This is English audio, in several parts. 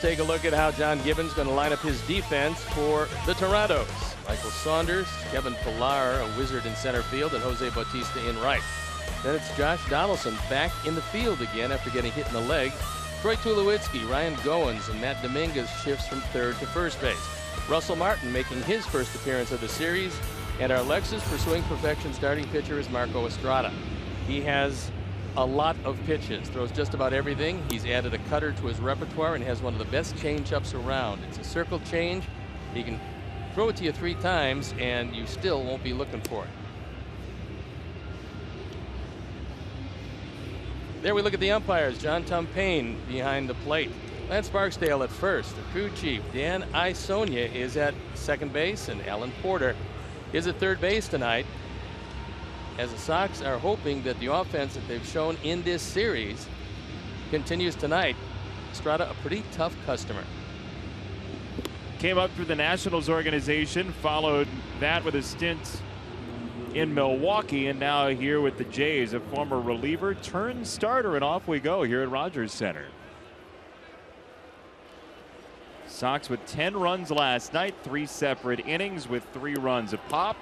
Take a look at how John Gibbons going to line up his defense for the Torontos. Michael Saunders, Kevin Pillar, a wizard in center field, and Jose Bautista in right. Then it's Josh Donaldson back in the field again after getting hit in the leg. Troy Tulowitzki, Ryan Goins, and Matt Dominguez shifts from third to first base. Russell Martin making his first appearance of the series, and our Lexus pursuing perfection starting pitcher is Marco Estrada. He has a lot of pitches, throws just about everything. He's added a cutter to his repertoire and has one of the best change-ups around. It's a circle change. He can throw it to you 3 times and you still won't be looking for it. There we look at the umpires. John Tumpane behind the plate. Lance Barksdale at first. The crew chief, Dan Isonia, is at second base, and Alan Porter is at third base tonight, as the Sox are hoping that the offense that they've shown in this series continues tonight. Estrada, a pretty tough customer. Came up through the Nationals organization, followed that with a stint in Milwaukee, and now here with the Jays, a former reliever turned starter, and off we go here at Rogers Center. Sox with 10 runs last night, 3 separate innings with 3 runs a pop.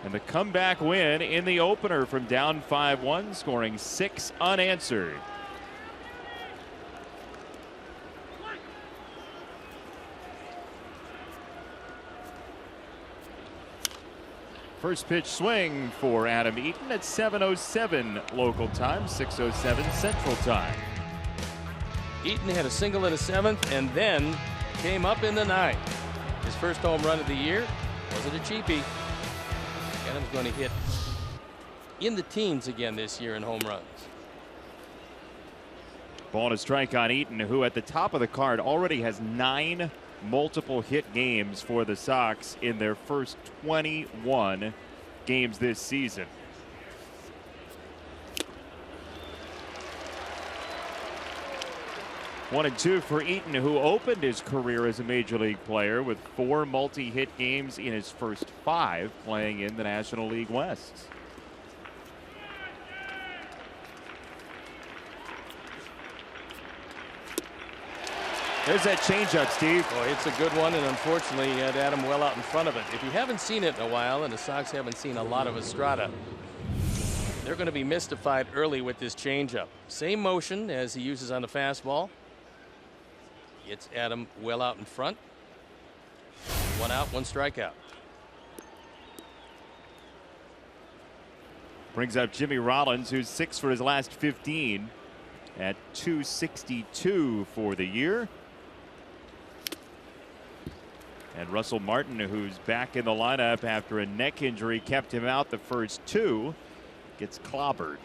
And the comeback win in the opener from down 5-1, scoring 6 unanswered. First pitch swing for Adam Eaton at 7:07 local time, 6:07 Central Time. Eaton had a single in the 7th and then came up in the 9th. His first home run of the year. Wasn't a cheapie. Adams going to hit in the teens again this year in home runs. Ball and a strike on Eaton, who at the top of the card already has 9 multiple hit games for the Sox in their first 21 games this season. One and two for Eaton, who opened his career as a major league player with 4 multi-hit games in his first 5 playing in the National League West. There's that changeup, Steve. Boy, it's a good one, and unfortunately he had Adam well out in front of it. If you haven't seen it in a while, and the Sox haven't seen a lot of Estrada, they're going to be mystified early with this changeup. Same motion as he uses on the fastball. It's Adam well out in front. 1 out, 1 strikeout. Brings up Jimmy Rollins, who's 6 for his last 15 at .262 for the year. And Russell Martin, who's back in the lineup after a neck injury kept him out the first 2, gets clobbered.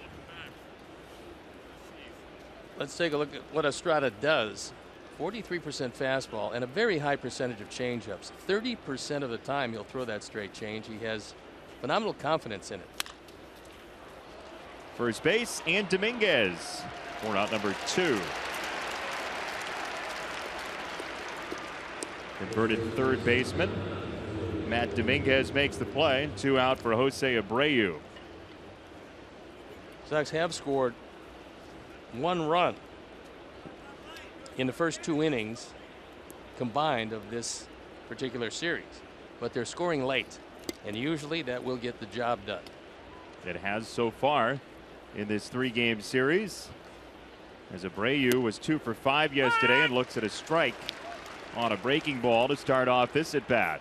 Let's take a look at what Estrada does. 43% fastball and a very high percentage of changeups. 30% of the time he'll throw that straight change. He has phenomenal confidence in it. First base, and Dominguez for out number 2. Converted third baseman Matt Dominguez makes the play. 2 out for Jose Abreu. Sox have scored 1 run in the first 2 innings combined of this particular series, but they're scoring late, and usually that will get the job done. It has so far in this 3-game series, as Abreu was 2 for 5 yesterday and looks at a strike on a breaking ball to start off this at bat.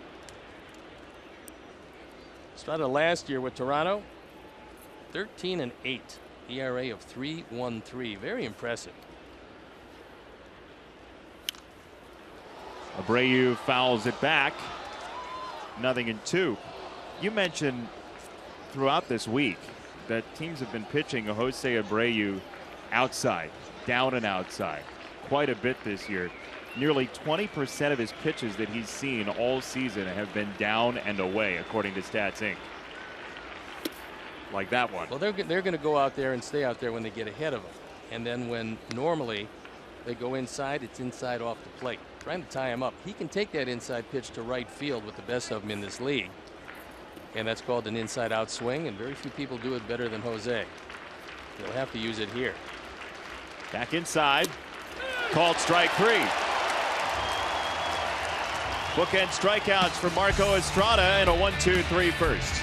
Started last year with Toronto, 13-8, ERA of 3.13. Very impressive. Abreu fouls it back. 0-2. You mentioned throughout this week that teams have been pitching Jose Abreu outside, down and outside, quite a bit this year. Nearly 20% of his pitches that he's seen all season have been down and away, according to Stats Inc. Like that one. Well, they're going to go out there and stay out there when they get ahead of him, and then when normally they go inside, it's inside off the plate. Trying to tie him up. He can take that inside pitch to right field with the best of them in this league, and that's called an inside out swing, and very few people do it better than Jose. He'll have to use it here. Back inside. Called strike 3. Bookend strikeouts for Marco Estrada and a 1-2-3 first.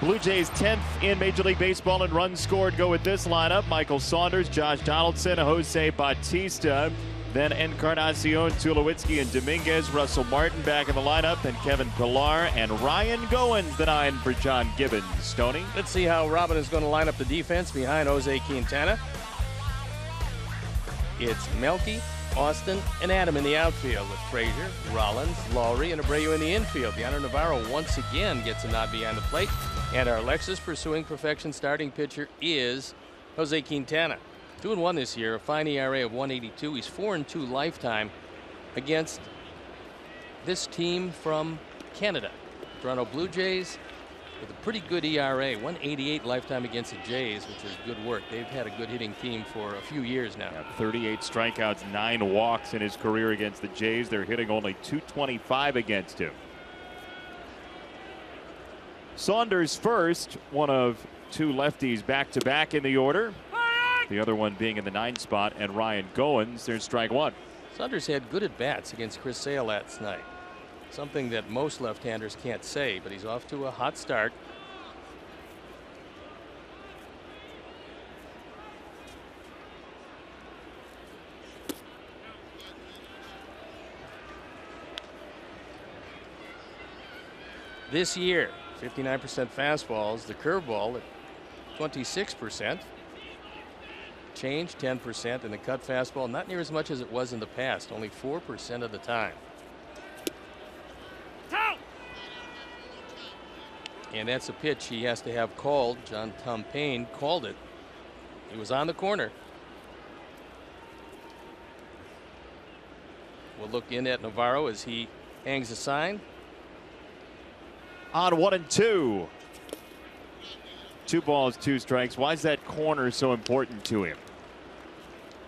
Blue Jays 10th in Major League Baseball in runs scored go with this lineup. Michael Saunders, Josh Donaldson, Jose Bautista, then Encarnacion, Tulowitzki, and Dominguez. Russell Martin back in the lineup, and Kevin Pillar and Ryan Goins, the 9 for John Gibbons. Stoney? Let's see how Robin is going to line up the defense behind Jose Quintana. It's Melky, Austin, and Adam in the outfield with Frazier, Rollins, Lowry, and Abreu in the infield. Deanna Navarro once again gets a nod behind the plate. And our Lexus pursuing perfection starting pitcher is Jose Quintana. 2-1 this year, a fine ERA of 1.82. He's 4-2 lifetime against this team from Canada. Toronto Blue Jays with a pretty good ERA, 1.88 lifetime against the Jays, which is good work. They've had a good hitting team for a few years now. 38 strikeouts, 9 walks in his career against the Jays. They're hitting only .225 against him. Saunders first, one of 2 lefties back-to-back in the order. The other one being in the 9 spot, and Ryan Goins. There's strike 1. Saunders had good at-bats against Chris Sale last night. Something that most left-handers can't say, but he's off to a hot start. This year, 59% fastballs, the curveball at 26%. Change 10%, and the cut fastball not near as much as it was in the past, only 4% of the time. And that's a pitch he has to have called. John Tom Payne called it. He was on the corner. We'll look in at Navarro as he hangs a sign. On 1-2. 2 balls, 2 strikes. Why is that corner so important to him?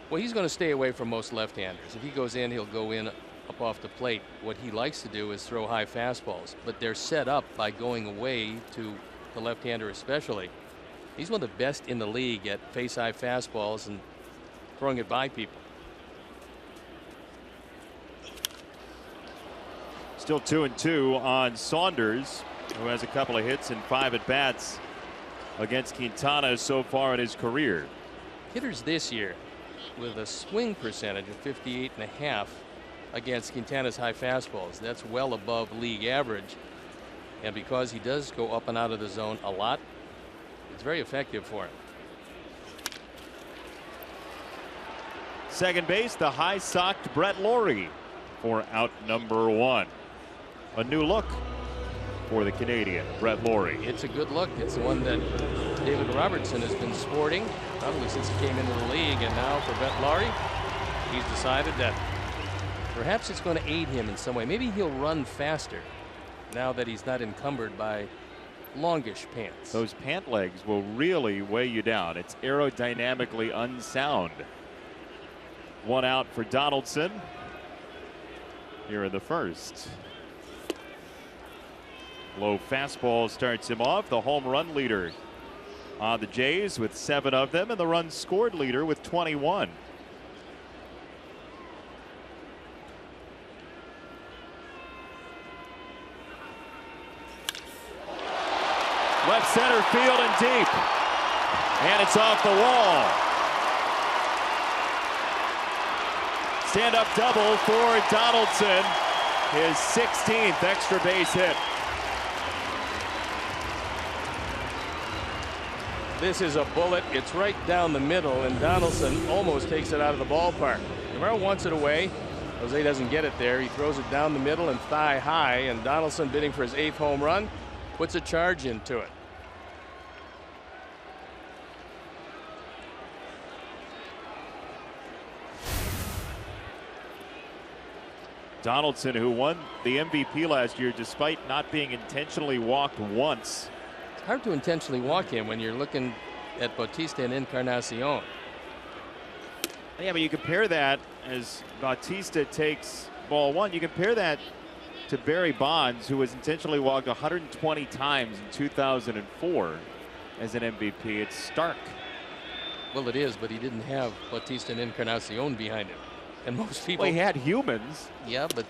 Well, he's going to stay away from most left-handers. If he goes in, he'll go in up off the plate. What he likes to do is throw high fastballs, but they're set up by going away to the left-hander especially. He's one of the best in the league at face-high fastballs and throwing it by people. Still 2-2 on Saunders, who has a couple of hits and 5 at-bats against Quintana so far in his career. Hitters this year with a swing percentage of 58.5 against Quintana's high fastballs. That's well above league average. And because he does go up and out of the zone a lot, it's very effective for him. Second base, the high-socked Brett Lawrie for out number 1. A new look for the Canadian, Brett Lawrie. It's a good look. It's the one that David Robertson has been sporting probably since he came into the league, and now for Brett Lawrie, he's decided that perhaps it's going to aid him in some way. Maybe he'll run faster now that he's not encumbered by longish pants. Those pant legs will really weigh you down. It's aerodynamically unsound. 1 out for Donaldson here in the first. Low fastball starts him off. The home run leader on the Jays with 7 of them, and the run scored leader with 21. Left center field and deep. And it's off the wall. Stand-up double for Donaldson. His 16th extra base hit. This is a bullet. It's right down the middle, and Donaldson almost takes it out of the ballpark. Romero wants it away. Jose doesn't get it there. He throws it down the middle and thigh high, and Donaldson, bidding for his 8th home run, puts a charge into it. Donaldson, who won the MVP last year despite not being intentionally walked once. It's hard to intentionally walk him when you're looking at Bautista and Encarnacion. Yeah, but you compare that as Bautista takes ball 1. You compare that to Barry Bonds, who was intentionally walked 120 times in 2004 as an MVP. It's stark. Well, it is, but he didn't have Bautista and Encarnacion behind him. And most people. Well, he had humans. Yeah, but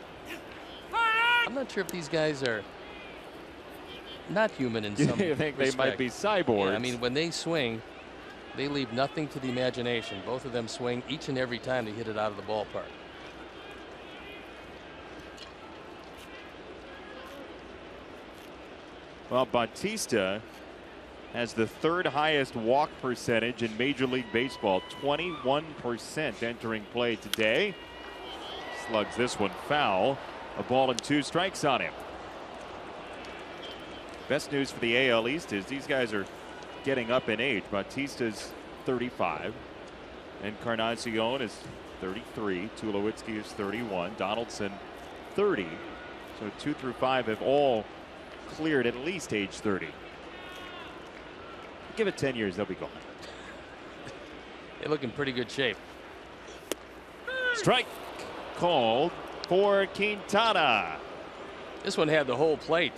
I'm not sure if these guys are not human in some You think respect. they might be cyborgs? Yeah, I mean, when they swing, they leave nothing to the imagination. Both of them swing each and every time they hit it out of the ballpark. Well, Bautista has the 3rd highest walk percentage in Major League Baseball, 21% entering play today. Slugs this one foul. A ball and 2 strikes on him. Best news for the AL East is these guys are getting up in age. Bautista's 35. Encarnacion is 33. Tulowitzki is 31. Donaldson 30. So 2 through 5 have all cleared at least age 30. Give it 10 years, they'll be gone. They look in pretty good shape. Strike called for Quintana. This one had the whole plate.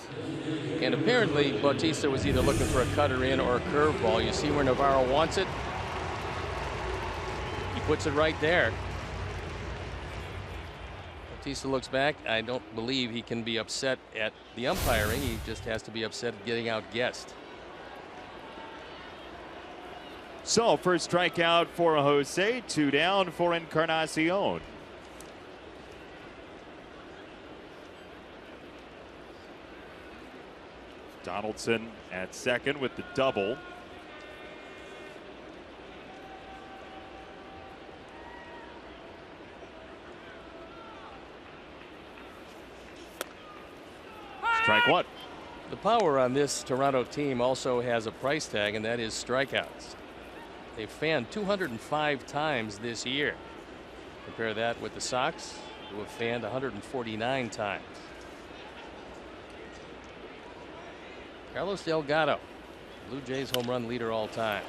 And apparently Bautista was either looking for a cutter in or a curveball. You see where Navarro wants it? He puts it right there. Bautista looks back. I don't believe he can be upset at the umpiring. He just has to be upset at getting outguessed. So first strikeout for Jose, 2 down for Encarnacion. Donaldson at second with the double. Strike 1. The power on this Toronto team also has a price tag, and that is strikeouts. They've fanned 205 times this year. Compare that with the Sox, who have fanned 149 times. Carlos Delgado, Blue Jays home run leader all time.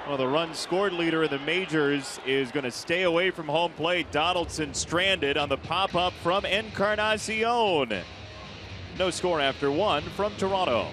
Well, the run scored leader in the majors is going to stay away from home plate. Donaldson stranded on the pop-up from Encarnacion. No score after 1 from Toronto.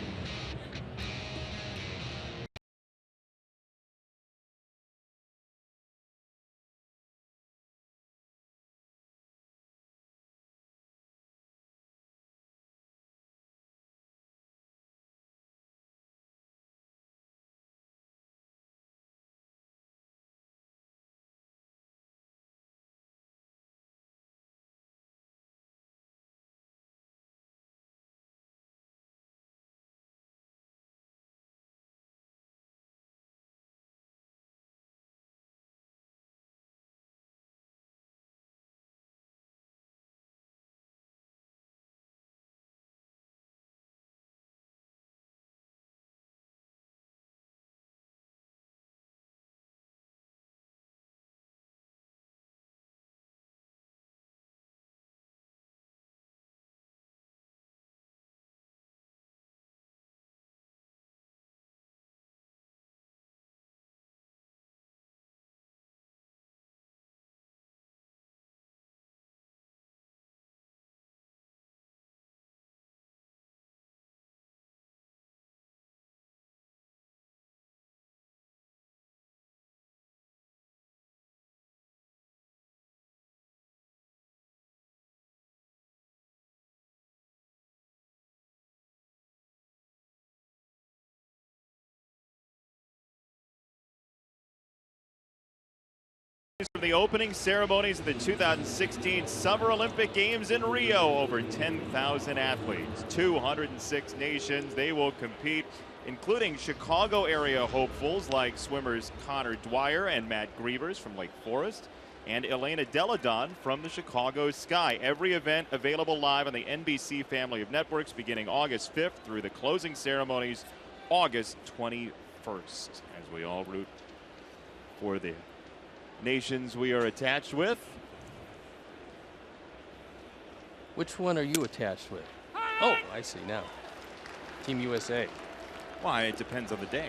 For the opening ceremonies of the 2016 Summer Olympic Games in Rio. Over 10,000 athletes, 206 nations. They will compete, including Chicago area hopefuls like swimmers Connor Dwyer and Matt Grievers from Lake Forest, and Elena Deladon from the Chicago Sky. Every event available live on the NBC family of networks beginning August 5th through the closing ceremonies August 21st, as we all root for the nations we are attached with. Which one are you attached with? Oh, I see now. Team USA. Why, it depends on the day.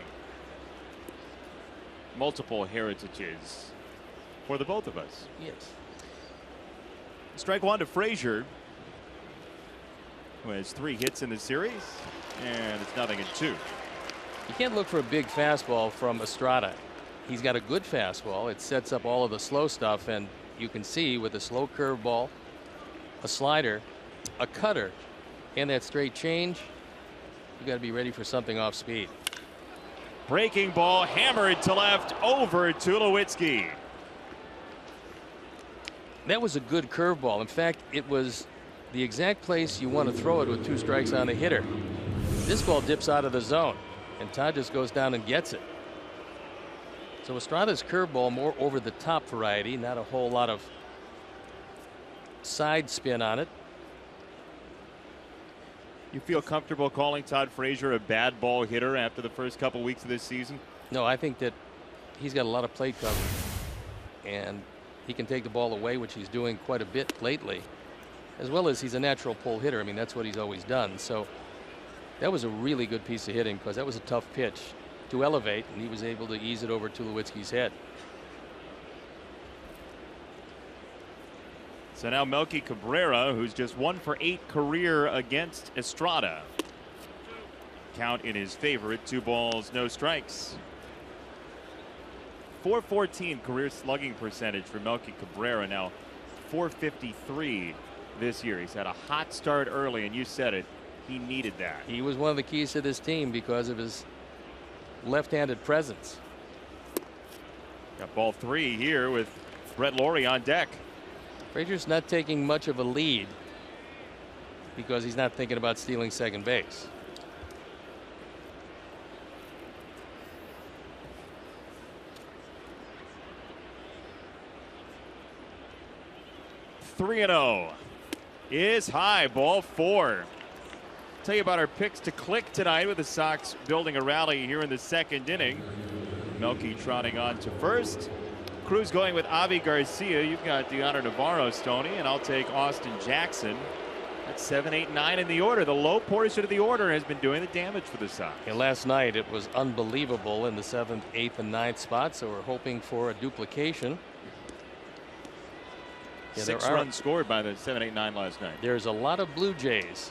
Multiple heritages for the both of us. Yes. Strike one to Frazier, who has 3 hits in the series, and it's 0-2. You can't look for a big fastball from Estrada. He's got a good fastball. It sets up all of the slow stuff, and you can see with a slow curveball, a slider, a cutter, and that straight change, you got to be ready for something off speed. Breaking ball hammered to left over Tulowitzki. That was a good curveball. In fact, it was the exact place you want to throw it with 2 strikes on the hitter. This ball dips out of the zone, and Todd just goes down and gets it. So Estrada's curveball more over the top variety, not a whole lot of side spin on it. You feel comfortable calling Todd Frazier a bad ball hitter after the first couple weeks of this season? No, I think that he's got a lot of plate coverage, and he can take the ball away, which he's doing quite a bit lately, as well as he's a natural pull hitter. I mean, that's what he's always done. So that was a really good piece of hitting, because that was a tough pitch to elevate, and he was able to ease it over Tulowitzki's head. So now Melky Cabrera, who's just 1 for 8 career against Estrada. Count in his favor at 2 balls, no strikes. .414 career slugging percentage for Melky Cabrera, now .453 this year. He's had a hot start early, and you said it, he needed that. He was one of the keys to this team because of his left-handed presence. Got ball 3 here with Brett Lawrie on deck. Frazier's not taking much of a lead because he's not thinking about stealing second base. .3-0 is high, ball 4. Tell you about our picks to click tonight with the Sox building a rally here in the 2nd inning. Melky trotting on to first. Cruz going with Avi Garcia. You've got Deoner Navarro, Stoney, and I'll take Austin Jackson. That's 7, 8, 9 in the order. The low portion of the order has been doing the damage for the Sox. And last night it was unbelievable in the 7th, 8th, and 9th spots, so we're hoping for a duplication. Yeah, 6 runs scored by the 7, 8, 9 last night. There's a lot of Blue Jays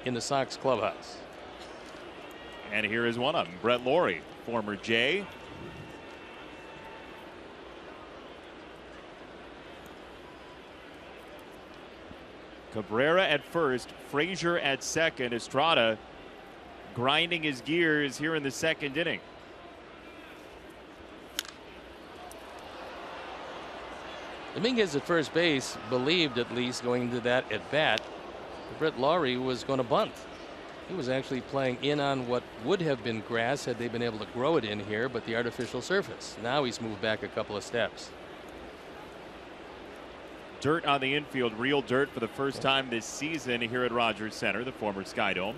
in the Sox clubhouse. And here is one of them, Brett Lawrie, former Jay. Cabrera at first, Frazier at second. Estrada grinding his gears here in the 2nd inning. Dominguez at first base believed, at least going into that at bat, Brett Lawrie was going to bunt. He was actually playing in on what would have been grass had they been able to grow it in here, but the artificial surface. Now he's moved back a couple of steps. Dirt on the infield, real dirt for the first time this season here at Rogers Center, the former Sky Dome.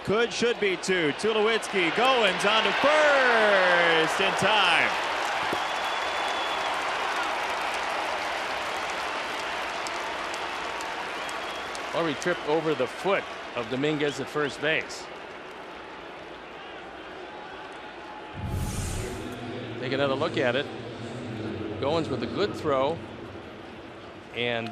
Could, should be 2. Tulowitzki, Goins on to first in time. Lawrie tripped over the foot of Dominguez at first base. Take another look at it. Goins with a good throw, and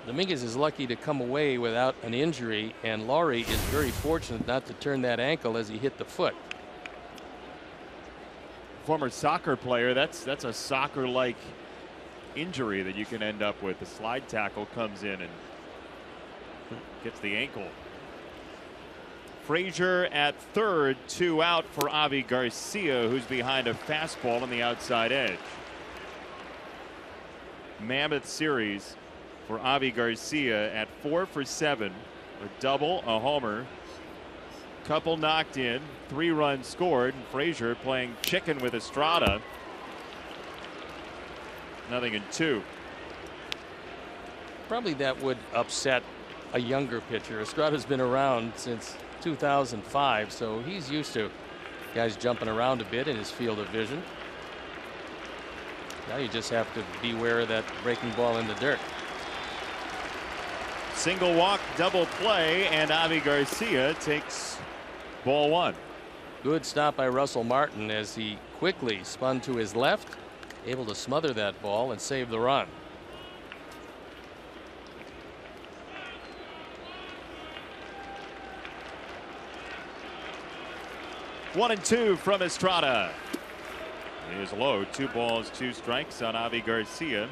Dominguez is lucky to come away without an injury, and Lawrie is very fortunate not to turn that ankle as he hit the foot. Former soccer player, that's a soccer-like injury that you can end up with. The slide tackle comes in and Gets the ankle. Frazier at third, 2 out for Avi Garcia, who's behind a fastball on the outside edge. Mammoth series for Avi Garcia at 4 for 7. A double, a homer, couple knocked in, 3 runs scored. And Frazier playing chicken with Estrada. 0-2. Probably that would upset a younger pitcher. Estrada's been around since 2005, so he's used to guys jumping around a bit in his field of vision. Now you just have to beware of that breaking ball in the dirt. Single walk, double play, and Avi Garcia takes ball 1. Good stop by Russell Martin as he quickly spun to his left, able to smother that ball and save the run. One and 2 from Estrada. It is low. 2 balls, 2 strikes on Avi Garcia.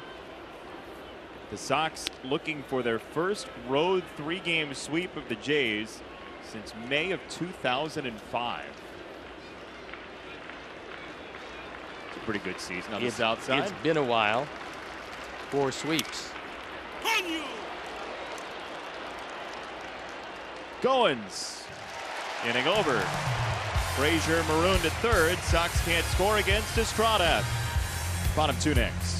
The Sox looking for their first road 3-game sweep of the Jays since May of 2005. It's a pretty good season on the south side. It's been a while. 4 sweeps. Goins inning over. Frazier marooned at third. Sox can't score against Estrada. Bottom 2 next.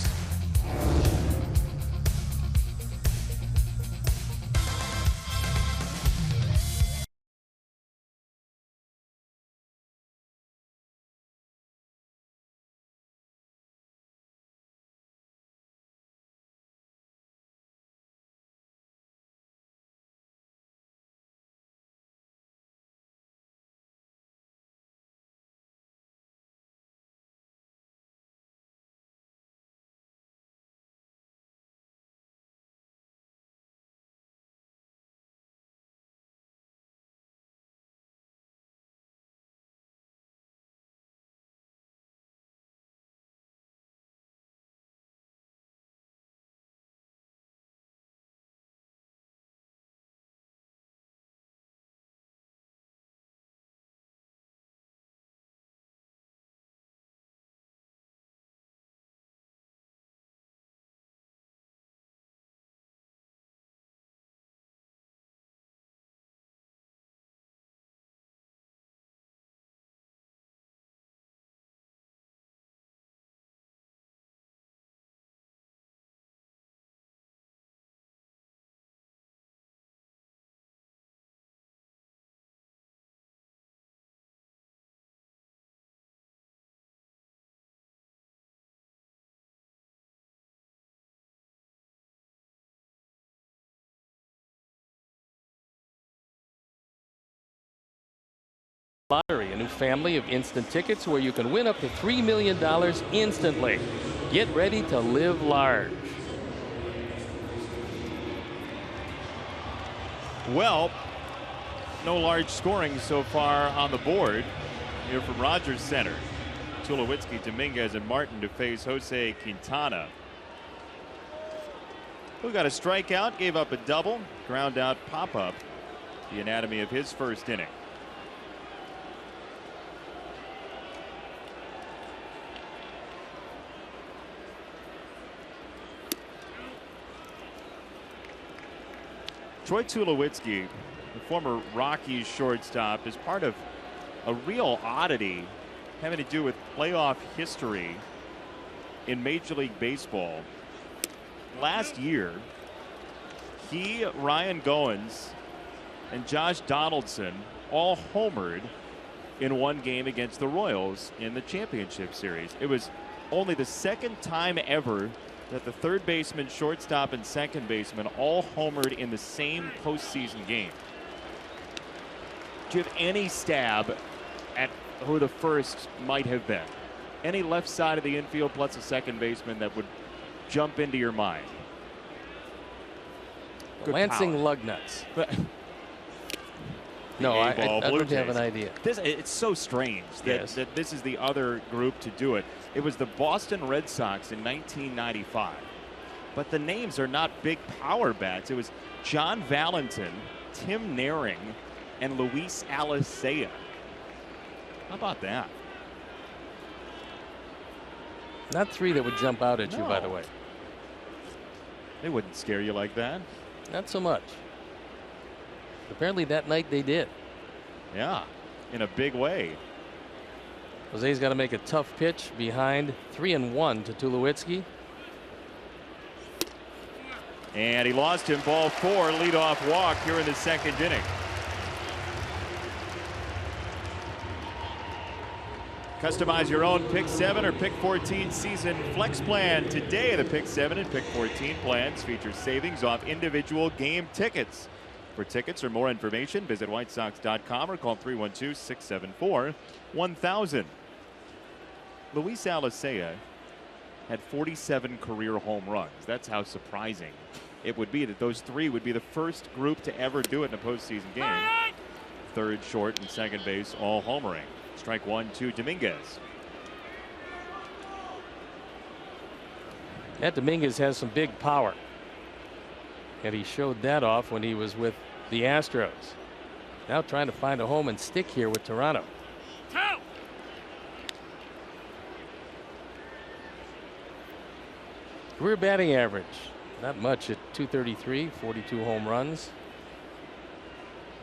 Lottery, a new family of instant tickets where you can win up to $3 million instantly. Get ready to live large. Well, no large scoring so far on the board here from Rogers Center. Tulowitzki, Dominguez, and Martin to face Jose Quintana, who got a strikeout, gave up a double, ground out pop-up, the anatomy of his first inning. Troy Tulowitzki, the former Rockies shortstop, is part of a real oddity having to do with playoff history in Major League Baseball. Last year, he, Ryan Goins, and Josh Donaldson all homered in one game against the Royals in the championship series. It was only the second time ever that the third baseman, shortstop, and second baseman all homered in the same postseason game. Do you have any stab at who the first might have been? Any left side of the infield plus a second baseman that would jump into your mind? Lansing Lugnuts. No, I don't have an idea. It's so strange that this is the other group to do it. It was the Boston Red Sox in 1995. But the names are not big power bats. It was John Valentin Tim Naring and Luis Alicea. How about that? Not three that would jump out at you, by the No. way. They wouldn't scare you like that. Not so much. Apparently that night they did. Yeah, in a big way. Jose's got to make a tough pitch behind 3-1 to Tulowitzki. And he lost him. Ball 4, leadoff walk here in the second inning. Customize your own Pick 7 or Pick 14 season flex plan today. The Pick 7 and Pick 14 plans feature savings off individual game tickets. For tickets or more information, visit whitesox.com or call 312-674-1000. Luis Alicea had 47 career home runs. That's how surprising it would be that those three would be the first group to ever do it in a postseason game. Third, short, and second base all homering. Strike 1 to Dominguez. That Dominguez has some big power. And he showed that off when he was with the Astros. Now trying to find a home and stick here with Toronto. Career batting average, not much at .233, 42 home runs,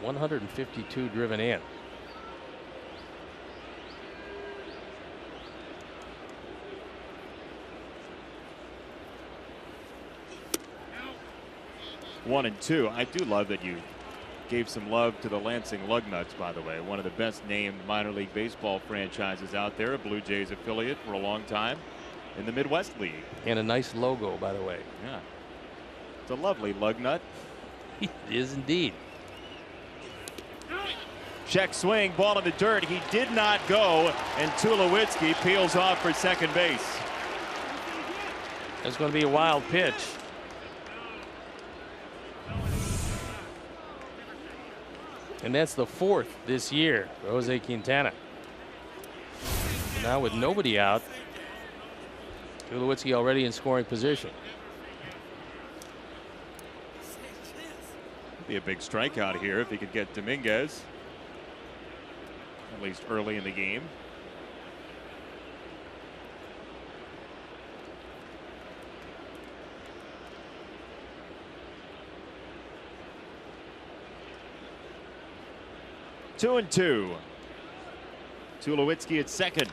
152 driven in. One and two. I do love that you gave some love to the Lansing Lugnuts, by the way. One of the best named minor league baseball franchises out there, a Blue Jays affiliate for a long time in the Midwest League. And a nice logo, by the way. Yeah. It's a lovely lug nut. It is indeed. Check swing, ball in the dirt. He did not go, and Tulowitzki peels off for second base. That's going to be a wild pitch. And that's the fourth this year for Jose Quintana. Now with nobody out, Tulowitzki already in scoring position. Be a big strikeout here if he could get Dominguez, at least early in the game. Two and two. Tulowitzki at second.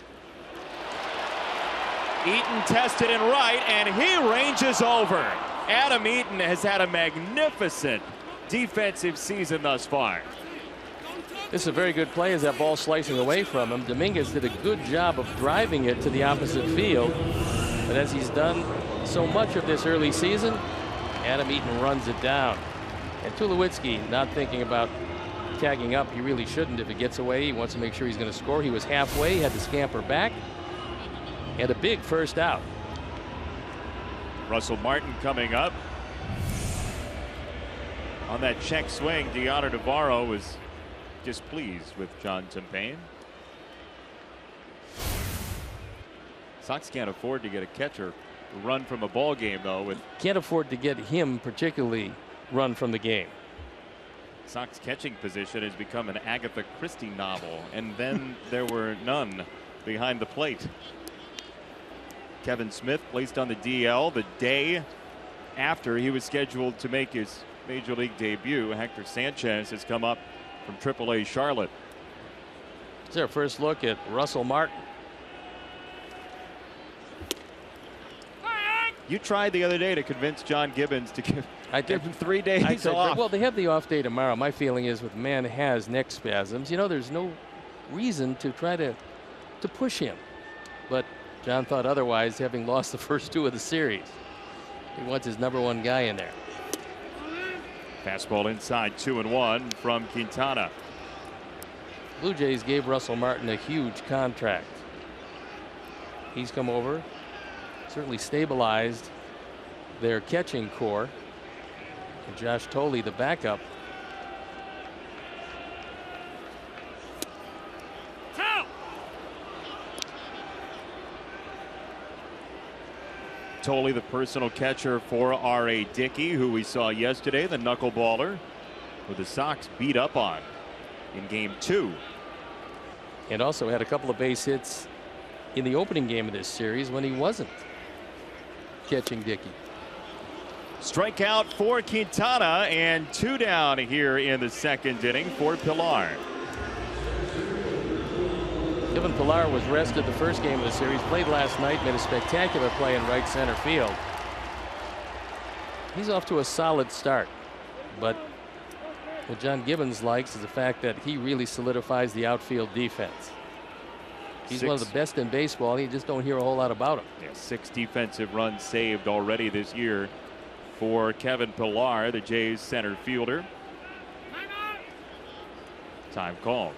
Eaton tested in right, and he ranges over. Adam Eaton has had a magnificent defensive season thus far. This is a very good play as that ball slicing away from him. Dominguez did a good job of driving it to the opposite field. But as he's done so much of this early season, Adam Eaton runs it down. And Tulowitzki not thinking about tagging up. He really shouldn't. If it gets away, he wants to make sure he's going to score. He was halfway, had to scamper back. And a big first out. Russell Martin coming up. On that check swing, Deontay Navarro was displeased with John Tempane. Sox can't afford to get a catcher run from a ball game, though. With can't afford to get him particularly run from the game. Sox catching position has become an Agatha Christie novel, and then there were none behind the plate. Kevin Smith placed on the DL the day after he was scheduled to make his major league debut. Hector Sanchez has come up from AAA Charlotte. It's our first look at Russell Martin. You tried the other day to convince John Gibbons to give him 3 days off. Well, they have the off day tomorrow. My feeling is with the man has neck spasms, you know, there's no reason to try to push him. But John thought otherwise, having lost the first two of the series. He wants his #1 guy in there. Fastball inside, 2-1 from Quintana. Blue Jays gave Russell Martin a huge contract. He's come over, certainly stabilized their catching core. And Josh Thole, the backup. Thole, the personal catcher for R.A. Dickey, who we saw yesterday, the knuckleballer. who the Sox beat up on in Game 2. And also had a couple of base hits in the opening game of this series when he wasn't catching Dickey. Strikeout for Quintana and 2 down here in the second inning for Pilar. Kevin Pillar was rested the first game of the series, played last night, made a spectacular play in right center field. He's off to a solid start, but what John Gibbons likes is the fact that he really solidifies the outfield defense. He's one of the best in baseball. You just don't hear a whole lot about him. Yeah, 6 defensive runs saved already this year for Kevin Pillar, the Jays center fielder. Time called.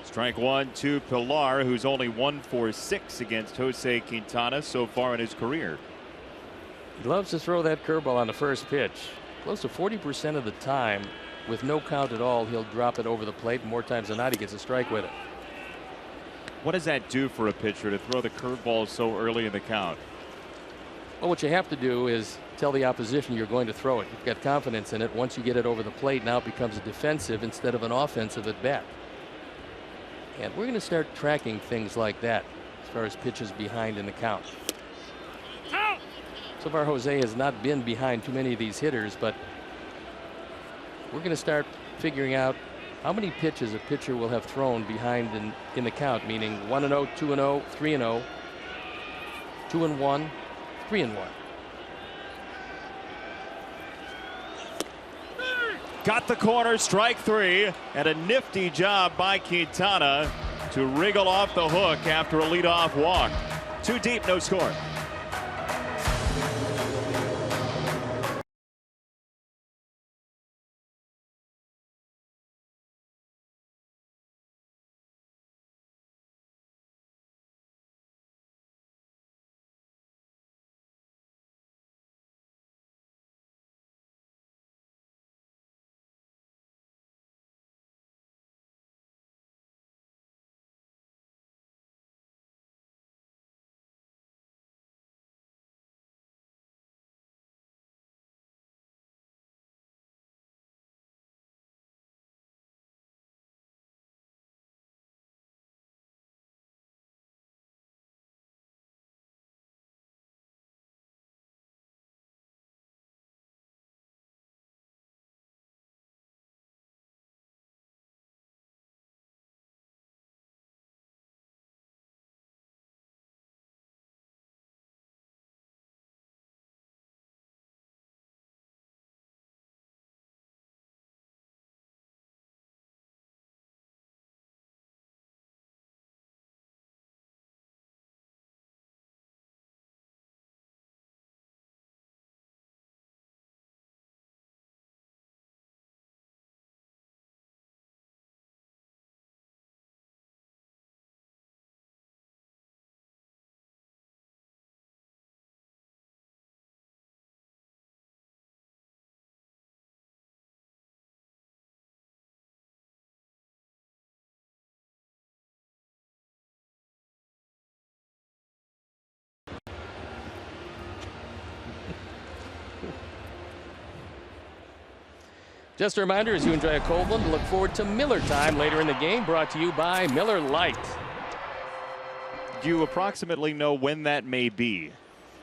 Strike 1 to Pilar, who's only 1 for 6 against Jose Quintana so far in his career. He loves to throw that curveball on the first pitch. Close to 40% of the time, with no count at all, he'll drop it over the plate. More times than not, he gets a strike with it. What does that do for a pitcher to throw the curveball so early in the count? Well, what you have to do is tell the opposition you're going to throw it. You've got confidence in it. Once you get it over the plate, now it becomes a defensive instead of an offensive at bat. And we're going to start tracking things like that as far as pitches behind in the count. So far, Jose has not been behind too many of these hitters, but we're going to start figuring out how many pitches a pitcher will have thrown behind in the count, meaning 1-0, 2-0, 3-0, 2-1, 3-1. Got the corner, strike 3, and a nifty job by Quintana to wriggle off the hook after a leadoff walk. 2 deep, no score. Just a reminder, as you enjoy a cold one, to look forward to Miller Time later in the game, brought to you by Miller Lite. Do you approximately know when that may be?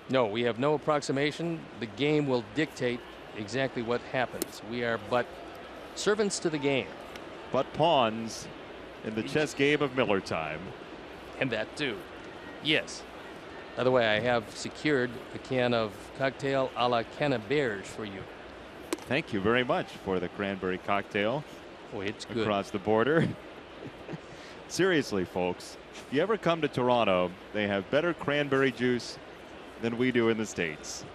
No, we have no approximation. The game will dictate exactly what happens. We are but servants to the game. But pawns in the chess game of Miller Time. And that too. Yes. By the way, I have secured a can of cocktail a la Canneberge for you. Thank you very much for the cranberry cocktail. Boy, it's good. Across the border. Seriously, folks, if you ever come to Toronto, they have better cranberry juice than we do in the States.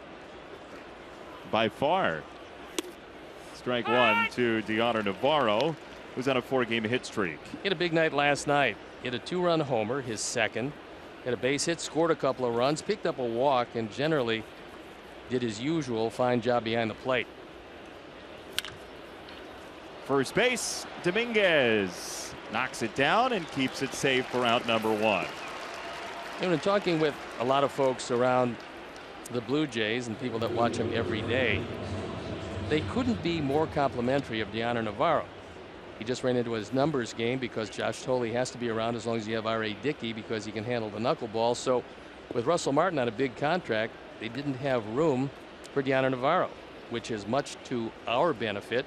By far. Strike 1 to Deoner Navarro, who's on a 4-game hit streak. He had a big night last night. He had a 2-run homer, his second. Had a base hit, scored a couple of runs, picked up a walk, and generally did his usual fine job behind the plate. First base, Dominguez knocks it down and keeps it safe for out number 1. In talking with a lot of folks around the Blue Jays and people that watch them every day, they couldn't be more complimentary of Dioner Navarro. He just ran into his numbers game because Josh Tolley has to be around as long as you have R.A. Dickey because he can handle the knuckleball. So with Russell Martin on a big contract, they didn't have room for Dioner Navarro, which is much to our benefit.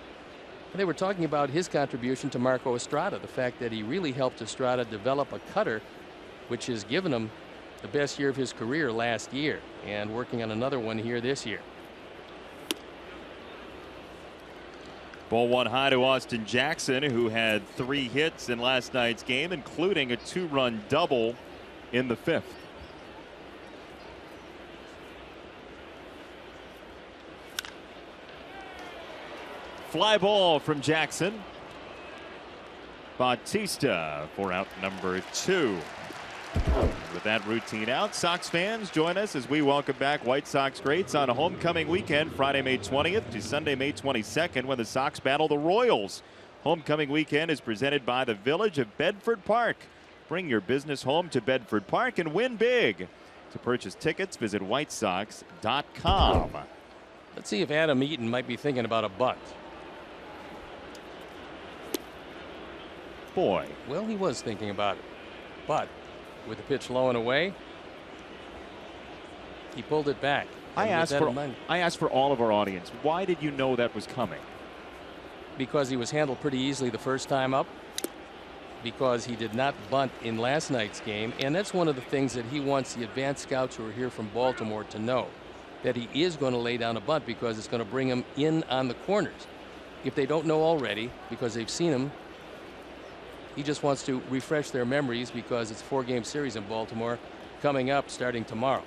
And they were talking about his contribution to Marco Estrada, the fact that he really helped Estrada develop a cutter, which has given him the best year of his career last year, and working on another one here this year. Ball 1 high to Austin Jackson, who had 3 hits in last night's game, including a 2-run double in the 5th. Fly ball from Jackson. Bautista for out number 2. With that routine out, Sox fans, join us as we welcome back White Sox greats on a homecoming weekend, Friday, May 20th to Sunday, May 22nd, when the Sox battle the Royals. Homecoming weekend is presented by the Village of Bedford Park. Bring your business home to Bedford Park and win big. To purchase tickets, visit whitesox.com. Let's see if Adam Eaton might be thinking about a bunt. Boy. Well, he was thinking about it, but with the pitch low and away, he pulled it back. I asked for all of our audience, why did you know that was coming? Because he was handled pretty easily the first time up, because he did not bunt in last night's game, and that's one of the things that he wants the advanced scouts who are here from Baltimore to know, that he is going to lay down a bunt because it's going to bring him in on the corners. If they don't know already, because they've seen him, he just wants to refresh their memories because it's a 4-game series in Baltimore coming up starting tomorrow.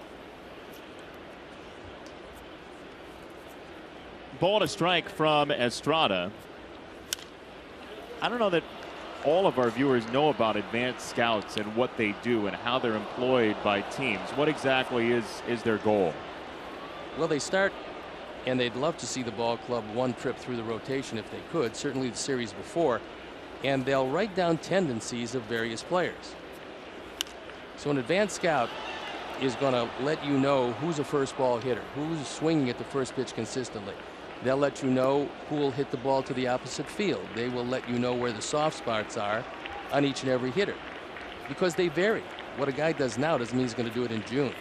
Ball to strike from Estrada. I don't know that all of our viewers know about advanced scouts and what they do and how they're employed by teams. What exactly is their goal? Well, they start, and they'd love to see the ball club one trip through the rotation if they could, certainly the series before. And they'll write down tendencies of various players. So an advanced scout is going to let you know who's a first ball hitter, who's swinging at the first pitch consistently. They'll let you know who will hit the ball to the opposite field. They will let you know where the soft spots are on each and every hitter, because they vary. What a guy does now doesn't mean he's going to do it in June.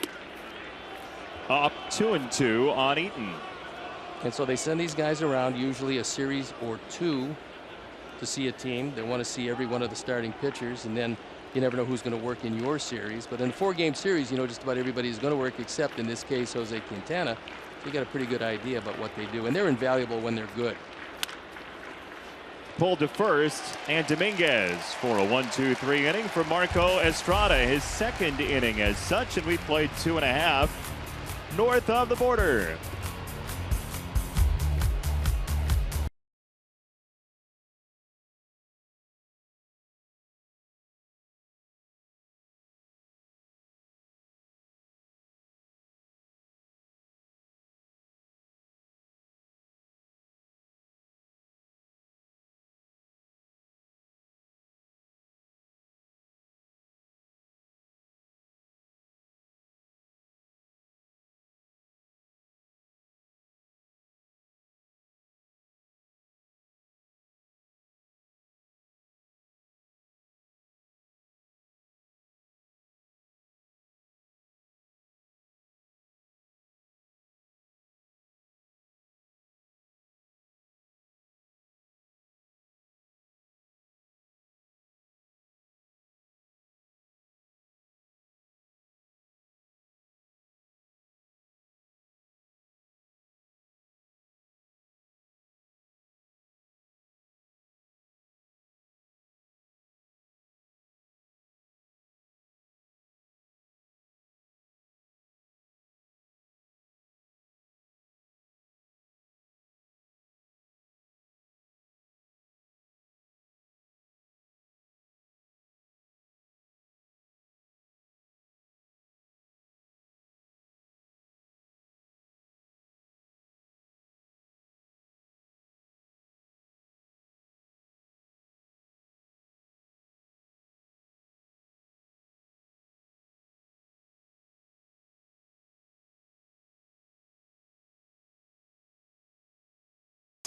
Up 2-2 on Eaton. And so they send these guys around, usually a series or 2, to see a team. They want to see every one of the starting pitchers, and then you never know who's going to work in your series. But in a 4-game series, you know just about everybody's going to work, except in this case Jose Quintana. So you got a pretty good idea about what they do, and they're invaluable when they're good. Pulled to first, and Dominguez for a 1-2-3 inning for Marco Estrada, his 2nd inning as such, and we played 2.5 north of the border.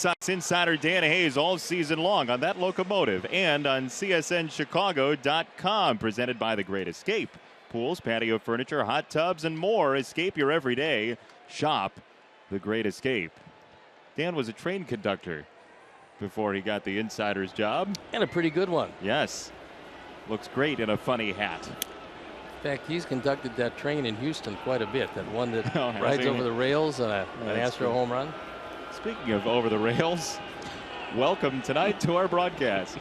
Sox insider Dan Hayes all season long on that locomotive and on CSNChicago.com. Presented by The Great Escape. Pools, patio furniture, hot tubs, and more. Escape your everyday. Shop The Great Escape. Dan was a train conductor before he got the insider's job. And a pretty good one. Yes. Looks great in a funny hat. In fact, he's conducted that train in Houston quite a bit. That one that Oh, rides over the rails on an That's Astro good. home run. Speaking of over the rails, welcome tonight to our broadcast.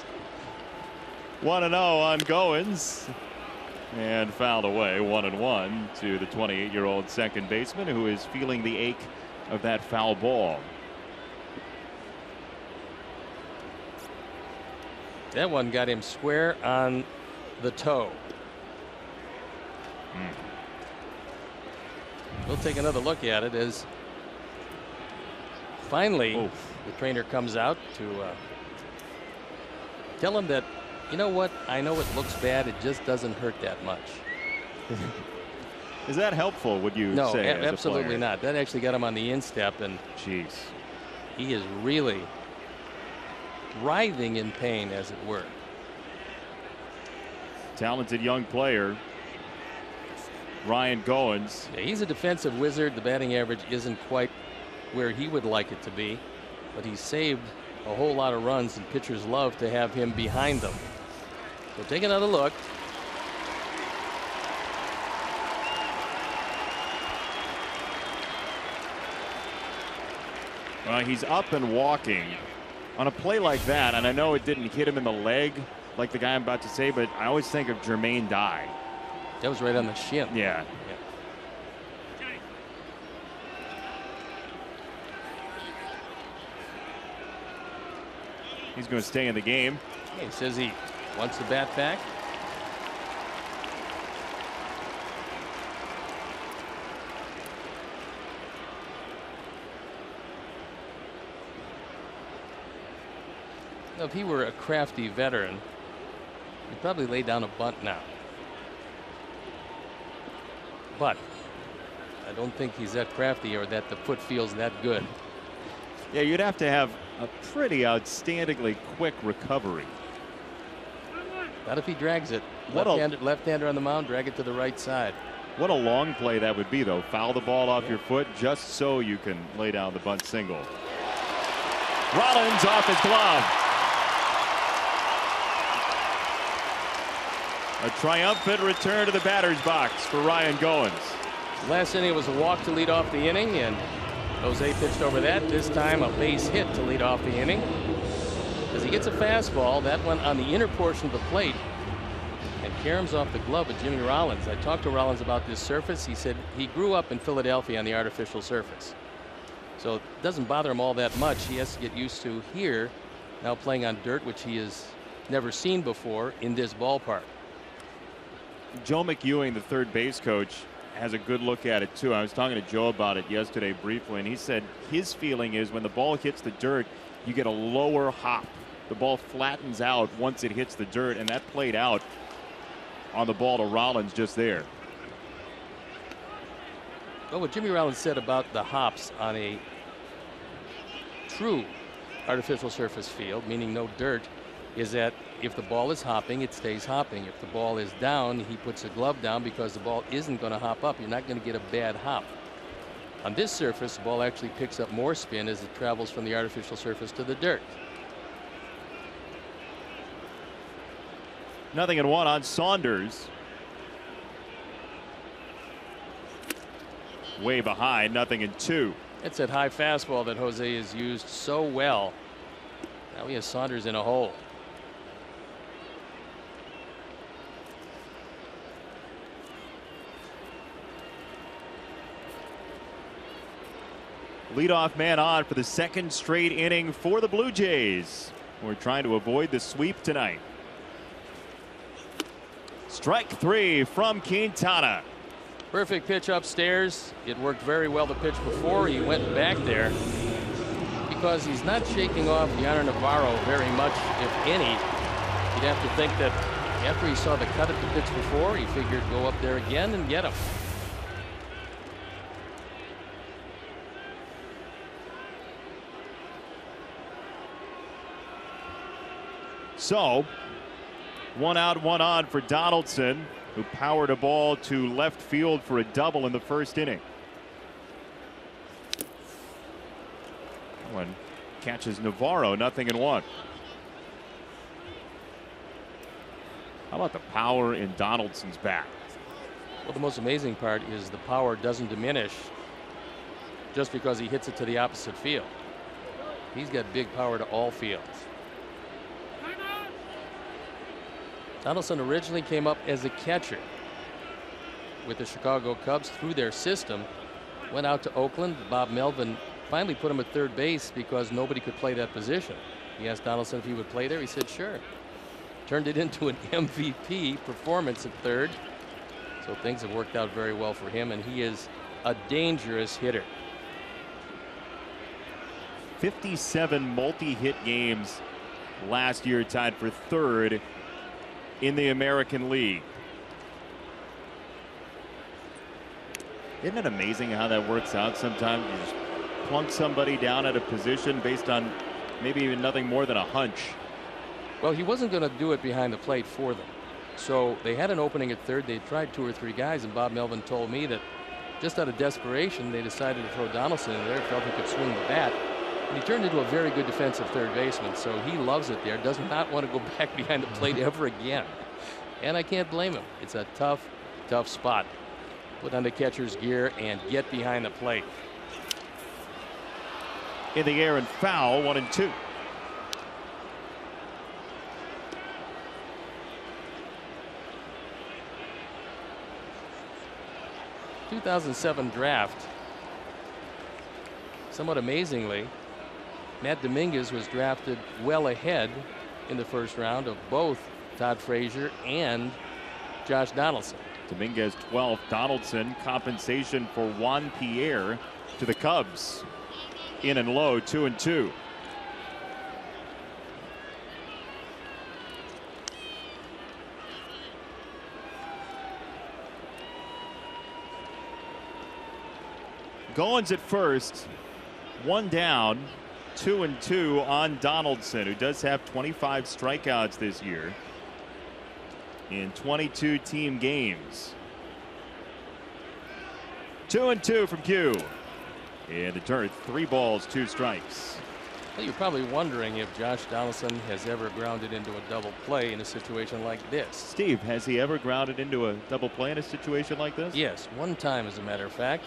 1-0 on Goins. And fouled away 1-1 to the 28-year-old second baseman who is feeling the ache of that foul ball. That one got him square on the toe. We'll take another look at it as finally the trainer comes out to tell him that, you know what, I know it looks bad, it just doesn't hurt that much. Is that helpful, would you No, say? as a absolutely player? not. That actually got him on the instep, and Jeez. he is really writhing in pain, as it were. Talented young player, Ryan Goins. Yeah, he's a defensive wizard. The batting average isn't quite where he would like it to be, but he saved a whole lot of runs, and pitchers love to have him behind them. So take another look. He's up and walking on a play like that, and I know it didn't hit him in the leg like the guy I'm about to say, but I always think of Jermaine Dye. That was right on the shin. Yeah. He's going to stay in the game. He says he wants the bat back. Now, if he were a crafty veteran, he'd probably lay down a bunt now. But I don't think he's that crafty or that the foot feels that good. Yeah, you'd have to have a pretty outstandingly quick recovery. Not if he drags it. What Left-hander on the mound, drag it to the right side. What a long play that would be, though. Foul the ball off your foot just so you can lay down the bunt single. Rollins off his glove. A triumphant return to the batter's box for Ryan Goins. Last inning was a walk to lead off the inning, and Jose pitched over that. This time a base hit to lead off the inning. As he gets a fastball, that went on the inner portion of the plate and caroms off the glove of Jimmy Rollins. I talked to Rollins about this surface. He said he grew up in Philadelphia on the artificial surface, so it doesn't bother him all that much. He has to get used to here, now playing on dirt, which he has never seen before in this ballpark. Joe McEwing, the third base coach, has a good look at it too. I was talking to Joe about it yesterday briefly, and he said his feeling is when the ball hits the dirt, you get a lower hop. The ball flattens out once it hits the dirt, and that played out on the ball to Rollins just there. Well, what Jimmy Rollins said about the hops on a true artificial surface field, meaning no dirt, is that if the ball is hopping, it stays hopping. If the ball is down, he puts a glove down because the ball isn't going to hop up. You're not going to get a bad hop. On this surface, the ball actually picks up more spin as it travels from the artificial surface to the dirt. 0-1 on Saunders. Way behind, 0-2. It's that high fastball that Jose has used so well. Now he has Saunders in a hole. Leadoff man on for the second straight inning for the Blue Jays. We're trying to avoid the sweep tonight. Strike three from Quintana. Perfect pitch upstairs. It worked very well the pitch before. He went back there because he's not shaking off Yonder Navarro very much, if any. You'd have to think that after he saw the cut at the pitch before, he figured go up there again and get him. So, 1 out, 1 on for Donaldson, who powered a ball to left field for a double in the first inning. One catches Navarro, 0-1. How about the power in Donaldson's bat? Well, the most amazing part is the power doesn't diminish just because he hits it to the opposite field. He's got big power to all fields. Donaldson originally came up as a catcher with the Chicago Cubs through their system. Went out to Oakland. Bob Melvin finally put him at third base because nobody could play that position. He asked Donaldson if he would play there. He said sure. Turned it into an MVP performance at third. So things have worked out very well for him, and he is a dangerous hitter. 57 multi-hit games last year, tied for third in the American League. Isn't it amazing how that works out? Sometimes you just plunk somebody down at a position based on maybe even nothing more than a hunch. Well, he wasn't going to do it behind the plate for them. So they had an opening at third. They tried 2 or 3 guys, and Bob Melvin told me that just out of desperation, they decided to throw Donaldson in there, felt he could swing the bat. And he turned into a very good defensive third baseman, so he loves it there, does not want to go back behind the plate ever again. And I can't blame him. It's a tough, tough spot. Put on the catcher's gear and get behind the plate. In the air and foul, 1-2. The 2007 draft, somewhat amazingly, Matt Dominguez was drafted well ahead in the first round of both Todd Frazier and Josh Donaldson. Dominguez 12th. Donaldson, compensation for Juan Pierre to the Cubs. In and low, 2-2. Goins at first, 1 down, 2-2 on Donaldson, who does have 25 strikeouts this year in 22 team games. 2-2 from Q. In the dirt, 3 balls, 2 strikes. Well, you're probably wondering if Josh Donaldson has ever grounded into a double play in a situation like this. Steve, has he ever grounded into a double play in a situation like this? Yes, 1 time, as a matter of fact.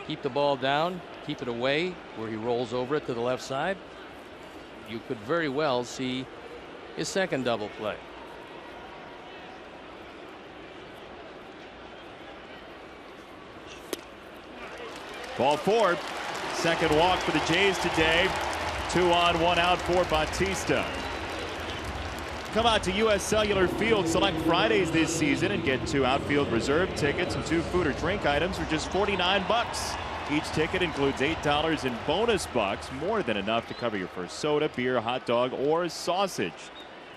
Keep the ball down, keep it away where he rolls over it to the left side. You could very well see his second double play. Ball 4. Second walk for the Jays today. 2 on, 1 out for Bautista. Come out to U.S. Cellular Field Select Fridays this season and get 2 outfield reserve tickets and 2 food or drink items for just $49. Each ticket includes $8 in bonus bucks, more than enough to cover your first soda, beer, hot dog, or sausage.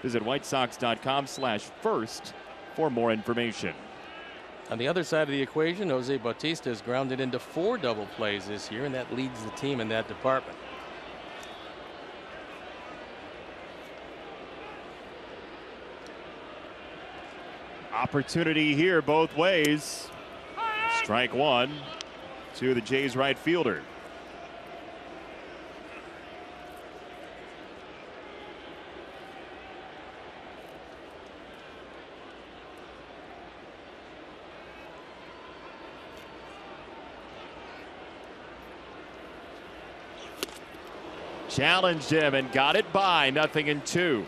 Visit whitesox.com/first for more information. On the other side of the equation, Jose Bautista has grounded into 4 double plays this year, and that leads the team in that department. Opportunity here both ways. Strike 1 to the Jays right fielder. Challenged him and got it by 0-2.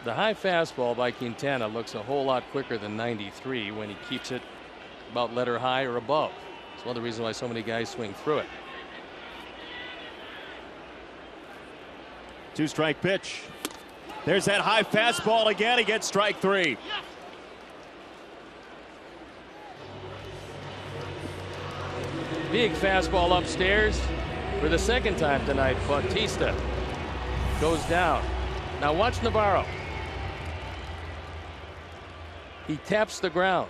The high fastball by Quintana looks a whole lot quicker than 93 when he keeps it about letter high or above. It's one of the reasons why so many guys swing through it. 2-strike pitch. There's that high fastball again. He gets strike 3. Big fastball upstairs for the second time tonight. Bautista goes down. Now watch Navarro. He taps the ground.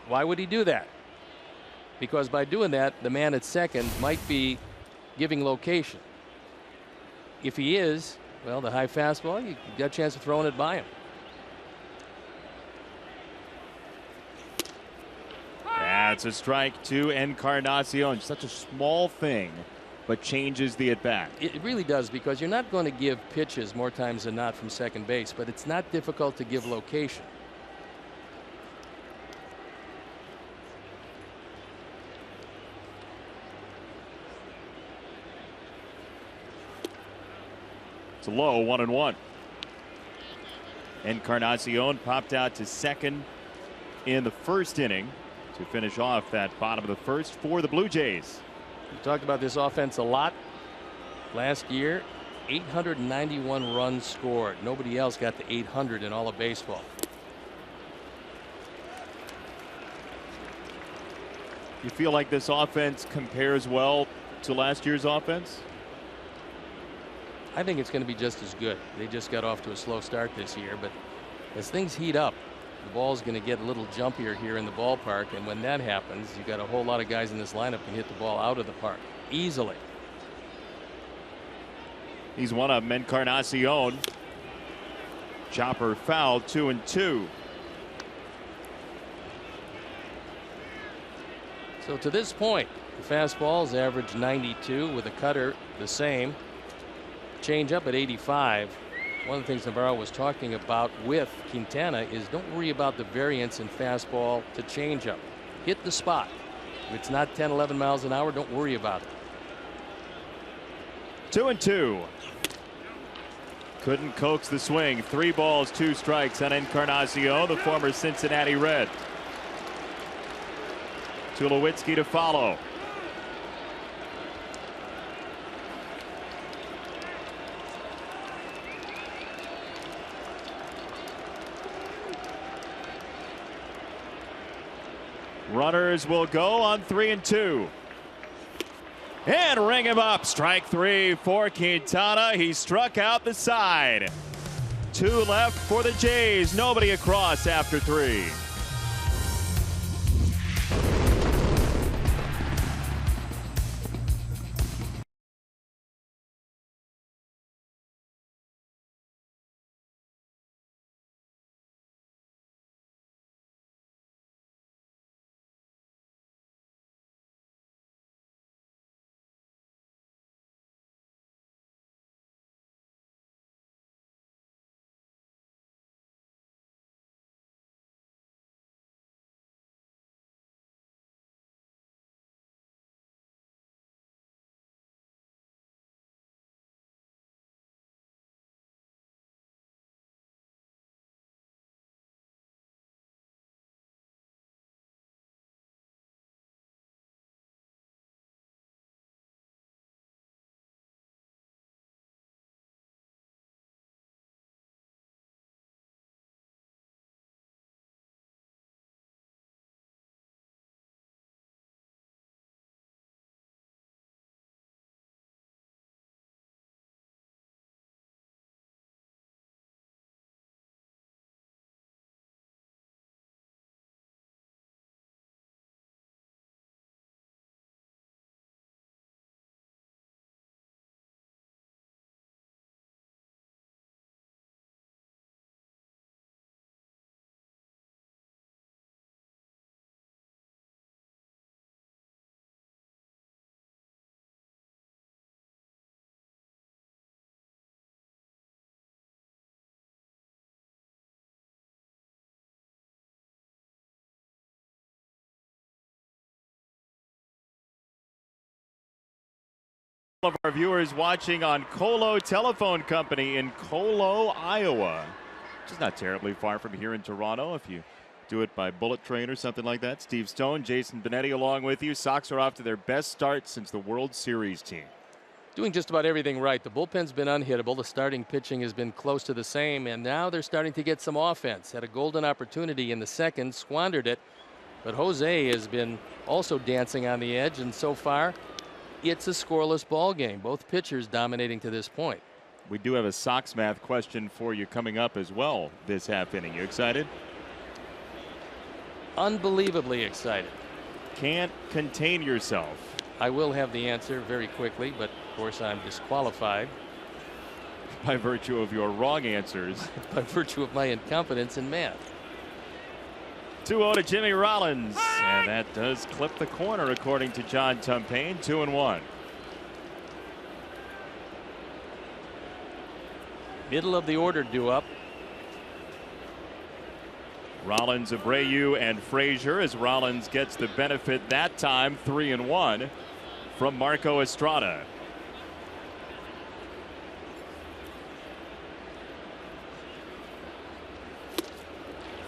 Why would he do that? Because by doing that, the man at second might be giving location. If he is, well, the high fastball, you got a chance of throwing it by him. That's a strike to Encarnacion. Such a small thing, but changes the at-bat. It really does, because you're not going to give pitches more times than not from second base, but it's not difficult to give location. It's a low 1-1. Encarnacion popped out to second in the first inning to finish off that bottom of the first for the Blue Jays. We talked about this offense a lot last year. 891 runs scored. Nobody else got to 800 in all of baseball. You feel like this offense compares well to last year's offense? I think it's going to be just as good. They just got off to a slow start this year, but as things heat up, the ball's going to get a little jumpier here in the ballpark, and when that happens, you got a whole lot of guys in this lineup can hit the ball out of the park easily. He's one of them, Encarnacion. Chopper foul, 2-2. So to this point, the fastball's averaged 92 with a cutter the same. Change up at 85. One of the things Navarro was talking about with Quintana is don't worry about the variance in fastball to changeup. Hit the spot. If it's not 10, 11 miles an hour, don't worry about it. 2-2. Couldn't coax the swing. 3 balls, 2 strikes on Encarnacion, the former Cincinnati Red. Tulowitzki to follow. Runners will go on 3-2. And ring him up. Strike 3 for Quintana. He struck out the side. 2 left for the Jays. Nobody across after 3. Of our viewers watching on Colo Telephone Company in Colo, Iowa, which is not terribly far from here in Toronto if you do it by bullet train or something like that. Steve Stone, Jason Benetti along with you. Sox are off to their best start since the World Series team. Doing just about everything right. The bullpen's been unhittable. The starting pitching has been close to the same, and now they're starting to get some offense. Had a golden opportunity in the second, squandered it, but Jose has been also dancing on the edge, and so far it's a scoreless ball game. Both pitchers dominating to this point. We do have a Sox math question for you coming up as well this half inning. You excited? Unbelievably excited. Can't contain yourself. I will have the answer very quickly, but of course I'm disqualified. by virtue of your wrong answers. By virtue of my incompetence in math. 2-0 to Jimmy Rollins, and that does clip the corner according to John Tumpain. 2-1. Middle of the order due up. Rollins, Abreu, and Frazier, as Rollins gets the benefit that time. 3-1 from Marco Estrada.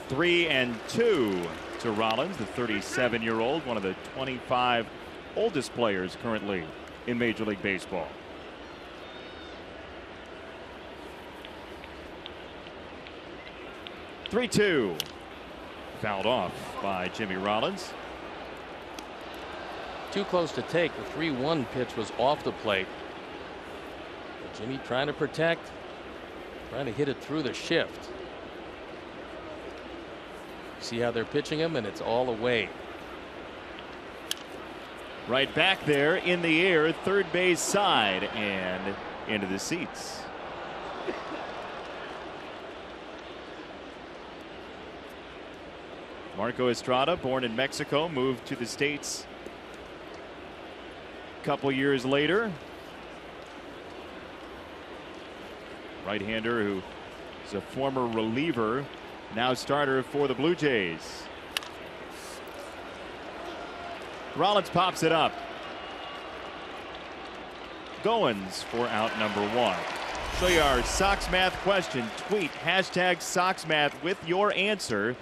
Three and 2 to Rollins, the 37-year-old, one of the 25 oldest players currently in Major League Baseball. Three-two, fouled off by Jimmy Rollins. Too close to take. The 3-1 pitch was off the plate. But Jimmy trying to protect, trying to hit it through the shift. See how they're pitching him, and it's all away. Right back there in the air, third base side, and into the seats. Marco Estrada, born in Mexico, moved to the States a couple years later. Right-hander who is a former reliever, now starter for the Blue Jays. Rollins pops it up. Goins for out number 1. Show you our Sox Math question. Tweet #SoxMath with your answer.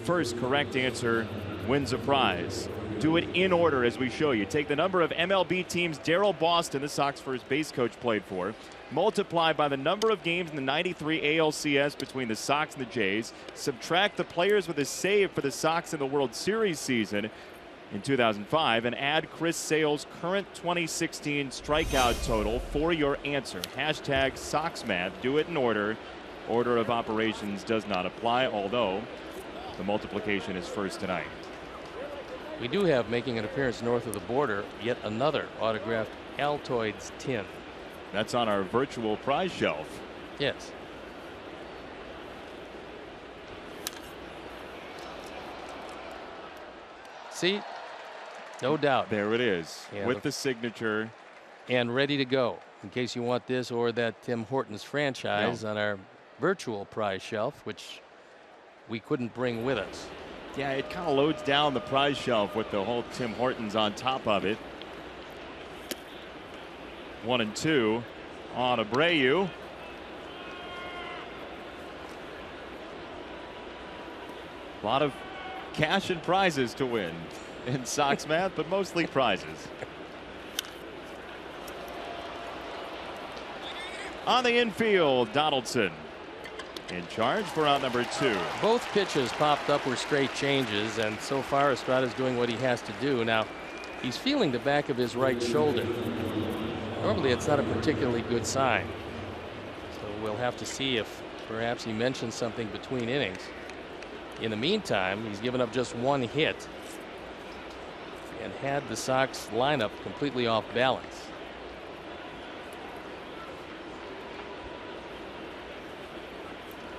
First correct answer wins a prize. Do it in order as we show you. Take the number of MLB teams Darryl Boston, the Sox first base coach, played for, multiply by the number of games in the '93 ALCS between the Sox and the Jays, subtract the players with a save for the Sox in the World Series season in 2005, and add Chris Sale's current 2016 strikeout total for your answer. #SoxMath. Do it in order. Order of operations does not apply, although the multiplication is first tonight. We do have, making an appearance north of the border, yet another autographed Altoids tin. That's on our virtual prize shelf. Yes. See, no doubt. There it is, Yeah, with the signature. And ready to go in case you want this or that Tim Hortons franchise on our virtual prize shelf, which we couldn't bring with us. Yeah, it kind of loads down the prize shelf with the whole Tim Hortons on top of it. 1 and 2 on Abreu. A lot of cash and prizes to win in Sox Math, but mostly prizes. On the infield, Donaldson in charge for out number 2. Both pitches popped up were straight changes, and so far Estrada's doing what he has to do. Now he's feeling the back of his right shoulder. Normally it's not a particularly good sign, so we'll have to see if perhaps he mentions something between innings. In the meantime, he's given up just 1 hit and had the Sox lineup completely off balance.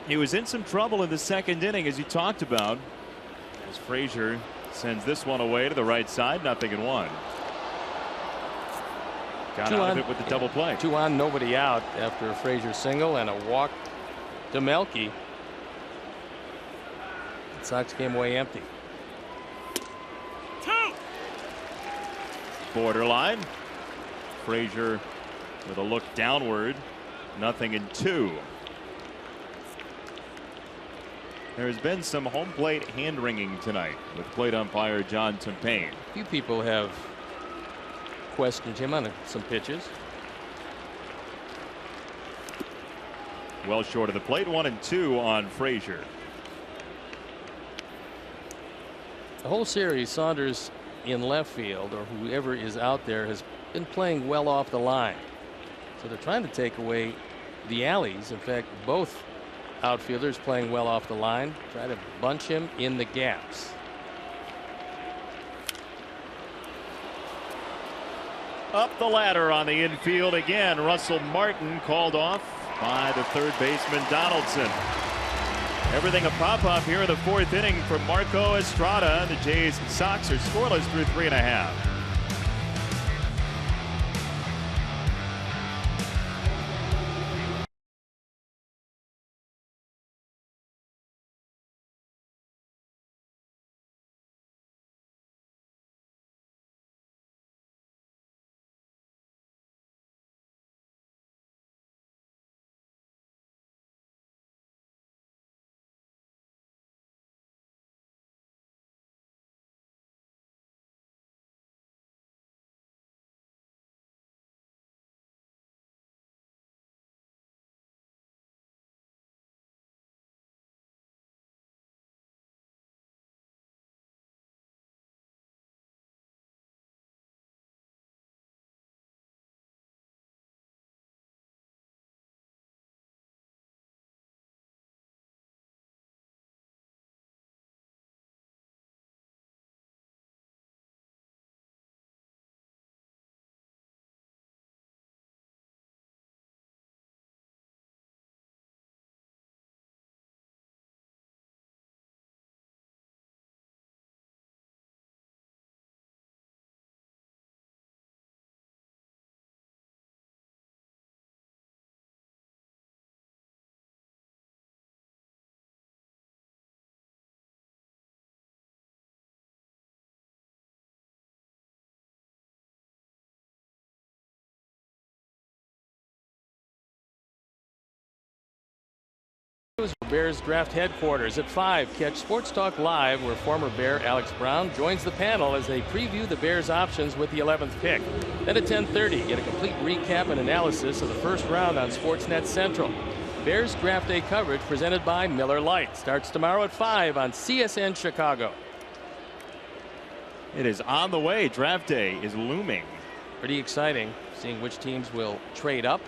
He was in some trouble in the second inning, as you talked about, as Frazier sends this one away to the right side. 0-1. Got out of it with the double play. 2 on, nobody out after a Frazier single and a walk to Melky. The Sox came away empty. 2. Borderline. Frazier with a look downward. 0-2. There's been some home plate hand wringing tonight with plate umpire John Tumpain. A few people have questioned him on some pitches. Well short of the plate. 1 and 2 on Frazier. The whole series, Saunders in left field, or whoever is out there, has been playing well off the line. So they're trying to take away the alleys. In fact, both outfielders playing well off the line. Try to bunch him in the gaps. Up the ladder on the infield again. Russell Martin called off by the third baseman Donaldson. Everything a pop-up here in the fourth inning for Marco Estrada. The Jays Sox are scoreless through 3.5. Bears draft headquarters at 5. Catch Sports Talk Live, where former Bear Alex Brown joins the panel as they preview the Bears' options with the 11th pick. Then at 10:30, get a complete recap and analysis of the first round on Sportsnet Central. Bears Draft Day coverage presented by Miller Lite starts tomorrow at 5 on CSN Chicago. It is on the way. Draft Day is looming. Pretty exciting, seeing which teams will trade up,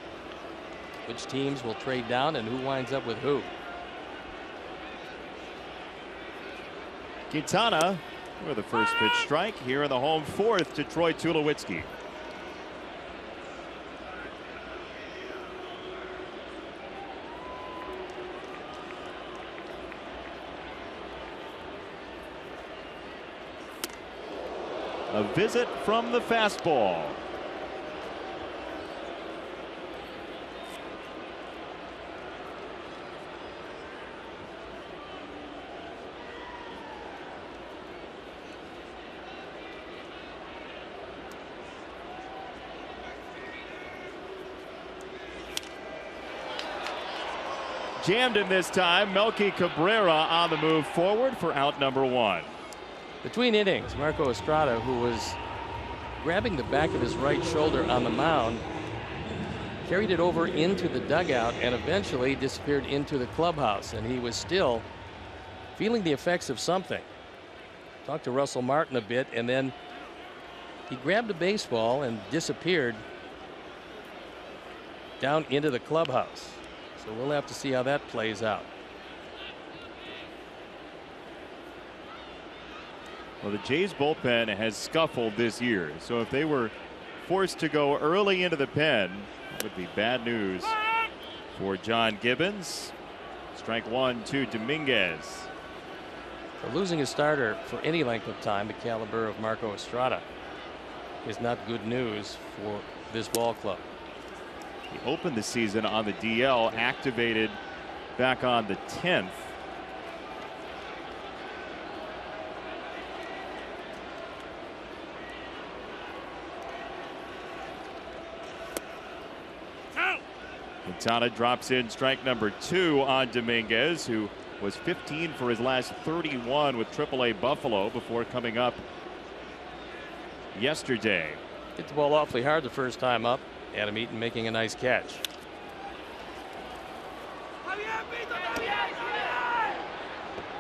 which teams will trade down, and who winds up with who. Quintana with the first pitch strike here in the home fourth to Troy Tulowitzki. A visit from the fastball. Jammed him this time. Melky Cabrera on the move forward for out number 1. Between innings, Marco Estrada, who was grabbing the back of his right shoulder on the mound, carried it over into the dugout and eventually disappeared into the clubhouse. And he was still feeling the effects of something. Talked to Russell Martin a bit, and then he grabbed a baseball and disappeared down into the clubhouse. So we'll have to see how that plays out. Well, the Jays bullpen has scuffled this year, so if they were forced to go early into the pen, that would be bad news for John Gibbons. Strike 1 to Dominguez. So losing a starter for any length of time, the caliber of Marco Estrada, is not good news for this ball club. He opened the season on the DL, activated back on the 10th. Quintana drops in strike number 2 on Dominguez, who was 15 for his last 31 with AAA Buffalo before coming up yesterday. Hit the ball awfully hard the first time up. Adam Eaton making a nice catch.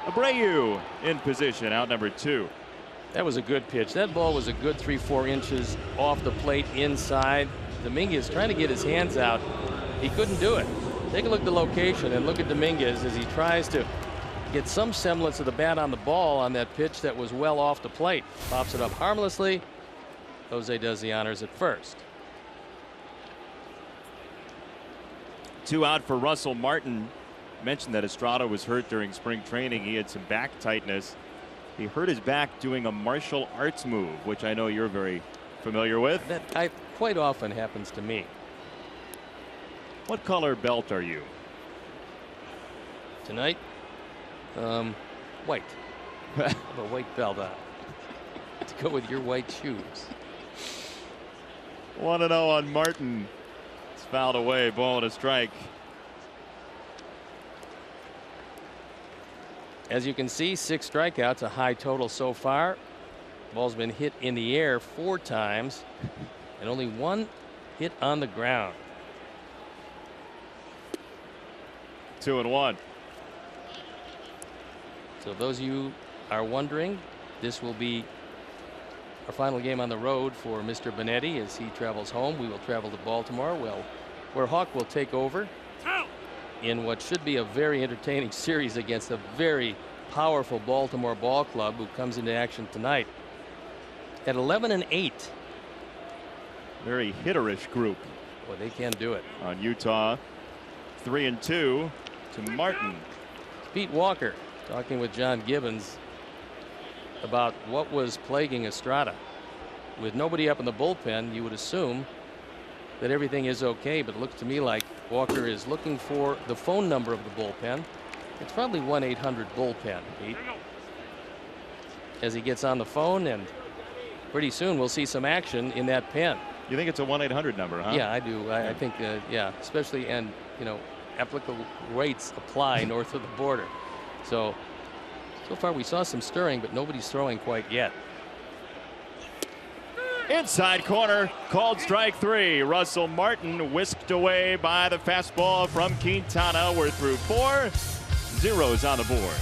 Abreu in position, out number 2. That was a good pitch. That ball was a good 3-4 inches off the plate inside. Dominguez trying to get his hands out. He couldn't do it. Take a look at the location and look at Dominguez as he tries to get some semblance of the bat on the ball on that pitch that was well off the plate. Pops it up harmlessly. Jose does the honors at first. 2 out for Russell Martin. Mentioned that Estrada was hurt during spring training. He had some back tightness. He hurt his back doing a martial arts move, which I know you're very familiar with. That quite often happens to me. What color belt are you? Tonight, white. I have a white belt on to go with your white shoes. 1-0 on Martin. It's fouled away. Ball and a strike. As you can see, 6 strikeouts, a high total so far. Ball's been hit in the air 4 times and only 1 hit on the ground. 2-1. So those of you are wondering, this will be our final game on the road for Mr. Benetti as he travels home. We will travel to Baltimore, where Hawk will take over in what should be a very entertaining series against a very powerful Baltimore ball club who comes into action tonight at 11-8. Very hitterish group. Well, they can do it. On Utah, 3-2 to Martin. Pete Walker talking with John Gibbons about what was plaguing Estrada. With nobody up in the bullpen, you would assume that everything is okay, but it looks to me like Walker is looking for the phone number of the bullpen. It's probably 1-800-bullpen, Pete. As he gets on the phone, and pretty soon we'll see some action in that pen. You think it's a 1-800 number, huh? Yeah, I do. I think, yeah, especially, and applicable rates apply north of the border. So far we saw some stirring, but nobody's throwing quite yet. Inside corner, called strike 3. Russell Martin whisked away by the fastball from Quintana. We're through 4. Zeros on the board.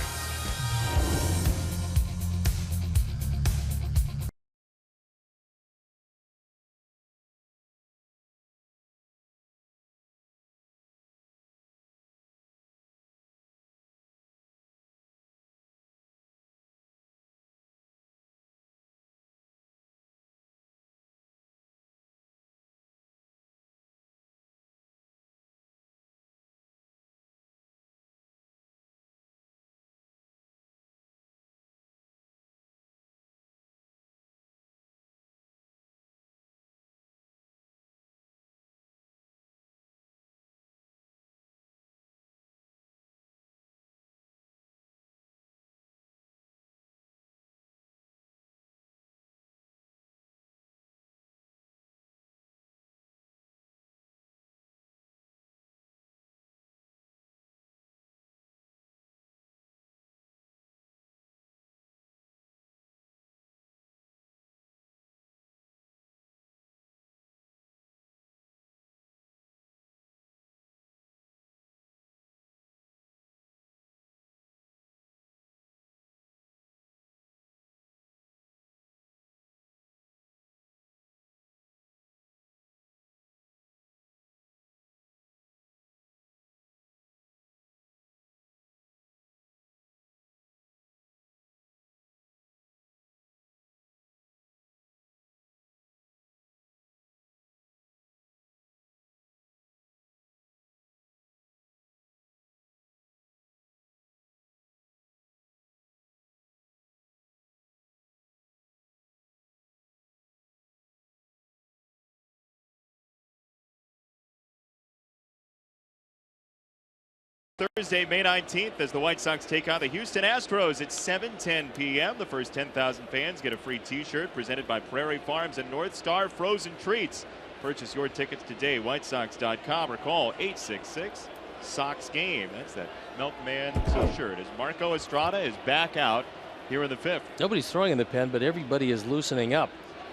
Thursday, May 19th, as the White Sox take on the Houston Astros at 7:10 p.m. The first 10,000 fans get a free T-shirt presented by Prairie Farms and North Star Frozen Treats. Purchase your tickets today, whitesox.com, or call 866-SOX-GAME. That's that Milkman T-shirt. As Marco Estrada is back out here in the 5th. Nobody's throwing in the pen, but everybody is loosening up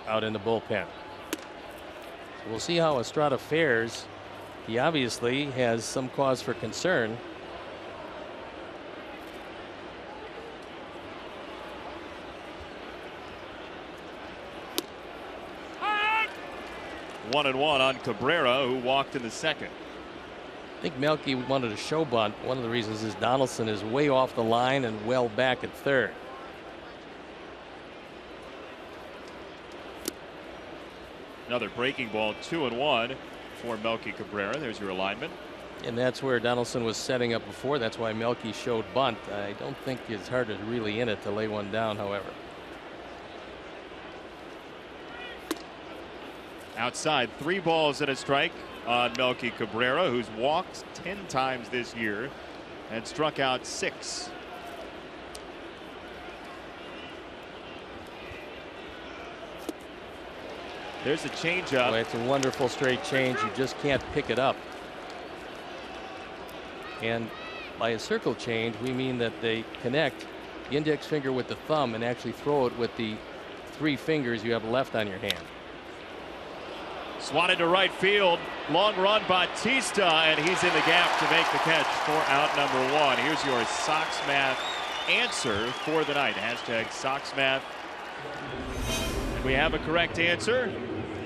out in the bullpen. So we'll see how Estrada fares. He obviously has some cause for concern. 1-1 on Cabrera, who walked in the 2nd. I think Melky wanted a show bunt. One of the reasons is Donaldson is way off the line and well back at 3rd. Another breaking ball, 2-1 for Melky Cabrera. There's your alignment. And that's where Donaldson was setting up before. That's why Melky showed bunt. I don't think his heart is really in it to lay one down, however. Outside, 3 balls and a strike on Melky Cabrera, who's walked 10 times this year and struck out 6. There's a changeup. Boy, it's a wonderful straight change. You just can't pick it up. And by a circle change, we mean that they connect the index finger with the thumb and actually throw it with the 3 fingers you have left on your hand. Swatted to right field. Long run, Bautista, and he's in the gap to make the catch for out number 1. Here's your Sox Math answer for the night. Hashtag Sox Math. And we have a correct answer.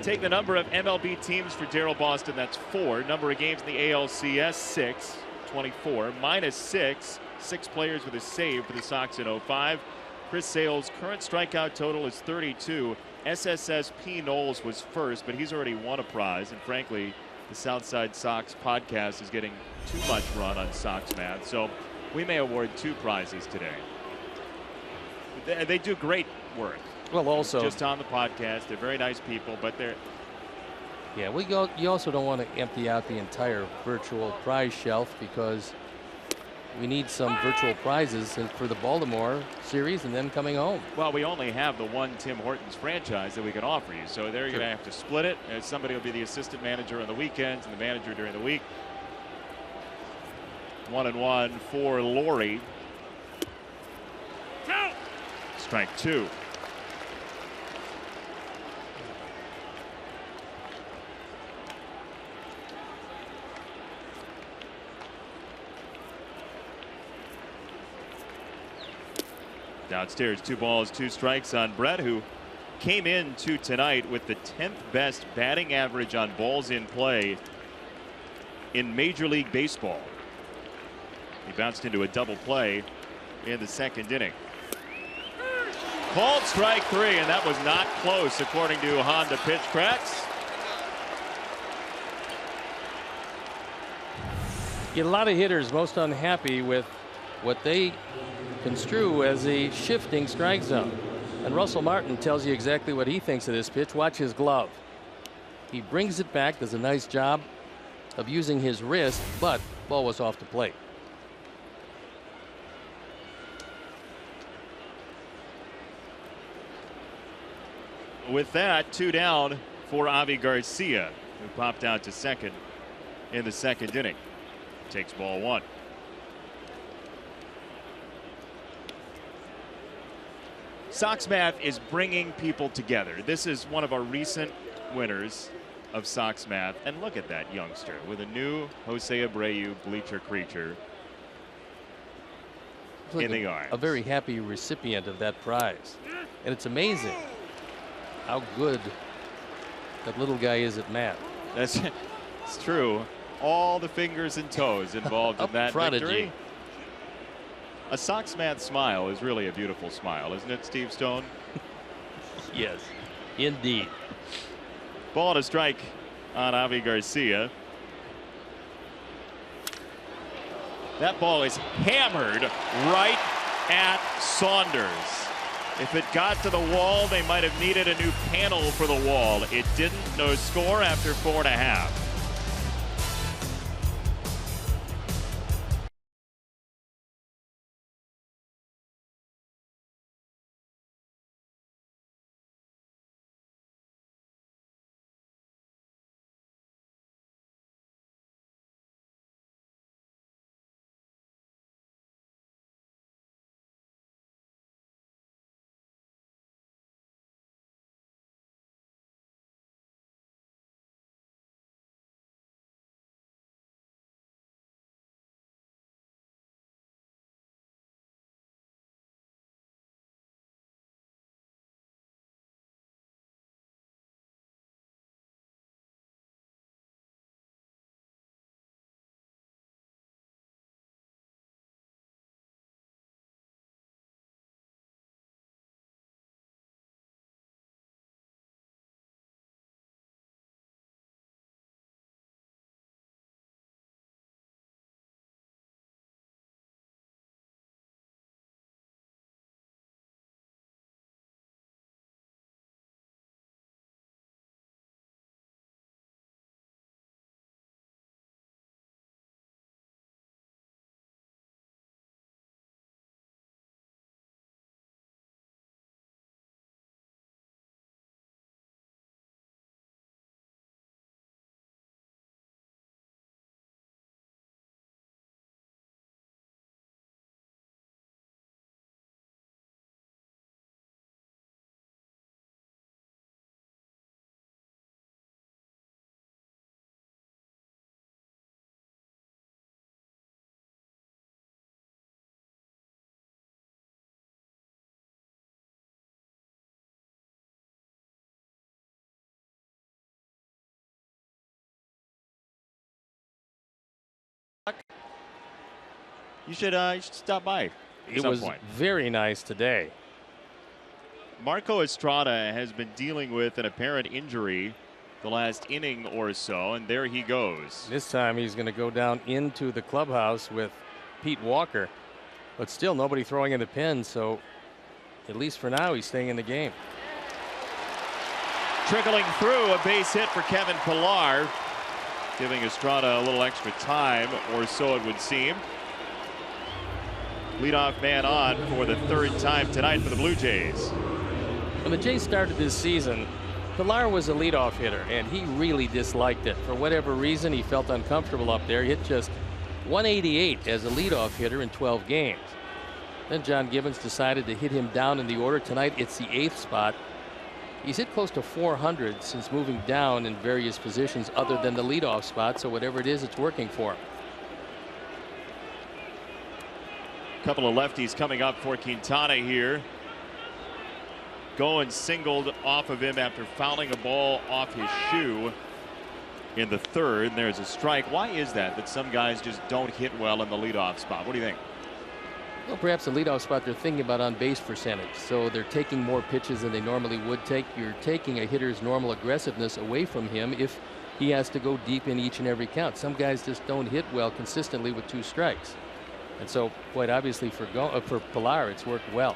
Take the number of MLB teams for Darryl Boston. That's 4. Number of games in the ALCS, 6. 24. Minus 6. 6 players with a save for the Sox in 05. Chris Sale's current strikeout total is 32. SSS P. Knowles was first, but he's already won a prize. And frankly, the Southside Sox podcast is getting too much run on Sox Math. So we may award 2 prizes today. They do great work. Well, also just on the podcast, they're very nice people, but they're. Yeah, you also don't want to empty out the entire virtual prize shelf because we need some virtual prizes for the Baltimore series and then coming home. Well, we only have the one Tim Hortons franchise that we can offer you, so they're going to have to split it. Somebody will be the assistant manager on the weekends and the manager during the week. 1-1 for Laurie. Strike 2. Downstairs, 2 balls, 2 strikes on Brett, who came into tonight with the 10th best batting average on balls in play in Major League Baseball. He bounced into a double play in the 2nd inning. Called strike 3, and that was not close according to Honda Pitch Cracks. Get a lot of hitters most unhappy with what they construe as a shifting strike zone. And Russell Martin tells you exactly what he thinks of this pitch. Watch his glove. He brings it back, does a nice job of using his wrist, but ball was off the plate. With that, 2 down for Avi Garcia, who popped out to second in the 2nd inning. Takes ball 1. Sox Math is bringing people together. This is one of our recent winners of Sox Math. And look at that youngster with a new Jose Abreu bleacher creature in the arms. A very happy recipient of that prize. And it's amazing how good that little guy is at math. It's true. All the fingers and toes involved in that prodigy. Victory. A Sox Math smile is really a beautiful smile, isn't it, Steve Stone? Yes, indeed. Ball and a strike on Avi Garcia. That ball is hammered right at Saunders. If it got to the wall, they might have needed a new panel for the wall. It didn't. No score after 4.5. You should stop by at It some was point. very nice today. Marco Estrada has been dealing with an apparent injury the last inning or so, and there he goes. This time he's going to go down into the clubhouse with Pete Walker, but still nobody throwing in the pen, so at least for now he's staying in the game. Trickling through, a base hit for Kevin Pillar, giving Estrada a little extra time, or so it would seem. Leadoff man on for the third time tonight for the Blue Jays. When the Jays started this season, Pillar was a leadoff hitter, and he really disliked it. For whatever reason, he felt uncomfortable up there. He hit just 188 as a leadoff hitter in 12 games. Then John Gibbons decided to hit him down in the order. Tonight, it's the 8th spot. He's hit close to 400 since moving down in various positions other than the leadoff spot, so whatever it is, it's working for him. A couple of lefties coming up for Quintana here. Going singled off of him after fouling a ball off his shoe in the third. There's a strike. Why is that some guys just don't hit well in the leadoff spot? What do you think? Well, perhaps the leadoff spot they're thinking about on base percentage. So they're taking more pitches than they normally would take. You're taking a hitter's normal aggressiveness away from him if he has to go deep in each and every count. Some guys just don't hit well consistently with 2 strikes. And so quite obviously for Pillar, it's worked well.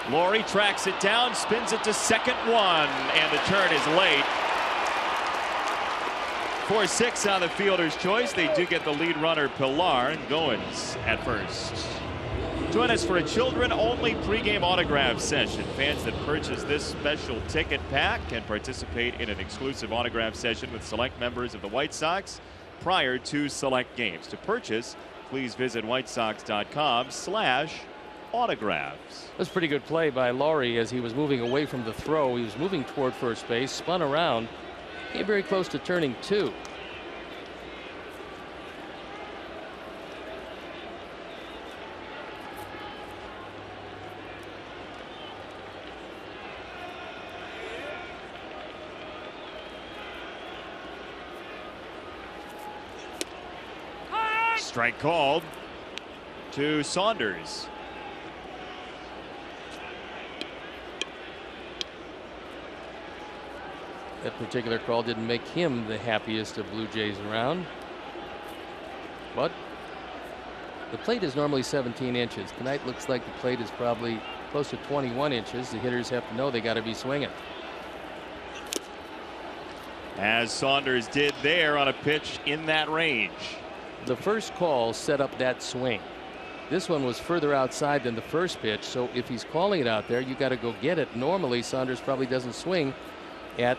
Laurie tracks it down, spins it to second one, and the turn is late. 4-6 on the fielder's choice. They do get the lead runner Pillar, and Goins at first. Join us for a children-only pregame autograph session. Fans that purchase this special ticket pack can participate in an exclusive autograph session with select members of the White Sox prior to select games. To purchase, please visit whitesox.com/autographs. That's a pretty good play by Laurie as he was moving away from the throw. He was moving toward first base, spun around, came very close to turning 2. Strike called to Saunders. That particular call didn't make him the happiest of Blue Jays around. But the plate is normally 17 inches. Tonight looks like the plate is probably close to 21 inches. The hitters have to know they got to be swinging. As Saunders did there on a pitch in that range. The first call set up that swing. This one was further outside than the first pitch, so if he's calling it out there, you got to go get it. Normally, Saunders probably doesn't swing at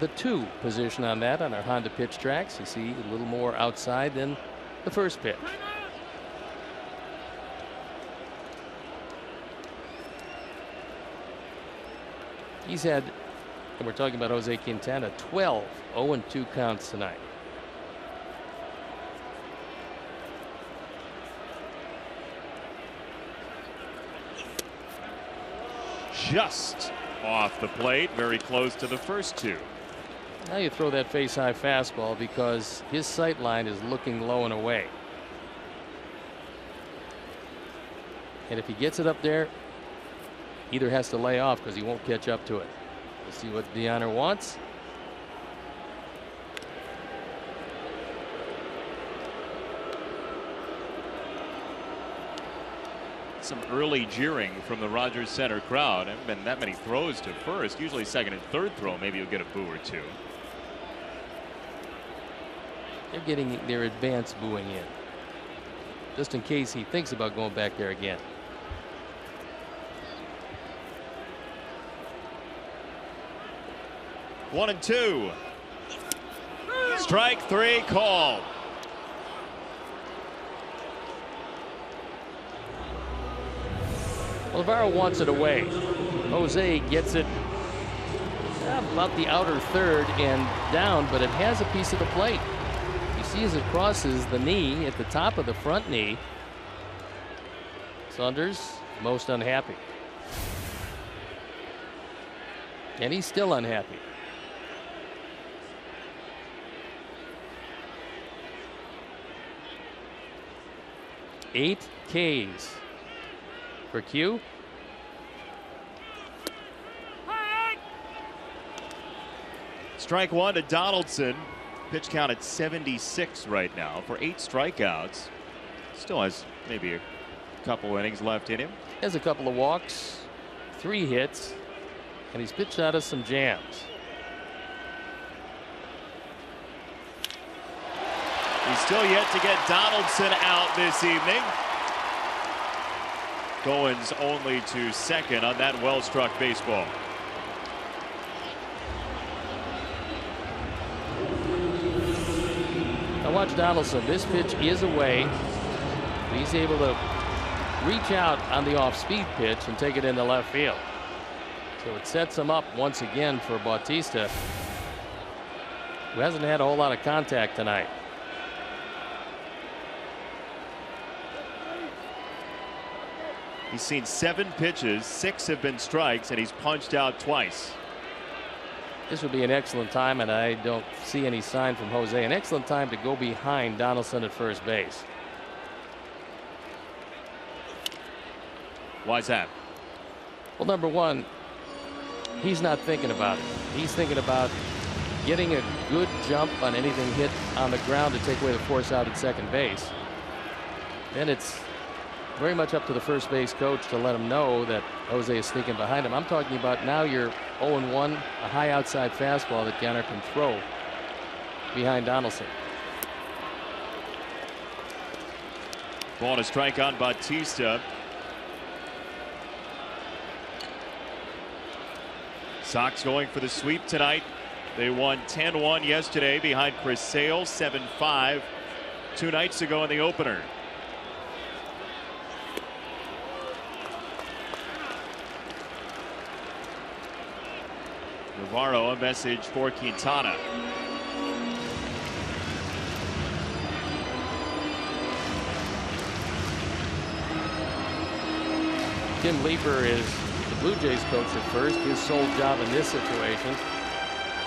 the 2 position on that on our Honda pitch tracks. You see a little more outside than the first pitch. He's had, and we're talking about Jose Quintana, 12 0-2 counts tonight. Just off the plate, very close to the first 2. Now you throw that face high fastball because his sight line is looking low and away. And if he gets it up there, either has to lay off because he won't catch up to it. We'll see what DeHonor wants. Some early jeering from the Rogers Center crowd. Haven't been that many throws to first. Usually second and third throw, maybe you'll get a boo or 2. They're getting their advance booing in, just in case he thinks about going back there again. One and 2. Strike 3 called. Well, Navarro wants it away. Jose gets it about the outer third and down, but it has a piece of the plate. You see as it crosses the knee at the top of the front knee. Saunders most unhappy. And he's still unhappy. 8 Ks for Q. Strike one to Donaldson. Pitch count at 76 right now for 8 strikeouts. Still has maybe a couple innings left in him. Has a couple of walks, 3 hits, and he's pitched out of some jams. He's still yet to get Donaldson out this evening. Goins only to second on that well-struck baseball. Now watch Donaldson. This pitch is away. He's able to reach out on the off-speed pitch and take it into left field. So it sets him up once again for Bautista, who hasn't had a whole lot of contact tonight. He's seen 7 pitches, 6 have been strikes, and he's punched out twice. This would be an excellent time, and I don't see any sign from Jose. An excellent time to go behind Donaldson at first base. Why's that? Well, number one, he's not thinking about it. He's thinking about getting a good jump on anything hit on the ground to take away the force out at second base. Then it's very much up to the first base coach to let him know that Jose is sneaking behind him. I'm talking about now you're 0-1, a high outside fastball that Ganner can throw behind Donaldson. Ball to strike on Bautista. Sox going for the sweep tonight. They won 10-1 yesterday behind Chris Sale, 7-5 2 nights ago in the opener. Navarro, a message for Quintana. Tim Leeper is the Blue Jays coach at first. His sole job in this situation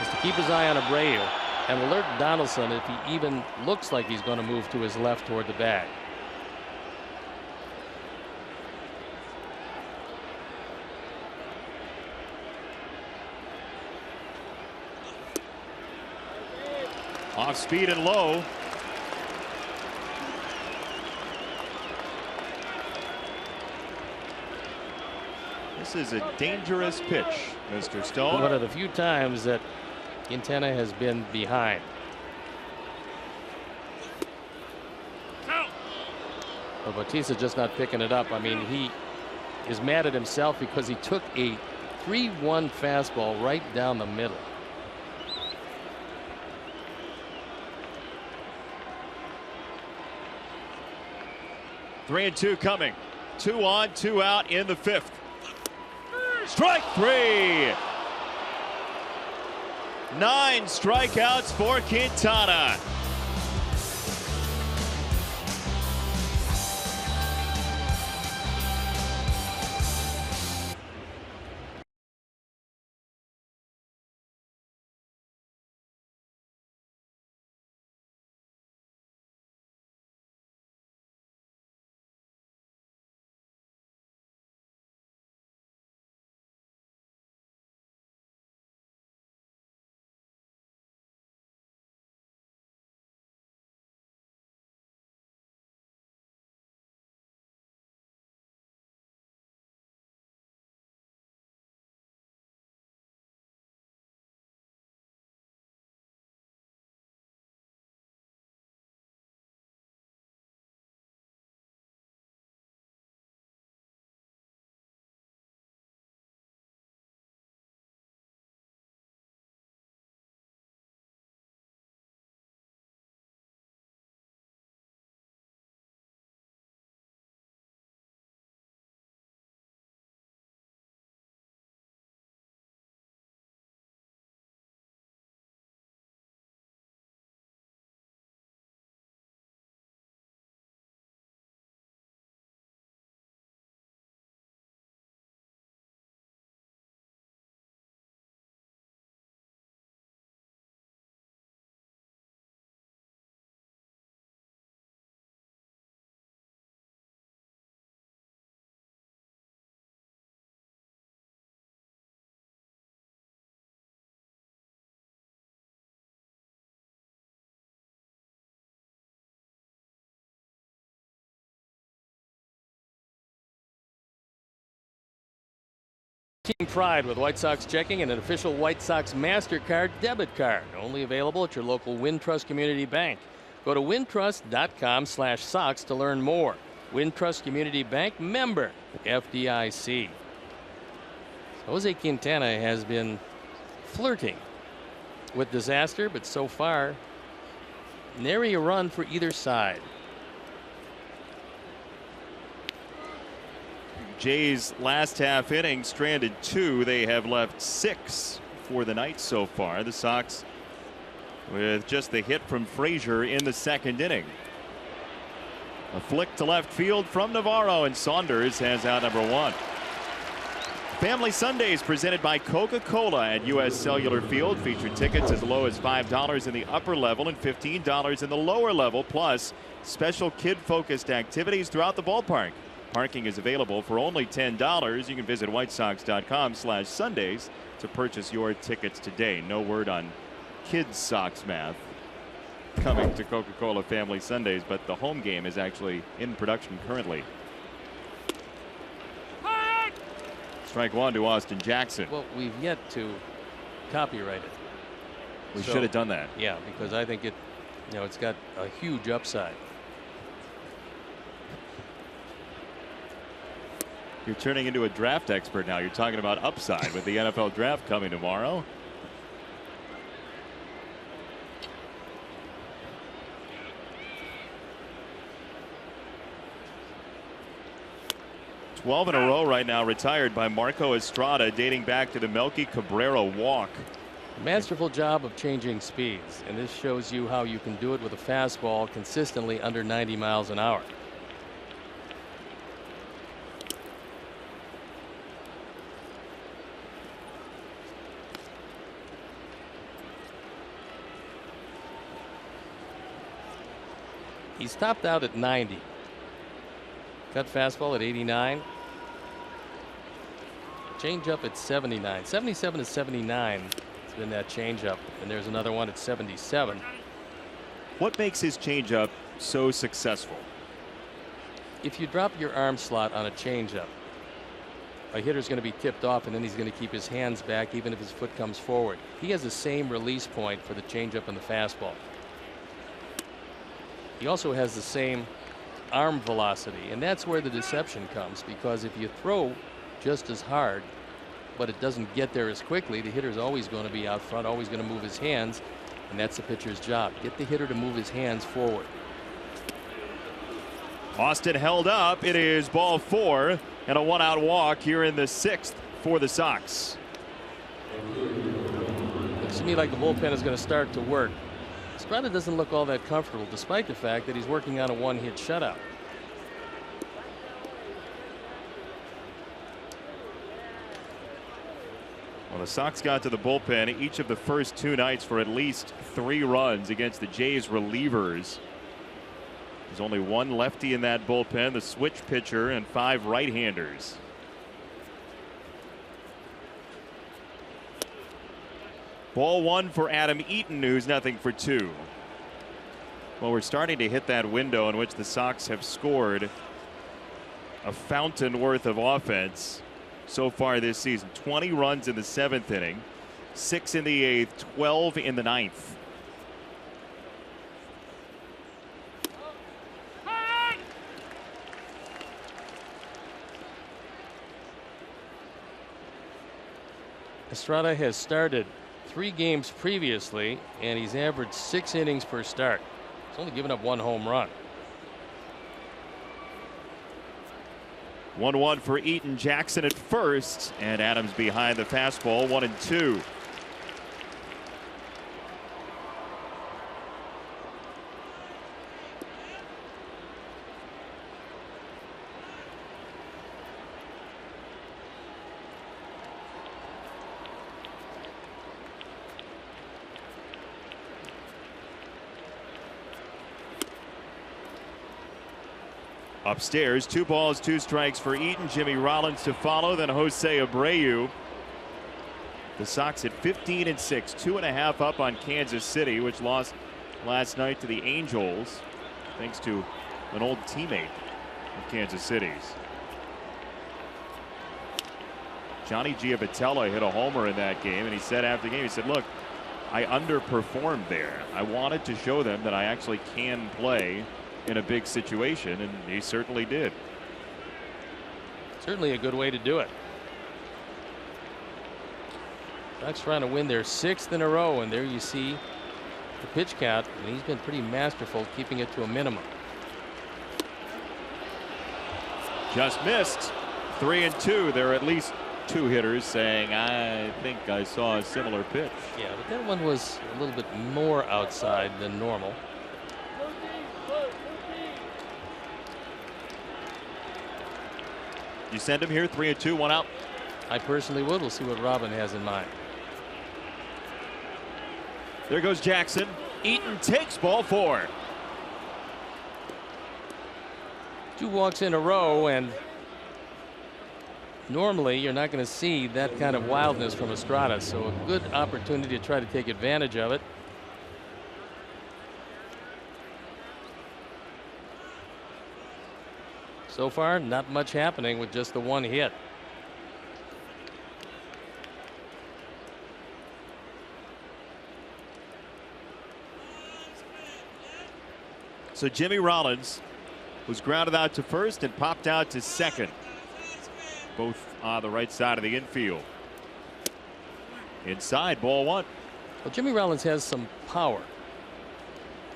is to keep his eye on Abreu and alert Donaldson if he even looks like he's going to move to his left toward the bag. Off speed and low. This is a dangerous pitch, Mr. Stone. One of the few times that Quintana has been behind. But Bautista just not picking it up. I mean, he is mad at himself because he took a 3-1 fastball right down the middle. Three and two coming. 2 on, 2 out in the 5th. Strike 3. 9 strikeouts for Quintana. Team pride with White Sox checking and an official White Sox MasterCard debit card. Only available at your local Wintrust Community Bank. Go to wintrust.com/Sox to learn more. Wintrust Community Bank, member FDIC. Jose Quintana has been flirting with disaster, but so far nary a run for either side. Jays last half inning stranded 2. They have left 6 for the night so far. The Sox with just the hit from Frazier in the second inning. A flick to left field from Navarro, and Saunders has out number 1. Family Sundays presented by Coca-Cola at U.S. Cellular Field. Feature tickets as low as $5 in the upper level and $15 in the lower level, plus special kid-focused activities throughout the ballpark. Parking is available for only $10. You can visit whitesox.com/Sundays to purchase your tickets today. No word on Kids Sox math coming to Coca-Cola Family Sundays, but the home game is actually in production currently. Strike 1 to Austin Jackson. Well, we've yet to copyright it. We should have done that. Yeah, because I think it's got a huge upside. You're turning into a draft expert now. You're talking about upside with the NFL draft coming tomorrow. Twelve in a row right now retired by Marco Estrada, dating back to the Melky Cabrera walk. Masterful job of changing speeds, and this shows you how you can do it with a fastball consistently under 90 miles an hour. He's topped out at 90. Cut fastball at 89. Changeup at 79. 77 to 79 has been that changeup, and there's another one at 77. What makes his changeup so successful? If you drop your arm slot on a changeup, a hitter's going to be tipped off, and then he's going to keep his hands back even if his foot comes forward. He has the same release point for the changeup and the fastball. He also has the same arm velocity, and that's where the deception comes, because if you throw just as hard but it doesn't get there as quickly, the hitter's always going to be out front, always going to move his hands, and that's the pitcher's job. Get the hitter to move his hands forward. Austin held up. It is ball 4 and a 1-out walk here in the 6th for the Sox. Looks to me like the bullpen is going to start to work. Estrada doesn't look all that comfortable, despite the fact that he's working on a one-hit shutout. Well, the Sox got to the bullpen each of the first 2 nights for at least 3 runs against the Jays relievers. There's only 1 lefty in that bullpen, the switch pitcher, and 5 right-handers. Ball 1 for Adam Eaton, who's 0 for 2. Well, we're starting to hit that window in which the Sox have scored a fountain worth of offense so far this season. 20 runs in the 7th inning, 6 in the 8th, 12 in the 9th. Estrada has started 3 games previously, and he's averaged 6 innings per start. He's only given up 1 home run. 1-1 for Eaton. Jackson at first, and Adams behind the fastball, 1-2. Upstairs, 2 balls, 2 strikes for Eaton. Jimmy Rollins to follow, then Jose Abreu. The Sox at 15-6, 2.5 up on Kansas City, which lost last night to the Angels, thanks to an old teammate of Kansas City's. Johnny Giavotella hit a homer in that game, and he said after the game, he said, look, I underperformed there. I wanted to show them that I actually can play in a big situation, and he certainly did. Certainly a good way to do it. Sox trying to win their 6th in a row, and there you see the pitch count, and he's been pretty masterful keeping it to a minimum. Just missed. 3-2. There are at least 2 hitters saying, I think I saw a similar pitch. Yeah, but that one was a little bit more outside than normal. You send him here, 3-2, 1 out. I personally would. We'll see what Robin has in mind. There goes Jackson. Eaton takes ball 4. 2 walks in a row, and normally you're not going to see that kind of wildness from Estrada, so a good opportunity to try to take advantage of it. So far, not much happening with just the 1 hit. So Jimmy Rollins was grounded out to first and popped out to second. Both on the right side of the infield. Inside, ball 1. Well, Jimmy Rollins has some power.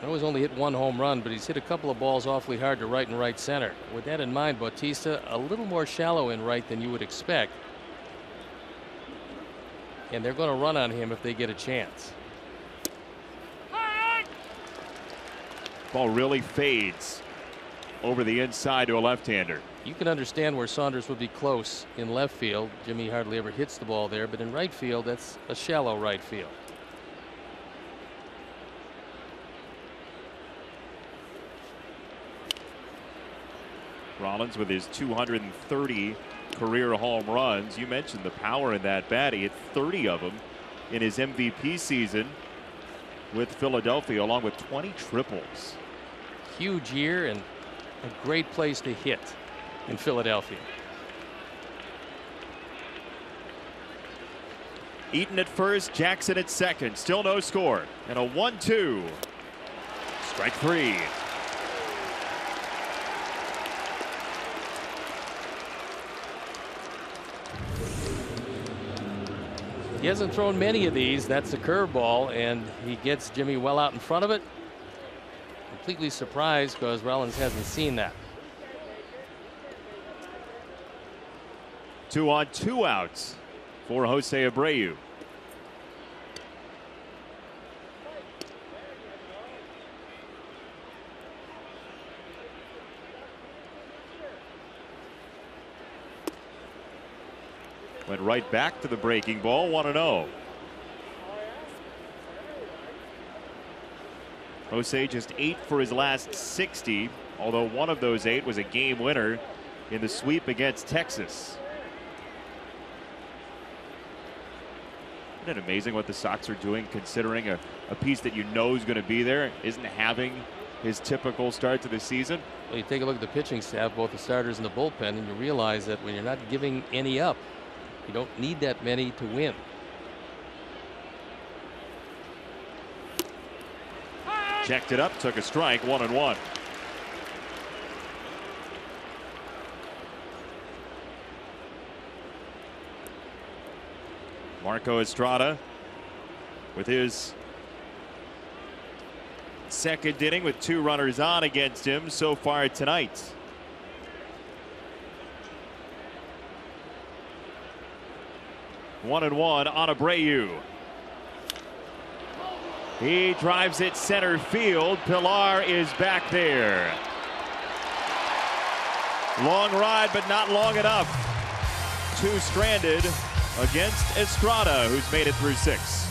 I know he's only hit 1 home run, but he's hit a couple of balls awfully hard to right and right center. With that in mind, Bautista a little more shallow in right than you would expect. And they're going to run on him if they get a chance. Ball really fades over the inside to a left-hander. You can understand where Saunders would be close in left field. Jimmy hardly ever hits the ball there, but in right field, that's a shallow right field. Rollins with his 230 career home runs. You mentioned the power in that bat. He hit 30 of them in his MVP season with Philadelphia, along with 20 triples. Huge year and a great place to hit in Philadelphia. Eaton at first, Jackson at second. Still no score. And a 1-2. Strike 3. He hasn't thrown many of these. That's a curveball, and he gets Jimmy well out in front of it. Completely surprised because Rollins hasn't seen that. 2 on 2 outs for Jose Abreu. Went right back to the breaking ball. 1-0. Jose just 8 for his last 60, although one of those 8 was a game winner in the sweep against Texas. Isn't it amazing what the Sox are doing, considering a piece that you know is going to be there isn't having his typical start to the season? Well, you take a look at the pitching staff, both the starters and the bullpen, and you realize that when you're not giving any up, you don't need that many to win. Checked it up, took a strike, 1-1. Marco Estrada with his second inning with 2 runners on against him so far tonight. One on Abreu. He drives it center field. Pilar is back there. Long ride, but not long enough. 2 stranded against Estrada, who's made it through 6.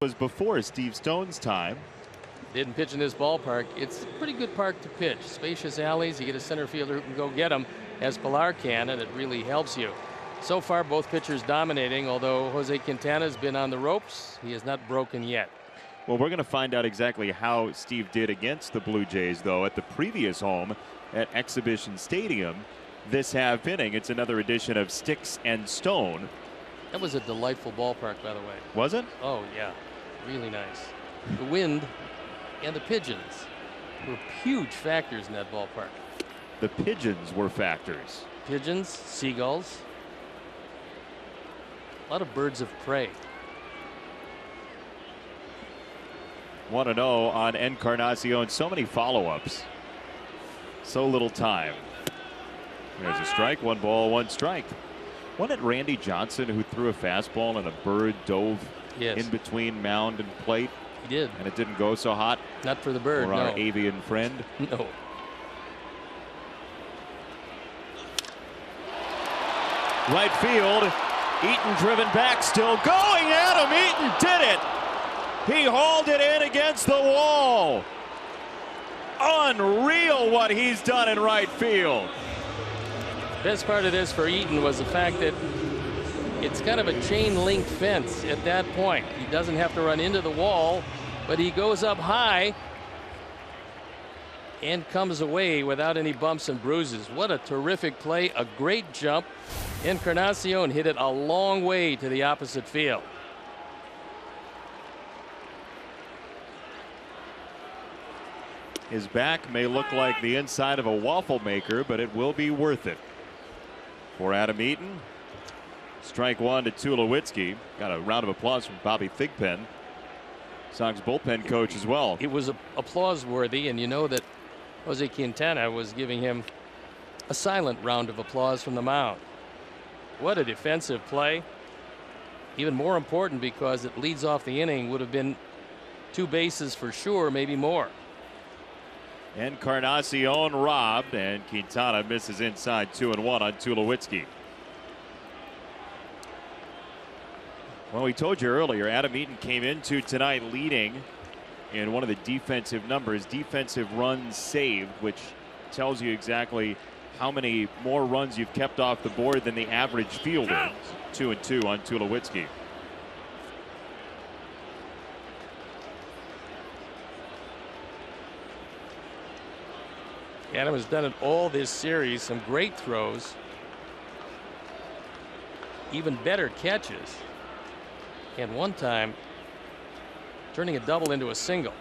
was before Steve Stone's time. Didn't pitch in this ballpark. It's a pretty good park to pitch. Spacious alleys. You get a center fielder who can go get them, as Pilar can, and it really helps you. So far, both pitchers dominating, although Jose Quintana's been on the ropes. He has not broken yet. Well, we're going to find out exactly how Steve did against the Blue Jays, though, at the previous home at Exhibition Stadium this half inning. It's another edition of Sticks and Stone. That was a delightful ballpark, by the way. Was it? Oh, yeah. Really nice. The wind and the pigeons were huge factors in that ballpark. The pigeons were factors. Pigeons, seagulls, a lot of birds of prey. 1-0 on Encarnacion. So many follow-ups. So little time. There's a strike. 1 ball, 1 strike. Wasn't it Randy Johnson who threw a fastball and a bird dove in between mound and plate? He did. And it didn't go so hot? Not for the bird, for our avian friend? No. Right field. Eaton driven back, still going. Adam Eaton did it. He hauled it in against the wall. Unreal what he's done in right field. Best part of this for Eaton was the fact that it's kind of a chain link fence at that point. He doesn't have to run into the wall, but he goes up high and comes away without any bumps and bruises. What a terrific play, a great jump. Encarnacion hit it a long way to the opposite field. His back may look like the inside of a waffle maker, but it will be worth it for Adam Eaton. Strike 1 to Tulowitzki. Got a round of applause from Bobby Thigpen, Sox bullpen coach as well. It was applause worthy, and you know that Jose Quintana was giving him a silent round of applause from the mound. What a defensive play. Even more important because it leads off the inning. Would have been 2 bases for sure, maybe more. Encarnacion robbed, and Quintana misses inside 2-1 on Tulowitzki. Well, we told you earlier, Adam Eaton came into tonight leading in one of the defensive numbers, defensive runs saved, which tells you exactly how many more runs you've kept off the board than the average fielder. 2-2 on Tulowitzki. Adam has done it all this series. Some great throws, even better catches, and one time turning a double into a single.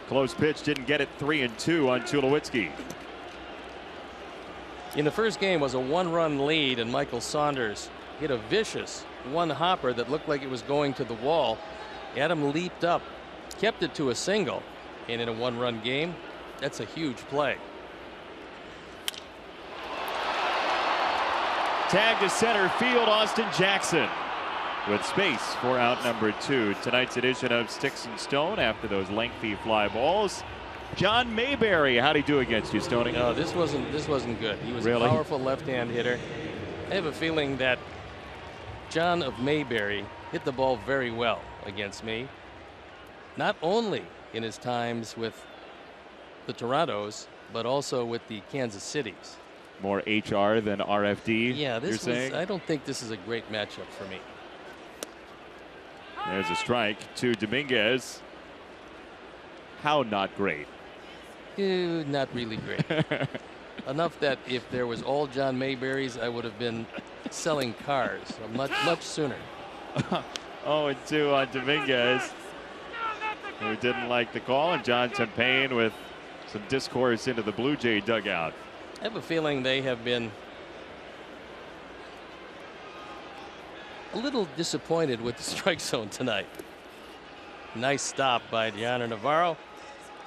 Close pitch, didn't get it. 3-2 on Tulowitzki. In the first game was a 1-run lead, and Michael Saunders hit a vicious 1-hopper that looked like it was going to the wall. Adam leaped up, kept it to a single, and in a 1-run game, that's a huge play. Tag to center field, Austin Jackson with space for out number 2. Tonight's edition of Sticks and Stone after those lengthy fly balls. John Mayberry, how'd he do against you, Stoney? No, this wasn't good. He was a powerful left-hand hitter. I have a feeling that John of Mayberry hit the ball very well against me. Not only in his times with the Torontos, but also with the Kansas Cities. More HR than RFD. Yeah, I don't think this is a great matchup for me. There's a strike to Dominguez. How not great? Not really great. Enough that if there was all John Mayberries, I would have been selling cars much sooner. 0-2 on Dominguez, who didn't like the call, and John Tempane with some discourse into the Blue Jay dugout. I have a feeling they have been a little disappointed with the strike zone tonight. Nice stop by Gianna Navarro.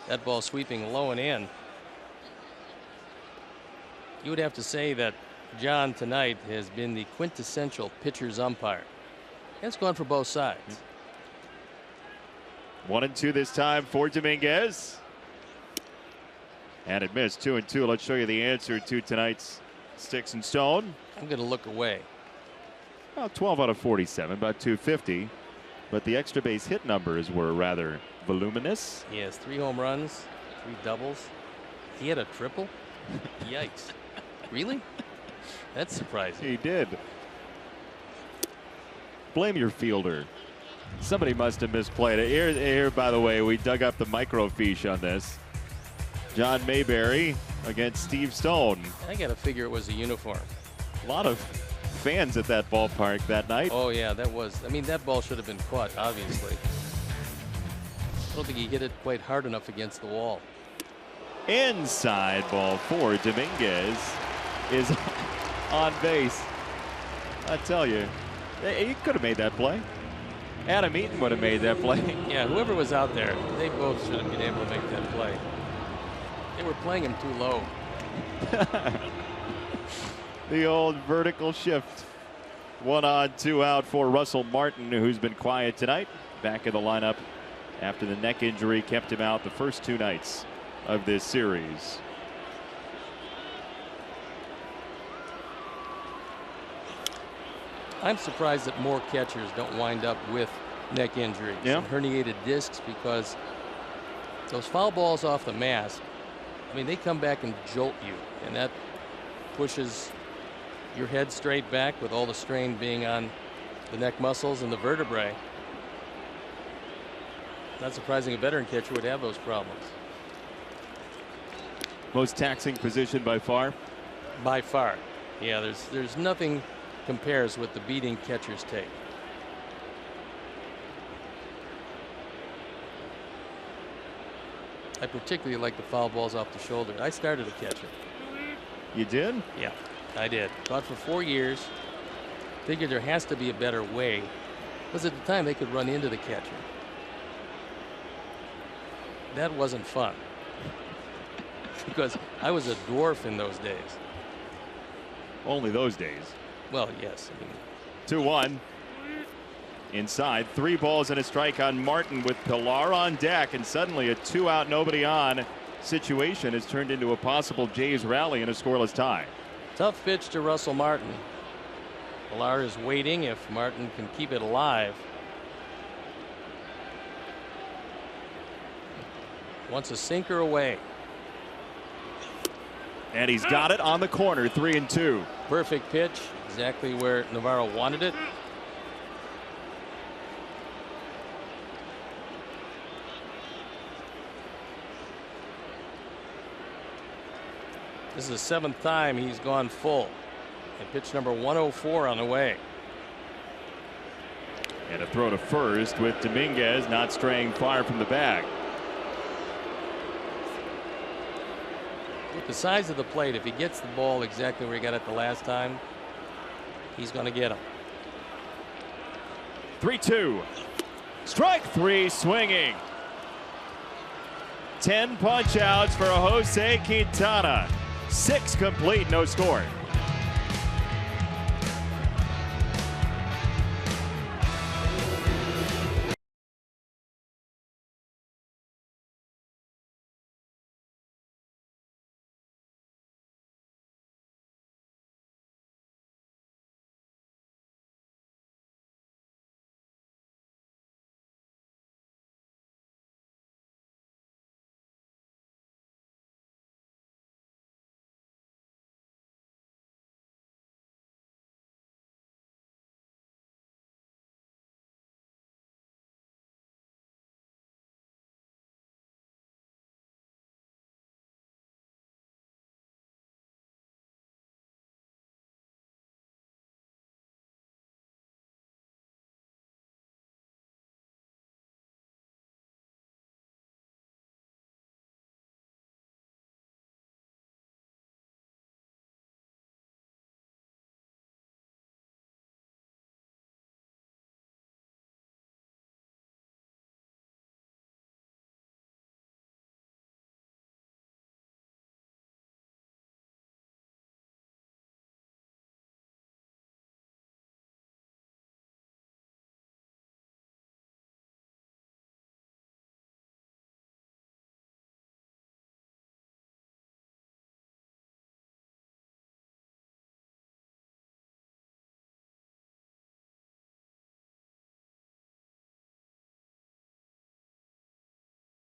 That ball sweeping low and in. You would have to say that John tonight has been the quintessential pitcher's umpire. And it's gone for both sides. 1-2 this time for Dominguez. And it missed. 2-2. Let's show you the answer to tonight's Sticks and Stone. I'm going to look away. Well, 12 out of 47, about 250. but the extra base hit numbers were rather voluminous. He has 3 home runs, 3 doubles. He had a triple. Yikes! Really? That's surprising. He did. Blame your fielder. Somebody must have misplayed it. Here, by the way, we dug up the microfiche on this. John Mayberry against Steve Stone. I got to figure it was a uniform. A lot of fans at that ballpark that night. Oh, yeah, that was. I mean, that ball should have been caught, obviously. I don't think he hit it quite hard enough against the wall. Inside ball 4. Dominguez is on base. I tell you, he could have made that play. Adam Eaton would have made that play. Yeah, whoever was out there, they both should have been able to make that play. They were playing him too low. The old vertical shift. 1 on, 2 out for Russell Martin, who's been quiet tonight. Back in the lineup after the neck injury kept him out the first 2 nights of this series. I'm surprised that more catchers don't wind up with neck injuries and herniated discs, because those foul balls off the mask, I mean, they come back and jolt you, and that pushes your head straight back with all the strain being on the neck muscles and the vertebrae. Not surprising a veteran catcher would have those problems. Most taxing position by far? By far. Yeah, there's nothing compares with the beating catchers take. I particularly like the foul balls off the shoulder. I started a catcher. You did? Yeah, I did. Taught for 4 years. Figured there has to be a better way, because at the time they could run into the catcher. That wasn't fun, because I was a dwarf in those days. Only those days. Well, yes. I mean, 2-1. Inside, 3 balls and a strike on Martin with Pilar on deck, and suddenly a 2 out, nobody on situation has turned into a possible Jays rally and a scoreless tie. tough pitch to Russell Martin. Pilar is waiting if Martin can keep it alive. Wants a sinker away. And he's got it on the corner, 3-2. Perfect pitch, exactly where Navarro wanted it. This is the 7th time he's gone full. And pitch number 104 on the way. And a throw to first with Dominguez not straying far from the bag. With the size of the plate, if he gets the ball exactly where he got it the last time, he's going to get him. 3-2. Strike 3 swinging. 10 punch outs for Jose Quintana. 6 complete, no score.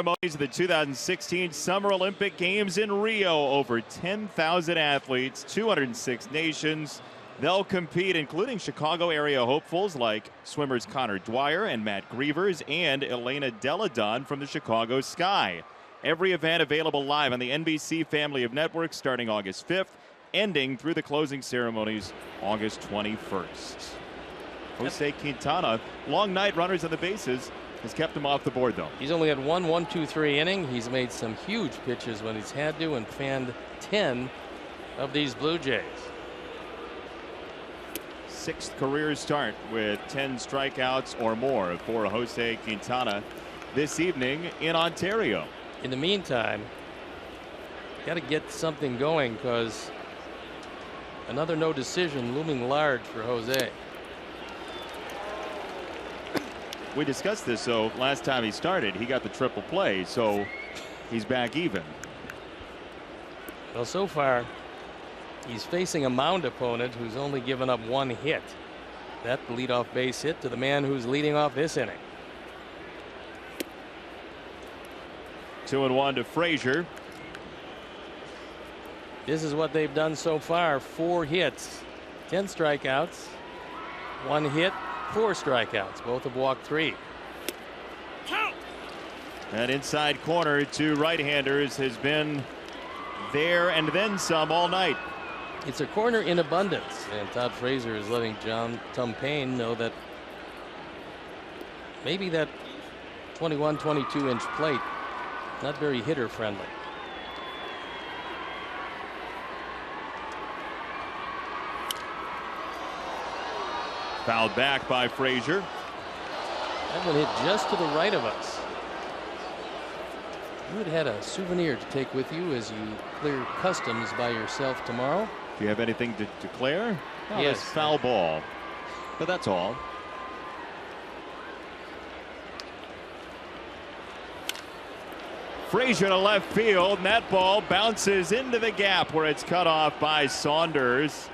Ceremonies of the 2016 Summer Olympic Games in Rio. Over 10,000 athletes, 206 nations. They'll compete, including Chicago area hopefuls like swimmers Connor Dwyer and Matt Grievers and Elena Deladon from the Chicago Sky. Every event available live on the NBC family of networks starting August 5th, ending through the closing ceremonies August 21st. Jose Quintana, long night, runners on the bases, has kept him off the board, though. He's only had 1-2-3 inning. He's made some huge pitches when he's had to and fanned 10 of these Blue Jays. Sixth career start with 10 strikeouts or more for Jose Quintana this evening in Ontario. In the meantime, got to get something going because another no decision looming large for Jose. We discussed this, so last time he started, he got the triple play, so he's back even. Well, so far, he's facing a mound opponent who's only given up one hit. That leadoff base hit to the man who's leading off this inning. 2-1 to Frazier. This is what they've done so far. 4 hits, 10 strikeouts, 1 hit, 4 strikeouts. Both have walked 3. That inside corner to right-handers has been there and then some all night. It's a corner in abundance, and Todd Frazier is letting Tom Payne know that maybe that 21, 22-inch plate not very hitter friendly. Fouled back by Frazier. That one hit just to the right of us. You would have had a souvenir to take with you as you clear customs by yourself tomorrow. Do you have anything to declare? Oh, yes. That's foul ball. But that's all. Frazier to left field, and that ball bounces into the gap where it's cut off by Saunders.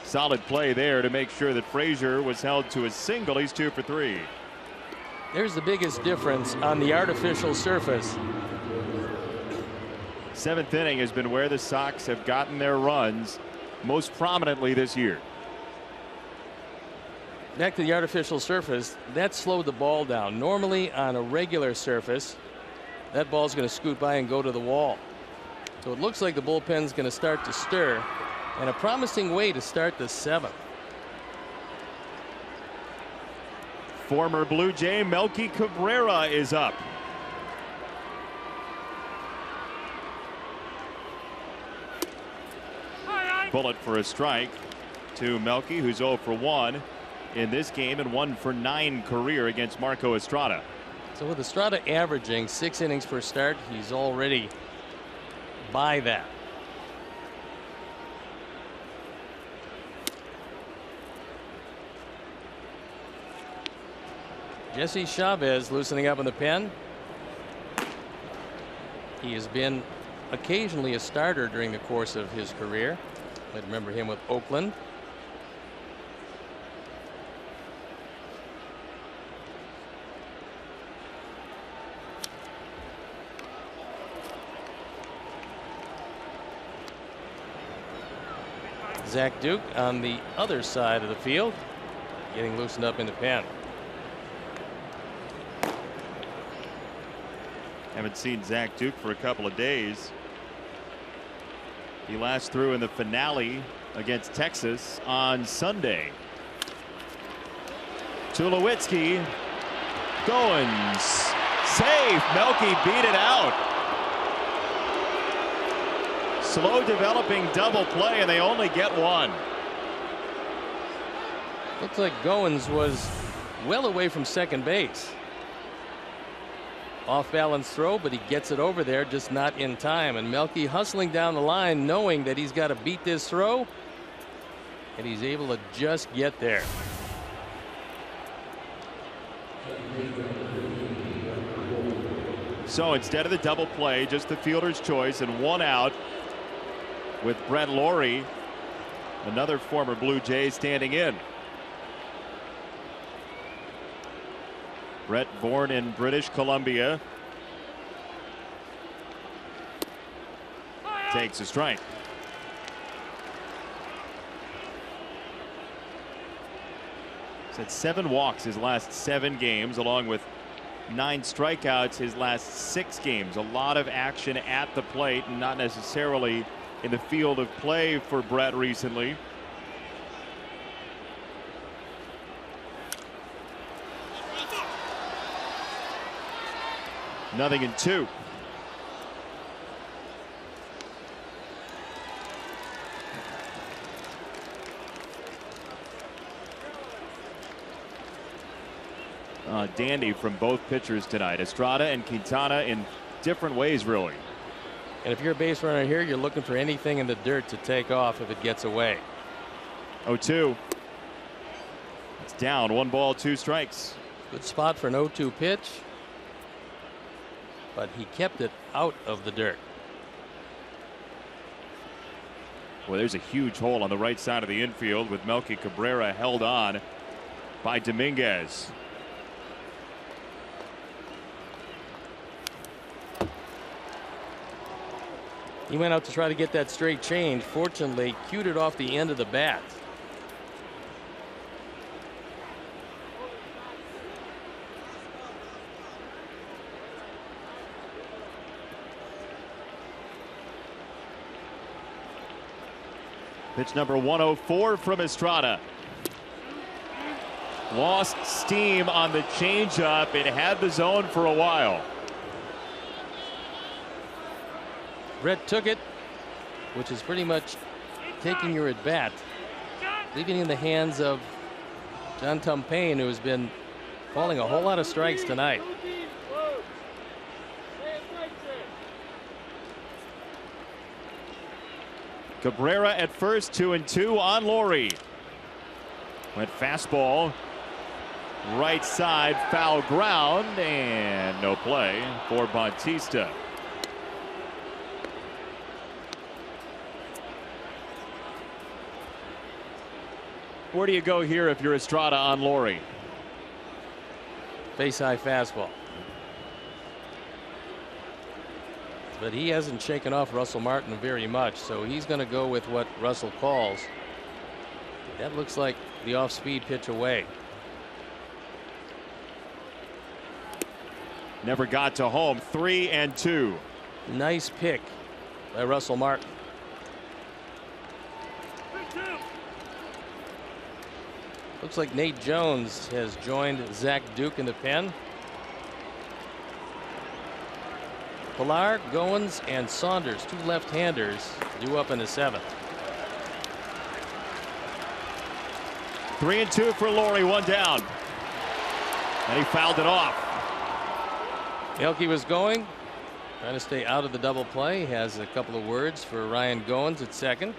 Solid play there to make sure that Frazier was held to a single. He's 2 for 3. There's the biggest difference on the artificial surface. 7th inning has been where the Sox have gotten their runs most prominently this year. Back to the artificial surface, that slowed the ball down. Normally on a regular surface, that ball's going to scoot by and go to the wall. So it looks like the bullpen's going to start to stir, and a promising way to start the 7th. Former Blue Jay Melky Cabrera is up. Bullet for a strike to Melky, who's 0 for 1 in this game and 1 for 9 career against Marco Estrada. So with Estrada averaging 6 innings per start, he's already by that. Jesse Chavez loosening up in the pen. He has been occasionally a starter during the course of his career. I remember him with Oakland. Zach Duke on the other side of the field, getting loosened up in the pen. Haven't seen Zach Duke for a couple of days. He last threw in the finale against Texas on Sunday. Tulowitzki. Goins. Safe. Melky beat it out. Slow developing double play, and they only get 1. Looks like Goins was well away from second base. Off balance throw, but he gets it over there, just not in time. And Melky hustling down the line, knowing that he's got to beat this throw, and he's able to just get there. So instead of the double play, just the fielder's choice and 1 out with Brett Lawrie, another former Blue Jay, standing in. Brett, born in British Columbia, takes a strike. He's had 7 walks his last 7 games, along with 9 strikeouts his last 6 games. A lot of action at the plate, and not necessarily in the field of play for Brett recently. Nothing in 2. Dandy from both pitchers tonight. Estrada and Quintana in different ways, really. And if you're a base runner here, you're looking for anything in the dirt to take off if it gets away. 0-2. It's down. 1 ball, 2 strikes. Good spot for an 0-2 pitch, but he kept it out of the dirt. Well, there's a huge hole on the right side of the infield with Melky Cabrera held on by Dominguez. He went out to try to get that straight change. Fortunately, cued it off the end of the bat. Pitch number 104 from Estrada. Lost steam on the changeup. It had the zone for a while. Brett took it, which is pretty much taking your at bat, leaving it in the hands of John Tumpane, who has been calling a whole lot of strikes tonight. Cabrera at first, 2-2 on Laurie. Went fastball, right side, foul ground, and no play for Bautista. Where do you go here if you're Estrada on Laurie? Face high fastball. But he hasn't shaken off Russell Martin very much, so he's going to go with what Russell calls. That looks like the off speed pitch away. Never got to home. 3-2. Nice pick by Russell Martin. Looks like Nate Jones has joined Zach Duke in the pen. Pilar, Goins, and Saunders, 2 left-handers, due up in the 7th. 3-2 for Laurie, 1 down. And he fouled it off. Melky was going, trying to stay out of the double play. He has a couple of words for Ryan Goins at second.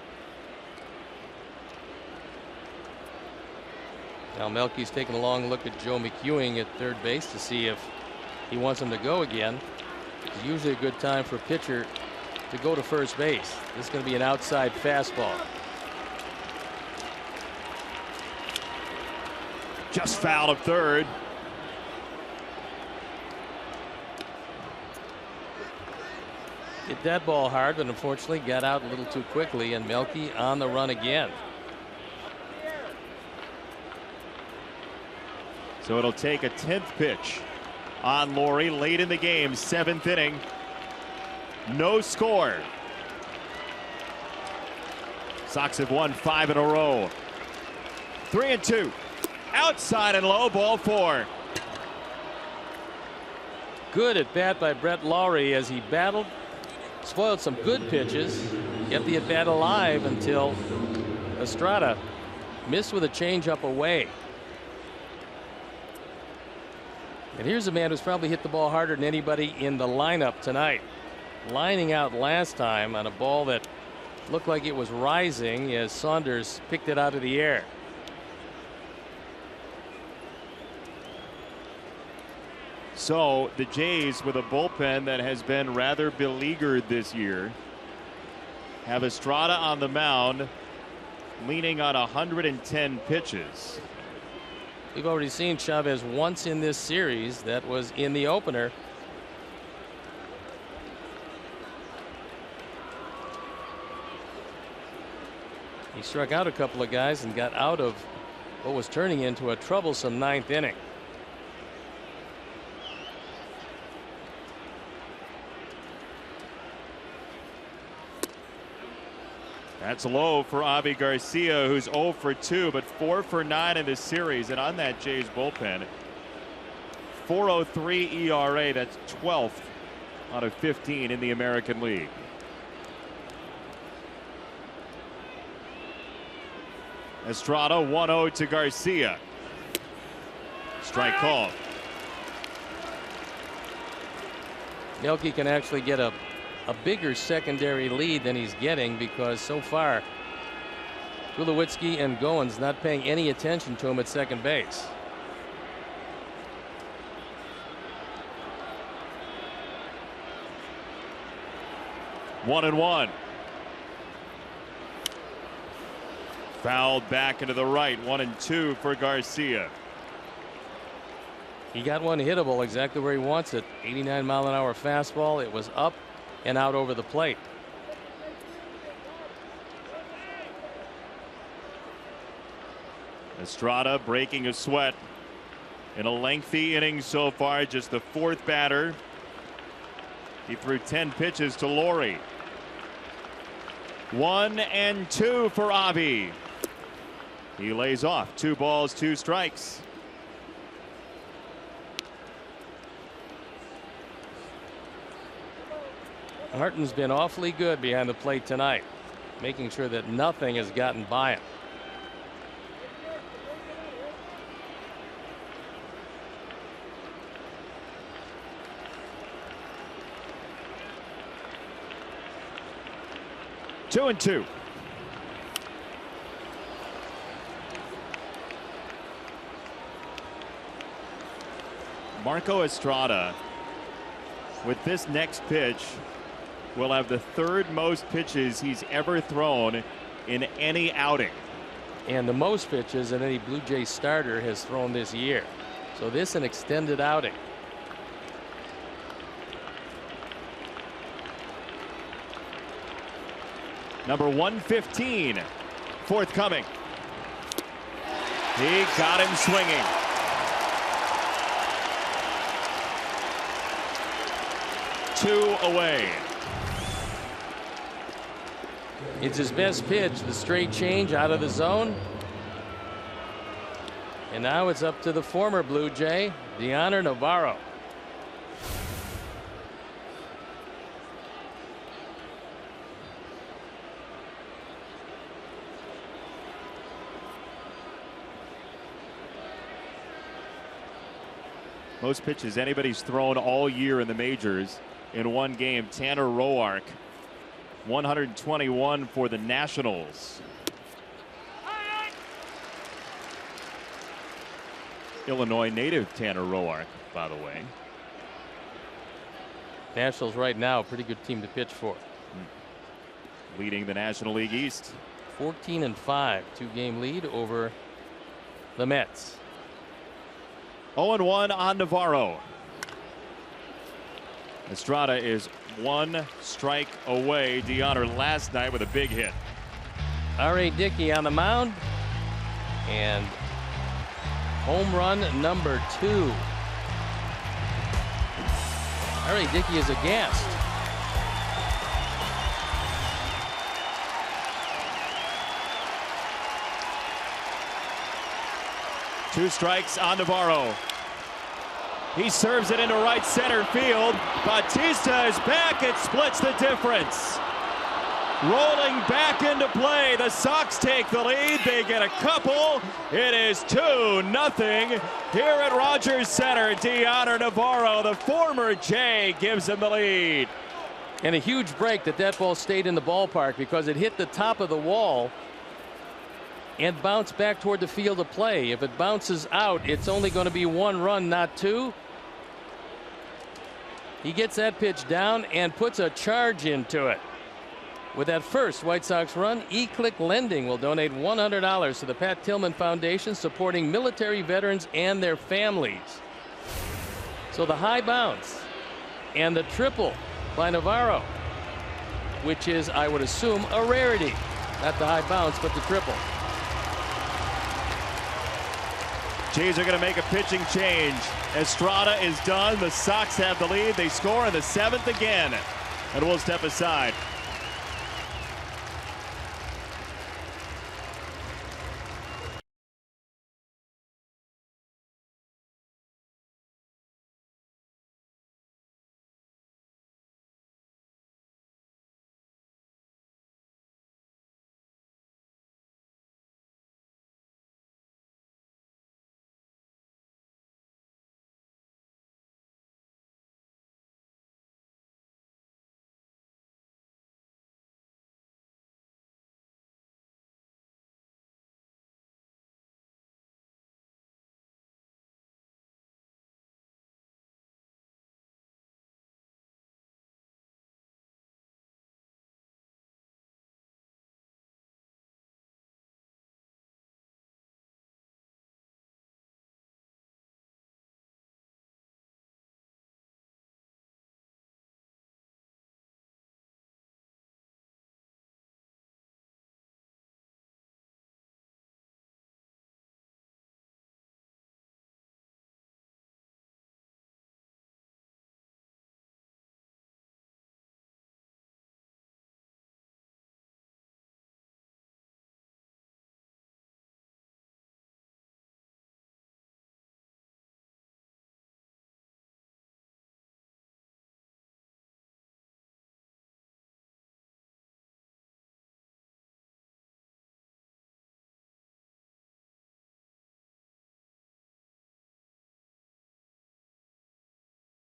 Now Melky's taking a long look at Joe McEwing at third base to see if he wants him to go again. It's usually a good time for a pitcher to go to first base. This is going to be an outside fastball. Just fouled of third. Hit that ball hard, but unfortunately got out a little too quickly, and Melky on the run again. So it'll take a 10th pitch on Laurie late in the game, 7th inning. No score. Sox have won 5 in a row. 3-2. Outside and low, ball 4. Good at bat by Brett Lawrie as he battled, spoiled some good pitches, kept the at bat alive until Estrada missed with a changeup away. And here's a man who's probably hit the ball harder than anybody in the lineup tonight. Lining out last time on a ball that looked like it was rising as Saunders picked it out of the air. So the Jays, with a bullpen that has been rather beleaguered this year, have Estrada on the mound leaning on 110 pitches. We've already seen Chavez once in this series. That was in the opener. He struck out a couple of guys and got out of what was turning into a troublesome ninth inning. That's low for Avi Garcia, who's 0 for 2, but 4 for 9 in this series. And on that Jays bullpen, 4.03 ERA. That's 12th out of 15 in the American League. Estrada 1-0 to Garcia. Strike call. Melky can actually get a bigger secondary lead than he's getting, because so far Tulowitzki and Goins not paying any attention to him at second base. One and one. Fouled back into the right. 1-2 for Garcia. He got one hittable exactly where he wants it. 89-mile-an-hour fastball. It was up and out over the plate. Estrada breaking a sweat in a lengthy inning so far. Just the fourth batter. He threw 10 pitches to Laurie. 1-2 for Avi. He lays off. 2 balls, 2 strikes. Harton's been awfully good behind the plate tonight, making sure that nothing has gotten by him. Two and two. Marco Estrada, with this next pitch, will have the 3rd most pitches he's ever thrown in any outing. And the most pitches that any Blue Jay starter has thrown this year. So this an extended outing. Number 115 forthcoming. He got him swinging. Two away. It's his best pitch, the straight change out of the zone. And now it's up to the former Blue Jay, Deoner Navarro. Most pitches anybody's thrown all year in the majors in one game. Tanner Roark, 121 for the Nationals. Illinois native Tanner Roark, by the way. Nationals right now, a pretty good team to pitch for. Leading the National League East. 14-5, 2-game lead over the Mets. 0-1 on Navarro. Estrada is 1 strike away. Deoner last night with a big hit. R.A. Dickey on the mound, and home run number 2. R.A. Dickey is aghast. Two strikes on Navarro. He serves it into right center field. Bautista is back. It splits the difference. Rolling back into play. The Sox take the lead. They get a couple. It is 2-0 here at Rogers Center. Deoner Navarro, the former Jay, gives him the lead. And a huge break that ball stayed in the ballpark, because it hit the top of the wall and bounced back toward the field of play. If it bounces out, it's only going to be 1 run, not 2. He gets that pitch down and puts a charge into it. With that first White Sox run, E-Click Lending will donate $100 to the Pat Tillman Foundation, supporting military veterans and their families. So the high bounce and the triple by Navarro, which is, I would assume, a rarity. Not the high bounce, but the triple. Jays are going to make a pitching change. Estrada is done. The Sox have the lead. They score in the 7th again. And we'll step aside.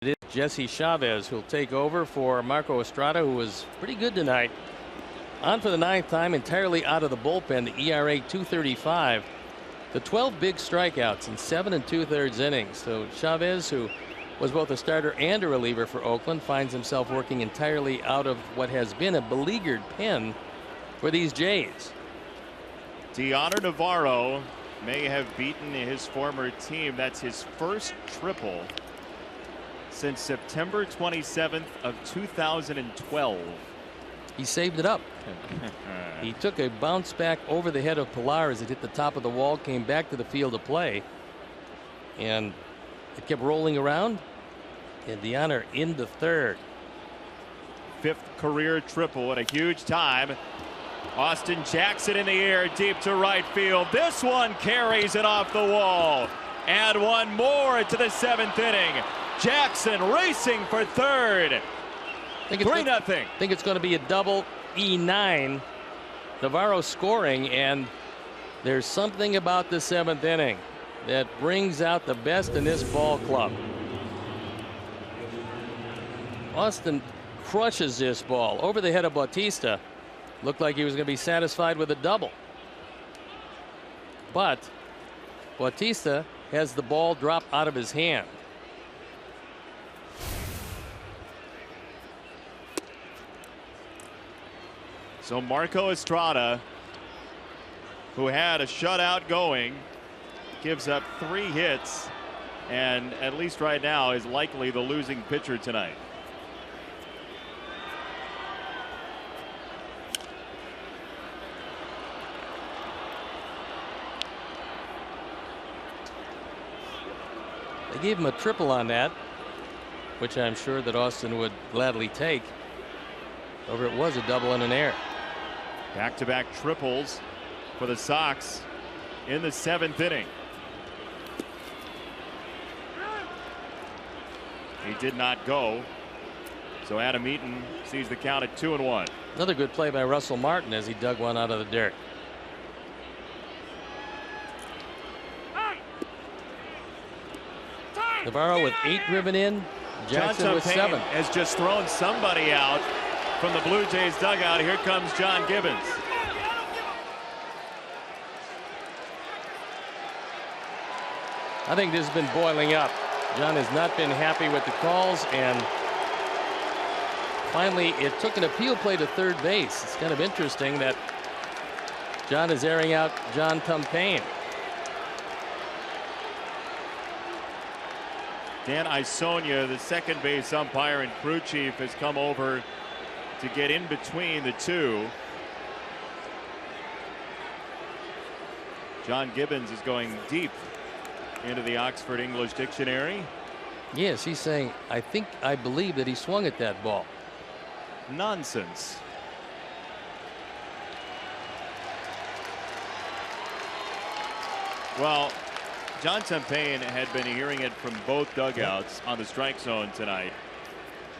It is Jesse Chavez who'll take over for Marco Estrada, who was pretty good tonight. On for the 9th time, entirely out of the bullpen. The ERA 2.35. The 12 big strikeouts in 7 2/3 innings. So Chavez, who was both a starter and a reliever for Oakland, finds himself working entirely out of what has been a beleaguered pen for these Jays. Deoner Navarro may have beaten his former team. That's his first triple since September 27th of 2012. He saved it up. He took a bounce back over the head of Pilar as it hit the top of the wall, came back to the field of play, and it kept rolling around. And Deoner in the 3rd. 5th career triple at a huge time. Austin Jackson in the air, deep to right field. This one carries it off the wall. Add one more to the 7th inning. Jackson racing for 3rd. 3-0. I think it's going to be a double E9. Navarro scoring, and there's something about the 7th inning that brings out the best in this ball club. Austin crushes this ball over the head of Bautista. Looked like he was going to be satisfied with a double, but Bautista has the ball drop out of his hand. So Marco Estrada, who had a shutout going, gives up 3 hits, and at least right now is likely the losing pitcher tonight. They gave him a triple on that, which I'm sure that Austin would gladly take. However, it was a double and an error. Back-to-back triples for the Sox in the 7th inning. He did not go, so Adam Eaton sees the count at 2-1. Another good play by Russell Martin as he dug one out of the dirt. Navarro with 8 driven in. Jackson with 7. Has just thrown somebody out from the Blue Jays dugout. Here comes John Gibbons. I think this has been boiling up. John has not been happy with the calls, and finally it took an appeal play to 3rd base. It's kind of interesting that John is airing out John Tumpane. Dan Isonia, the 2nd base umpire and crew chief, has come over to get in between the two. John Gibbons is going deep into the Oxford English Dictionary. Yes, he's saying, I believe that he swung at that ball. Nonsense. Well, John Champagne had been hearing it from both dugouts on the strike zone tonight.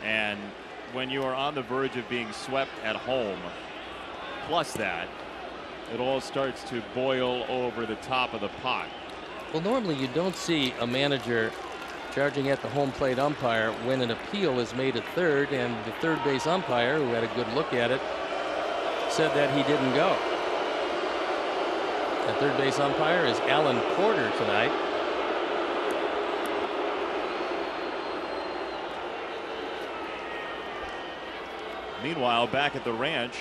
And when you are on the verge of being swept at home, plus that, it all starts to boil over the top of the pot. Well, normally you don't see a manager charging at the home plate umpire when an appeal is made at third, and the third base umpire, who had a good look at it, said that he didn't go. The third base umpire is Alan Porter tonight. Meanwhile, back at the ranch,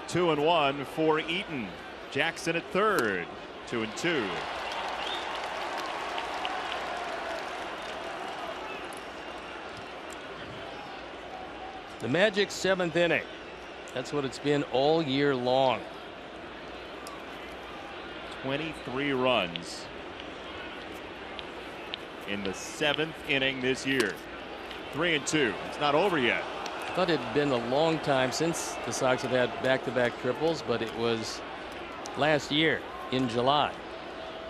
2-1 for Eaton. Jackson at third, 2-2. The Magic's 7th inning. That's what it's been all year long. 23 runs in the 7th inning this year. 3-2. It's not over yet. I thought it had been a long time since the Sox have had back-to-back triples, but it was last year in July.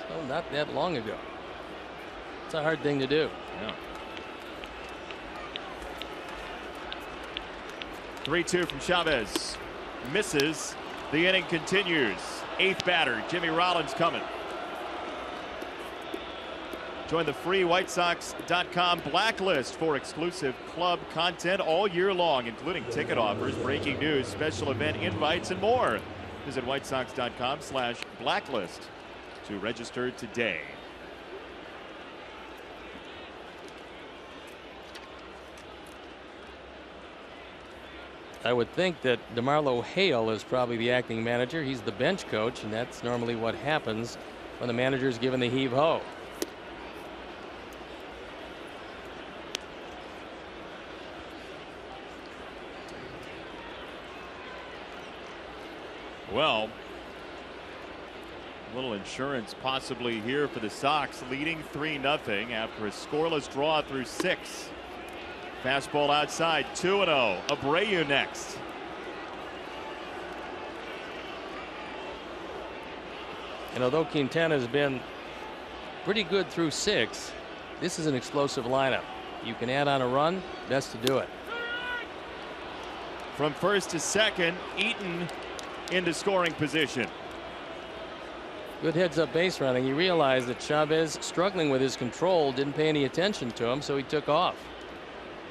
So not that long ago. It's a hard thing to do. Yeah. 3-2 from Chavez. Misses. The inning continues. 8th batter, Jimmy Rollins coming. Join the free WhiteSox.com blacklist for exclusive club content all year long, including ticket offers, breaking news, special event invites, and more. Visit WhiteSox.com/blacklist to register today. I would think that DeMarlo Hale is probably the acting manager. He's the bench coach, and that's normally what happens when the manager is given the heave-ho. Well, a little insurance possibly here for the Sox, leading 3-0 after a scoreless draw through 6. Fastball outside, 2-0. Abreu next. And although Quintana has been pretty good through 6, this is an explosive lineup. You can add on a run, best to do it. From first to second, Eaton into scoring position. Good heads-up base running. He realized that Chavez, struggling with his control, didn't pay any attention to him, so he took off.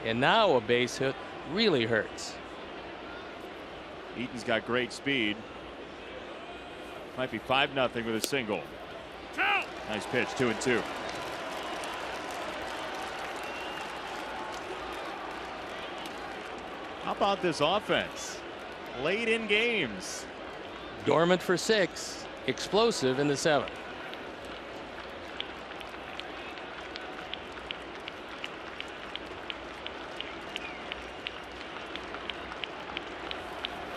And now a base hit really hurts. Eaton's got great speed. Might be 5-0 with a single. Nice pitch, 2-2. How about this offense? Late in games. Dormant for 6, explosive in the 7th.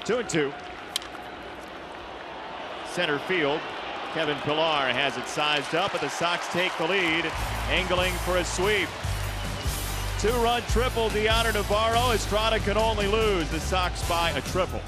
Two and 2. Center field. Kevin Pillar has it sized up, but the Sox take the lead, angling for a sweep. 2-run triple, Deoner Navarro. Estrada can only lose. The Sox by a triple.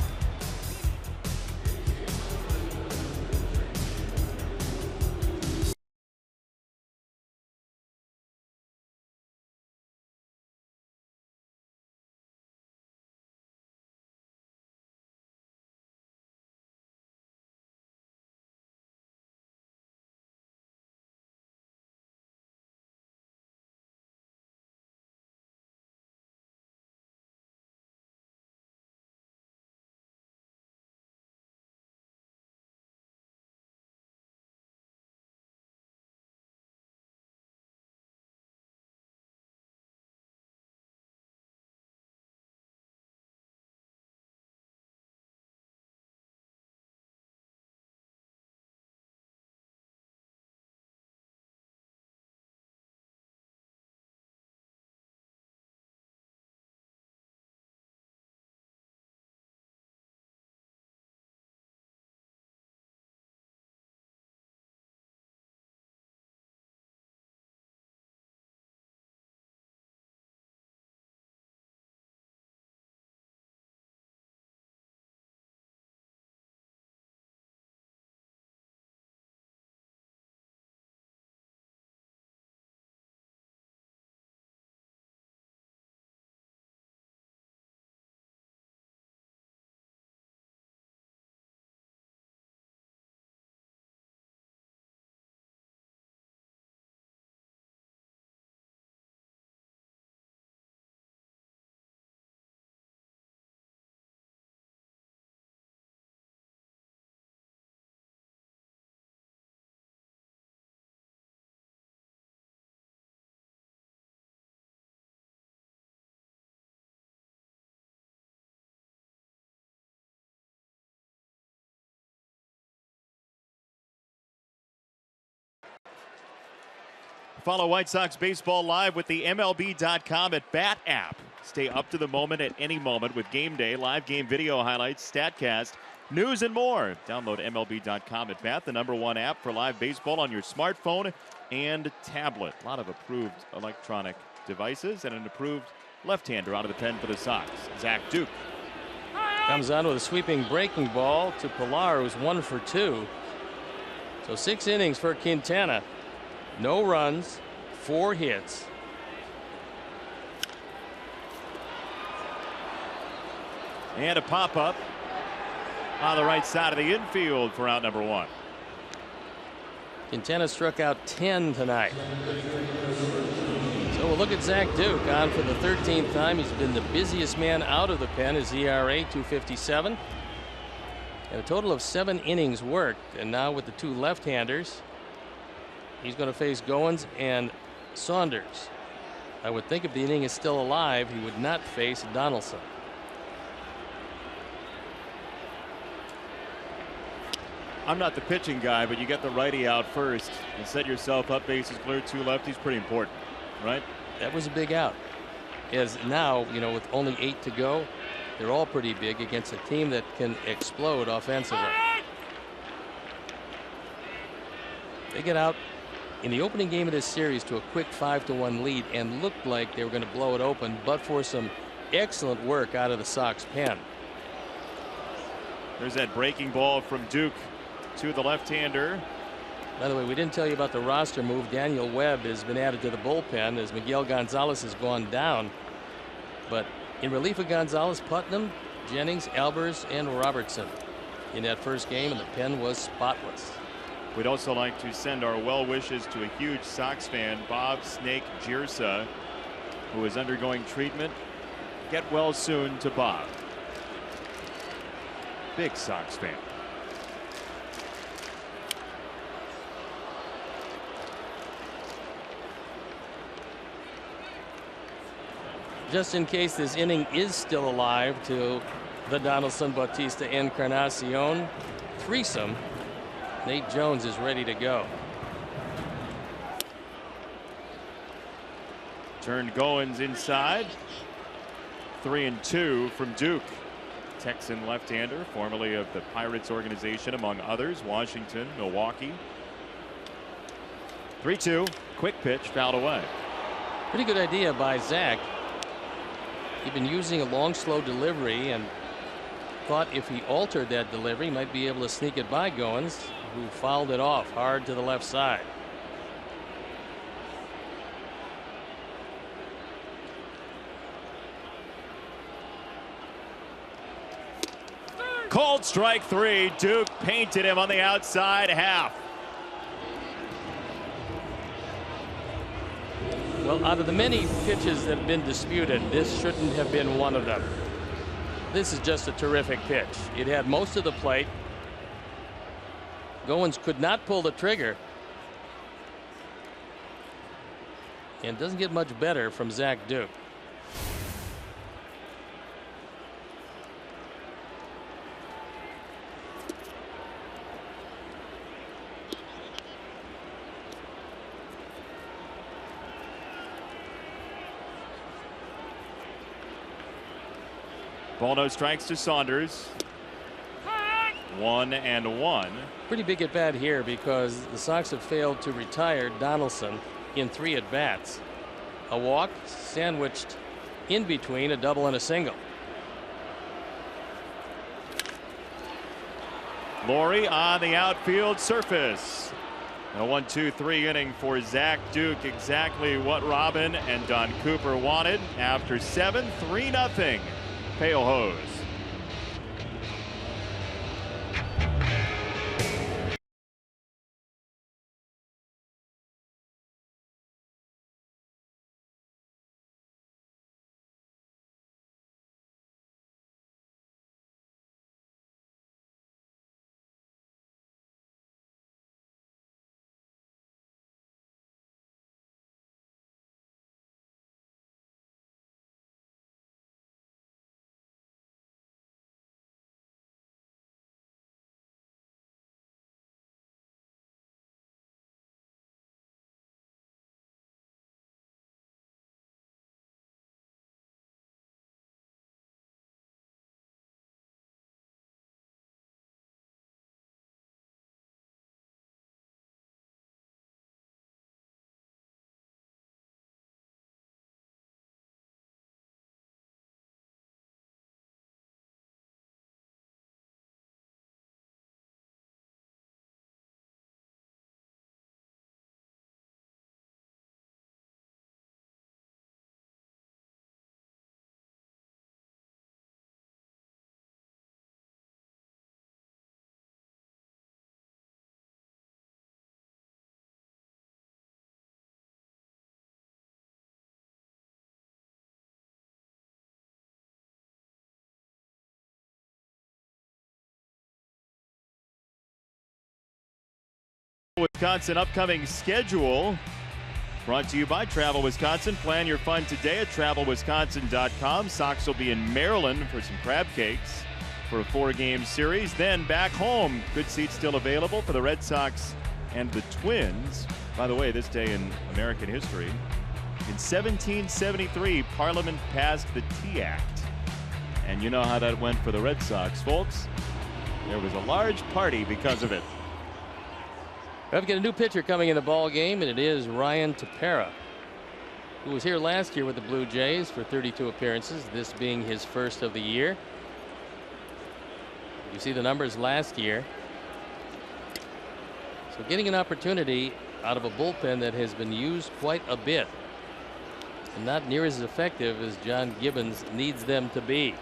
Follow White Sox baseball live with the MLB.com at Bat app. Stay up to the moment at any moment with game day, live game video highlights, StatCast, news, and more. Download MLB.com at Bat, the #1 app for live baseball on your smartphone and tablet. A lot of approved electronic devices and an approved left-hander out of the pen for the Sox, Zach Duke. Comes on with a sweeping breaking ball to Pilar, who's 1 for 2. So 6 innings for Quintana. No runs, 4 hits. And a pop-up on the right side of the infield for out number 1. Quintana struck out 10 tonight. So we'll look at Zach Duke on for the 13th time. He's been the busiest man out of the pen. His ERA 2.57. And a total of 7 innings worked. And now with the 2 left-handers, he's going to face Goins and Saunders. I would think if the inning is still alive, he would not face Donaldson. I'm not the pitching guy, but you get the righty out first and set yourself up, bases clear, 2 lefties. Pretty important, right? That was a big out. As now, you know, with only 8 to go, they're all pretty big against a team that can explode offensively. They get out in the opening game of this series to a quick 5-1 lead and looked like they were going to blow it open, but for some excellent work out of the Sox pen. There's that breaking ball from Duke to the left-hander. By the way, we didn't tell you about the roster move. Daniel Webb has been added to the bullpen as Miguel Gonzalez has gone down. But in relief of Gonzalez, Putnam, Jennings, Albers, and Robertson in that first game, and the pen was spotless. We'd also like to send our well wishes to a huge Sox fan, Bob Snake Jirsa, who is undergoing treatment. Get well soon to Bob. Big Sox fan. Just in case this inning is still alive to the Donaldson, Bautista, Encarnacion threesome, Nate Jones is ready to go. Turned Goins inside. 3-2 from Duke. Texan left-hander, formerly of the Pirates organization, among others. Washington, Milwaukee. 3-2. Quick pitch, fouled away. Pretty good idea by Zach. He'd been using a long, slow delivery and thought if he altered that delivery, he might be able to sneak it by Goins, who fouled it off hard to the left side. Called strike 3. Duke painted him on the outside half. Well, out of the many pitches that have been disputed, this shouldn't have been one of them. This is just a terrific pitch. It had most of the plate. Goins could not pull the trigger. And doesn't get much better from Zach Duke. Ball no strikes to Saunders. 1-1. Pretty big at bat here because the Sox have failed to retire Donaldson in 3 at bats. A walk sandwiched in between a double and a single. Laurie on the outfield surface. A 1-2-3 inning for Zach Duke. Exactly what Robin and Don Cooper wanted. After 7, 3-0. Pale Hose. Wisconsin upcoming schedule brought to you by Travel Wisconsin. Plan your fun today at travelwisconsin.com. Sox will be in Maryland for some crab cakes for a 4-game series. Then back home, good seats still available for the Red Sox and the Twins. By the way, this day in American history, in 1773, Parliament passed the Tea Act. And you know how that went for the Red Sox, folks. There was a large party because of it. We've got a new pitcher coming in the ball game, and it is Ryan Tepera, who was here last year with the Blue Jays for 32 appearances, this being his first of the year. You see the numbers last year. So getting an opportunity out of a bullpen that has been used quite a bit and not near as effective as John Gibbons needs them to be.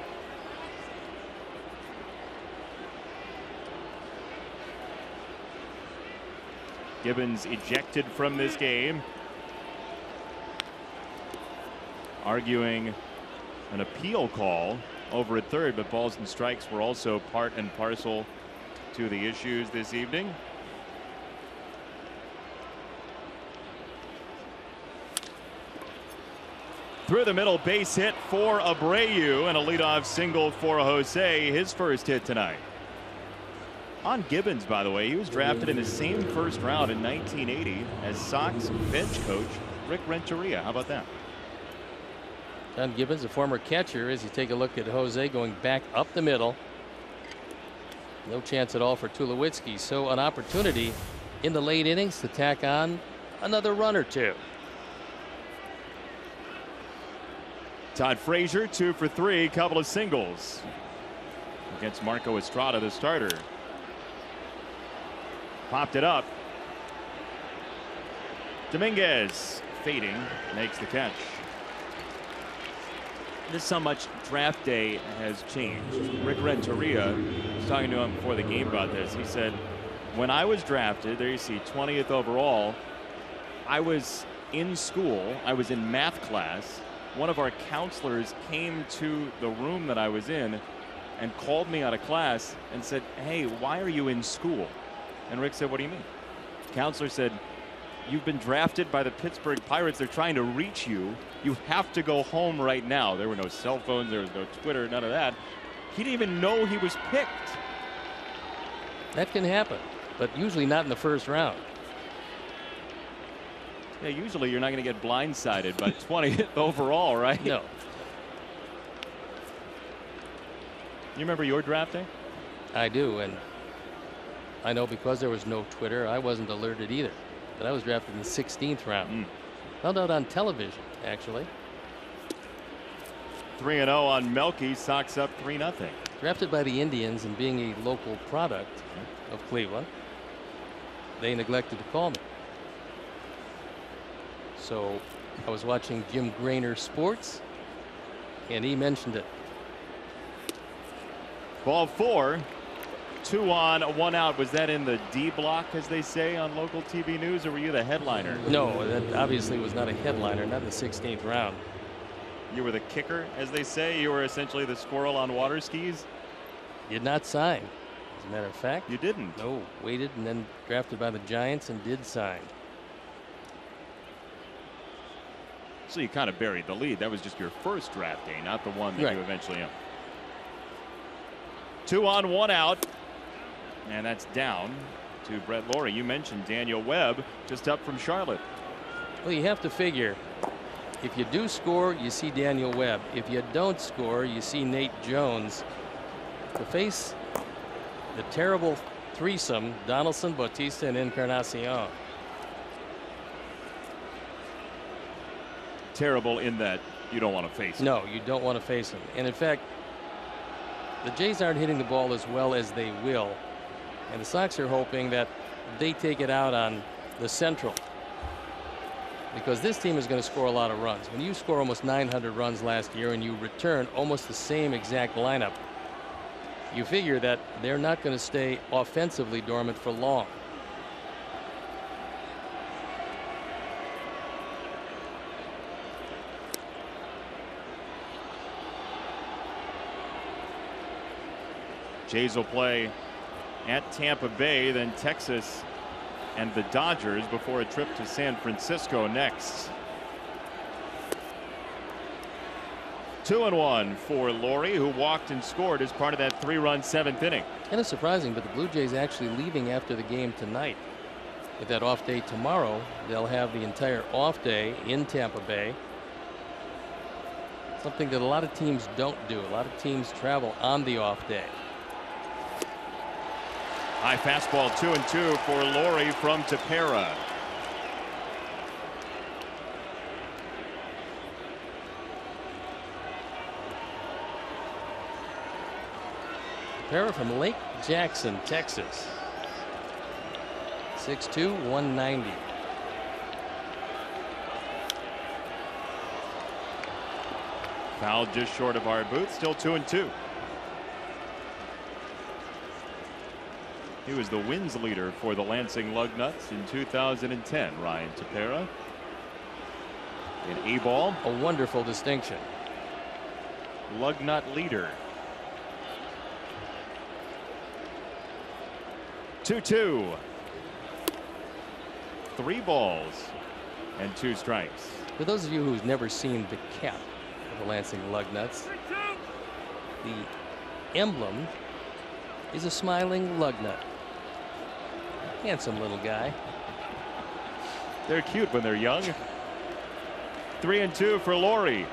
Gibbons ejected from this game, arguing an appeal call over at third, but balls and strikes were also part and parcel to the issues this evening. Through the middle, base hit for Abreu and a leadoff single for Jose, his first hit tonight. On Gibbons, by the way, he was drafted in the same first round in 1980 as Sox bench coach Rick Renteria. How about that? John Gibbons, a former catcher, as you take a look at Jose going back up the middle. No chance at all for Tulowitzki. So an opportunity in the late innings to tack on another run or two. Todd Frazier 2 for 3, couple of singles against Marco Estrada, the starter. Popped it up. Dominguez fading, makes the catch. This is how much draft day has changed. Rick Renteria was talking to him before the game about this. He said, when I was drafted, there you see 20th overall, I was in school, I was in math class. One of our counselors came to the room that I was in and called me out of class and said, hey, why are you in school? And Rick said, what do you mean? The counselor said, you've been drafted by the Pittsburgh Pirates. They're trying to reach you. You have to go home right now. There were no cell phones. There was no Twitter, none of that. He didn't even know he was picked. That can happen, but usually not in the first round. Yeah, usually you're not going to get blindsided by 20th overall, right? No. You remember your draft day? I do, and I know because there was no Twitter, I wasn't alerted either. But I was drafted in the 16th round. Found out on television, actually. 3-0 on Melky. Sox up 3-0. Drafted by the Indians and being a local product of Cleveland, they neglected to call me. So I was watching Jim Grainer Sports, and he mentioned it. Ball 4. 2 on, 1 out. Was that in the D block, as they say on local TV news, or were you the headliner? No, that obviously was not a headliner, not in the 16th round. You were the kicker, as they say. You were essentially the squirrel on water skis. Did not sign, as a matter of fact. You didn't? No, waited and then drafted by the Giants and did sign. So you kind of buried the lead. That was just your first draft day, not the one that you eventually owned. 2 on, 1 out. And that's down to Brett Lawrie. You mentioned Daniel Webb, just up from Charlotte. Well, you have to figure, if you do score, you see Daniel Webb. If you don't score, you see Nate Jones. To face the terrible threesome, Donaldson, Bautista, and Encarnacion. Terrible in that you don't want to face him. No, you don't want to face him. And in fact, the Jays aren't hitting the ball as well as they will. And the Sox are hoping that they take it out on the Central, because this team is going to score a lot of runs. When you score almost 900 runs last year and you return almost the same exact lineup, you figure that they're not going to stay offensively dormant for long. Jays will play at Tampa Bay, then Texas and the Dodgers before a trip to San Francisco next. 2-1 for Laurie, who walked and scored as part of that 3-run 7th inning. Kind of surprising, but the Blue Jays actually leaving after the game tonight. With that off day tomorrow, they'll have the entire off day in Tampa Bay. Something that a lot of teams don't do. A lot of teams travel on the off day. High fastball, 2-2 for Laurie from Tepera. Tepera from Lake Jackson, Texas. 6'2", 190. Foul just short of our booth, still 2-2. He was the wins leader for the Lansing Lugnuts in 2010. Ryan Tepera. An A-ball. A wonderful distinction. Lugnut leader. 2-2. 3 balls and 2 strikes. For those of you who've never seen the cap of the Lansing Lugnuts, the emblem is a smiling lugnut. Handsome little guy. They're cute when they're young. 3-2 for Laurie.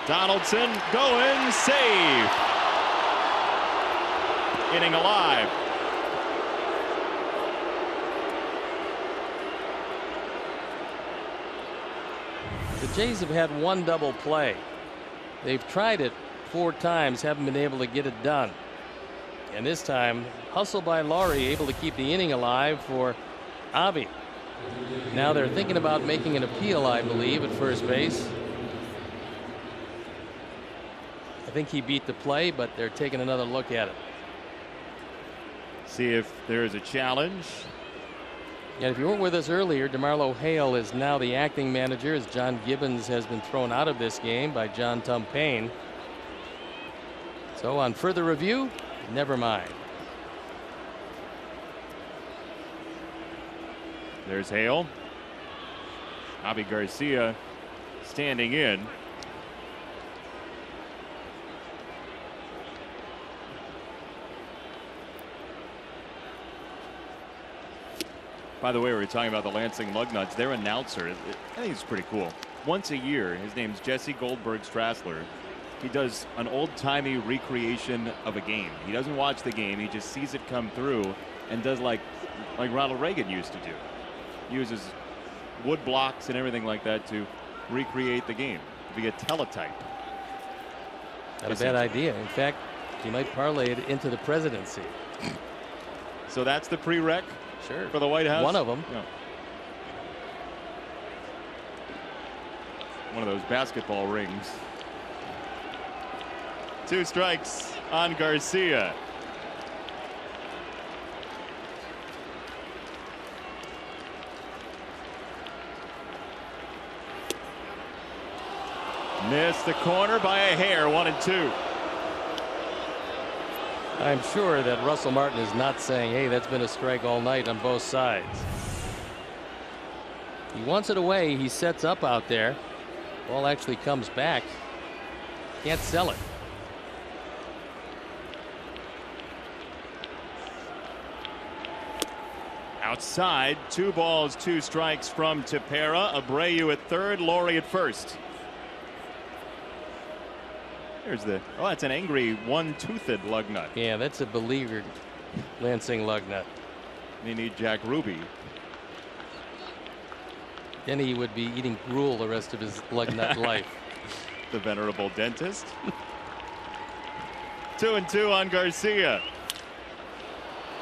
Donaldson going, save. Inning alive. The Jays have had one double play. They've tried it 4 times, haven't been able to get it done. And this time, hustle by Laurie, able to keep the inning alive for Avi. Now they're thinking about making an appeal, I believe, at first base. I think he beat the play, but they're taking another look at it. See if there is a challenge. And if you weren't with us earlier, DeMarlo Hale is now the acting manager as John Gibbons has been thrown out of this game by John Tumpane. So on further review, never mind. There's Hale. Avi Garcia standing in. By the way, we were talking about the Lansing Lugnuts. Their announcer, I think it's pretty cool. Once a year, his name's Jesse Goldberg Strassler. He does an old-timey recreation of a game. He doesn't watch the game. He just sees it come through and does like Ronald Reagan used to do. Uses wood blocks and everything like that to recreate the game via teletype. Not a bad idea. In fact, he might parlay it into the presidency. So that's the prereq. Sure. For the White House? One of them. Yeah. One of those basketball rings. 2 strikes on Garcia. Missed the corner by a hair, 1-2. I'm sure that Russell Martin is not saying, hey, that's been a strike all night on both sides. He wants it away. He sets up out there. Ball actually comes back. Can't sell it. Outside, 2 balls, 2 strikes from Tepera. Abreu at third, Laurie at first. There's the, oh, that's an angry one-toothed lugnut. Yeah, that's a beleaguered Lansing lugnut. They need Jack Ruby. Then he would be eating gruel the rest of his lugnut life. The venerable dentist. 2-2 on Garcia.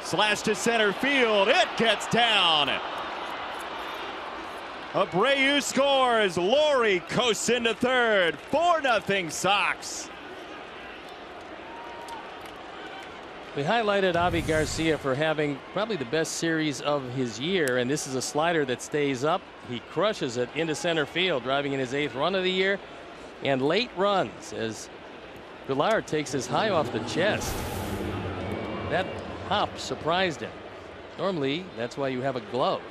Slash to center field. It gets down. Abreu scores. Laurie coasts into third. 4-0 Sox. We highlighted Avi Garcia for having probably the best series of his year, and this is a slider that stays up. He crushes it into center field, driving in his 8th run of the year, and late runs as Villar takes his high off the chest. That hop surprised him. Normally, that's why you have a glove.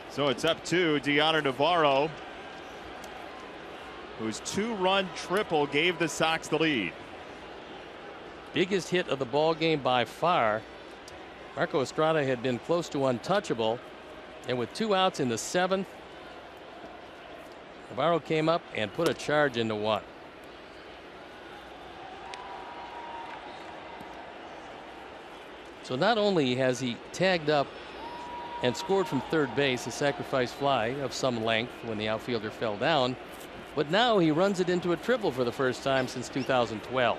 So it's up to Deanna Navarro, whose 2-run triple gave the Sox the lead. Biggest hit of the ball game by far. Marco Estrada had been close to untouchable, and with 2 outs in the 7th, Navarro came up and put a charge into 1. So not only has he tagged up and scored from third base, a sacrifice fly of some length when the outfielder fell down, but now he runs it into a triple for the first time since 2012.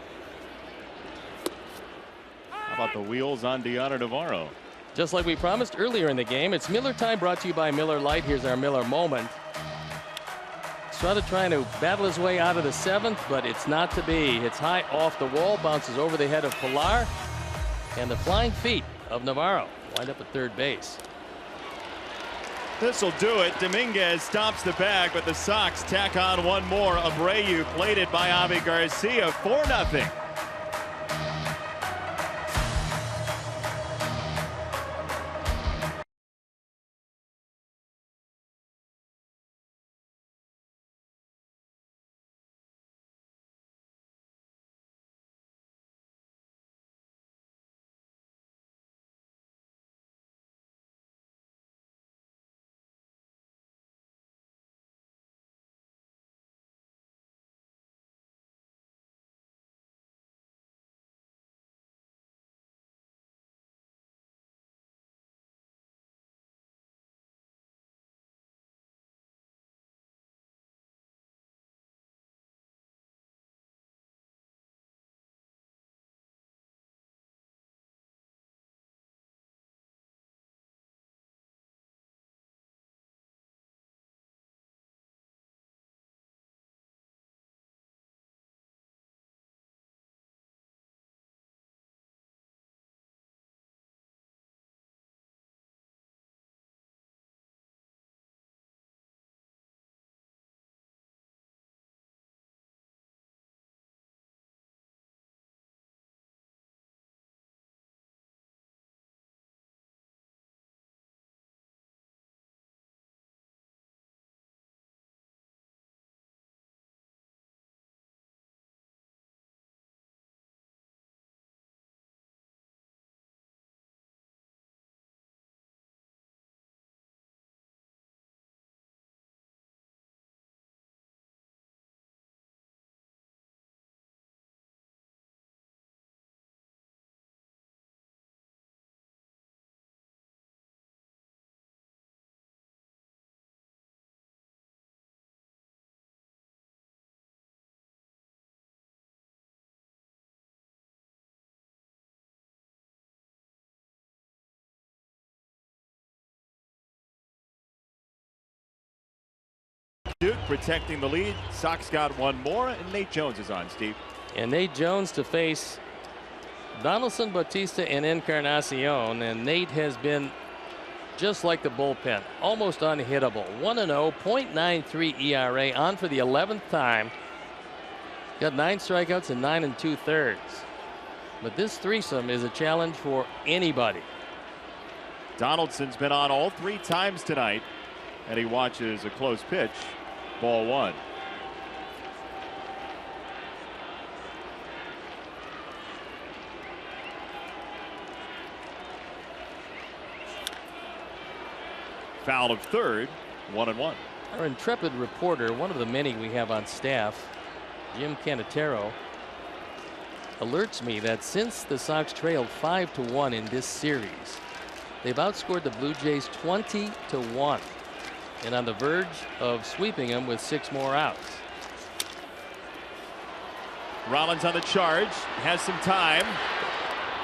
How about the wheels on Deanna Navarro? Just like we promised earlier in the game, it's Miller time, brought to you by Miller Lite. Here's our Miller moment. Estrada trying to battle his way out of the 7th, but it's not to be. It's high off the wall, bounces over the head of Pilar, and the flying feet of Navarro wind up at third base. This will do it. Dominguez stops the bag, but the Sox tack on one more. Abreu plated by Avi Garcia, 4-0. Duke protecting the lead. Sox got one more, and Nate Jones is on, Steve. And Nate Jones to face Donaldson, Bautista, and Encarnacion. And Nate has been just like the bullpen, almost unhittable. 1-0, .93 ERA, on for the 11th time. Got 9 strikeouts and 9 2/3. But this threesome is a challenge for anybody. Donaldson's been on all 3 times tonight, and he watches a close pitch. Ball 1. Foul of third, 1-1. Our intrepid reporter, one of the many we have on staff, Jim Canatero, alerts me that since the Sox trailed 5-1 in this series, they've outscored the Blue Jays 20-1. And on the verge of sweeping them with 6 more outs. Rollins on the charge, has some time.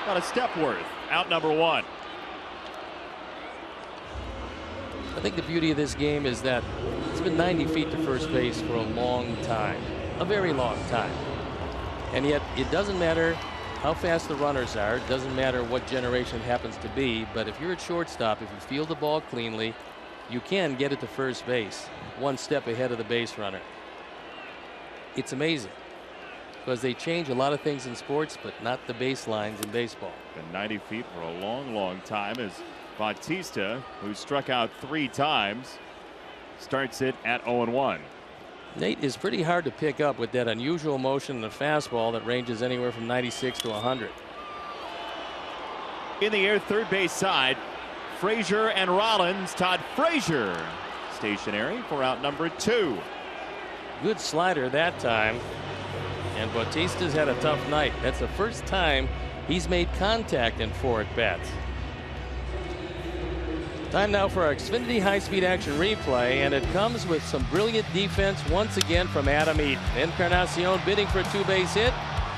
About a step worth. Out number 1. I think the beauty of this game is that it's been 90 feet to first base for a long time, a very long time. And yet it doesn't matter how fast the runners are, it doesn't matter what generation it happens to be, but if you're at shortstop, if you field the ball cleanly, you can get it to first base one step ahead of the base runner. It's amazing because they change a lot of things in sports, but not the baselines in baseball. Been 90 feet for a long time as Bautista, who struck out 3 times, starts it at 0-1. Nate is pretty hard to pick up with that unusual motion in the fastball that ranges anywhere from 96 to 100. In the air, third base side, Frazier and Rollins. Todd Frazier stationary for out number 2. Good slider that time. And Bautista's had a tough night. That's the first time he's made contact in 4 at-bats. Time now for our Xfinity high-speed action replay, and it comes with some brilliant defense once again from Adam Eaton. Encarnacion bidding for a 2-base hit.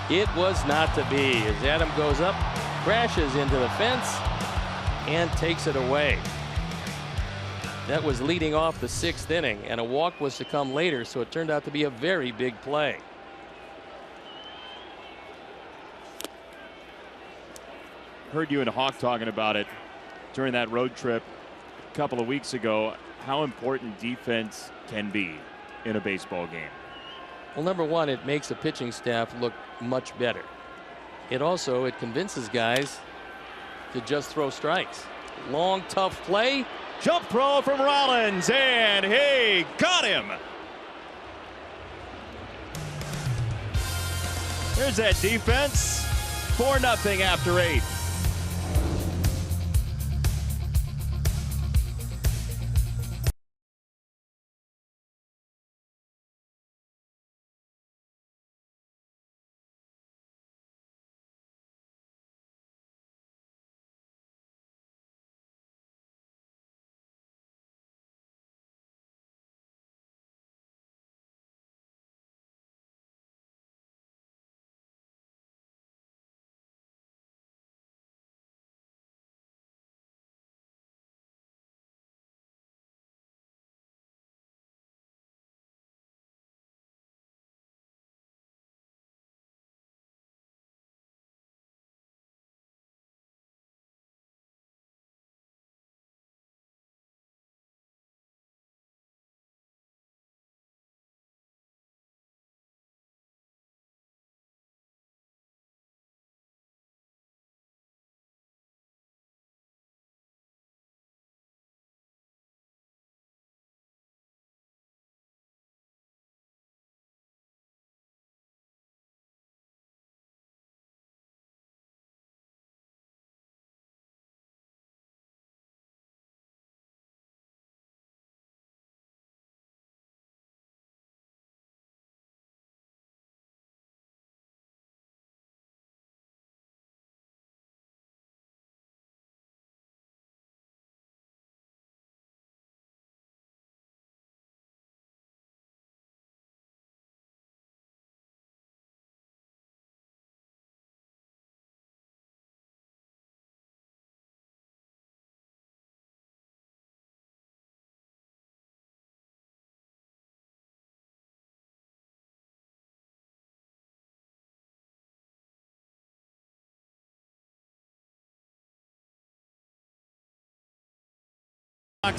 It was not to be as Adam goes up, crashes into the fence, and takes it away. That was leading off the 6th inning, and a walk was to come later, so it turned out to be a very big play. Heard you and Hawk talking about it during that road trip a couple of weeks ago, how important defense can be in a baseball game. Well, number one, it makes the pitching staff look much better. It convinces guys to just throw strikes. Long, tough play. Jump throw from Rollins, and he got him. There's that defense. 4-0 after 8.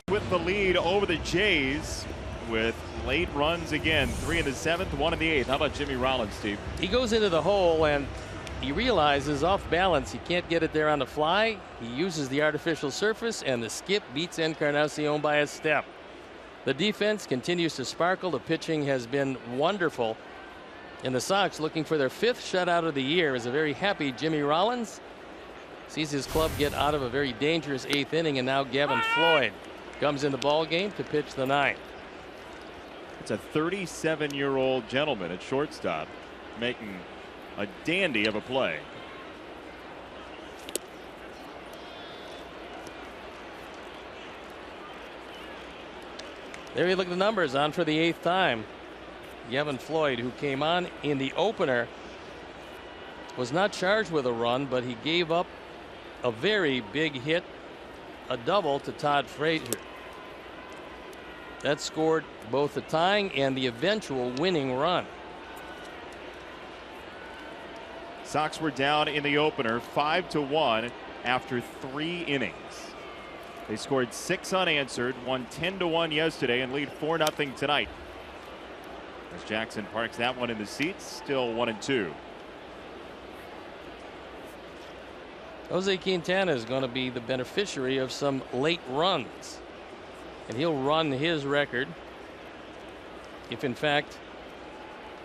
With the lead over the Jays with late runs again. 3 in the 7th, 1 in the 8th. How about Jimmy Rollins, Steve? He goes into the hole and he realizes off balance he can't get it there on the fly. He uses the artificial surface, and the skip beats Encarnacion by a step. The defense continues to sparkle. The pitching has been wonderful. And the Sox, looking for their 5th shutout of the year, is a very happy Jimmy Rollins. Sees his club get out of a very dangerous 8th inning, and now Gavin Floyd comes in the ball game to pitch the 9th. It's a 37-year-old gentleman at shortstop making a dandy of a play. There you look at the numbers. On for the 8th time. Gavin Floyd, who came on in the opener, was not charged with a run, but he gave up a very big hit, a double to Todd Frazier. That scored both the tying and the eventual winning run. Sox were down in the opener 5-1 after 3 innings. They scored 6 unanswered, won 10-1 yesterday, and lead 4-0 tonight. As Jackson parks that one in the seats, still 1-2. Jose Quintana is going to be the beneficiary of some late runs, and he'll run his record if in fact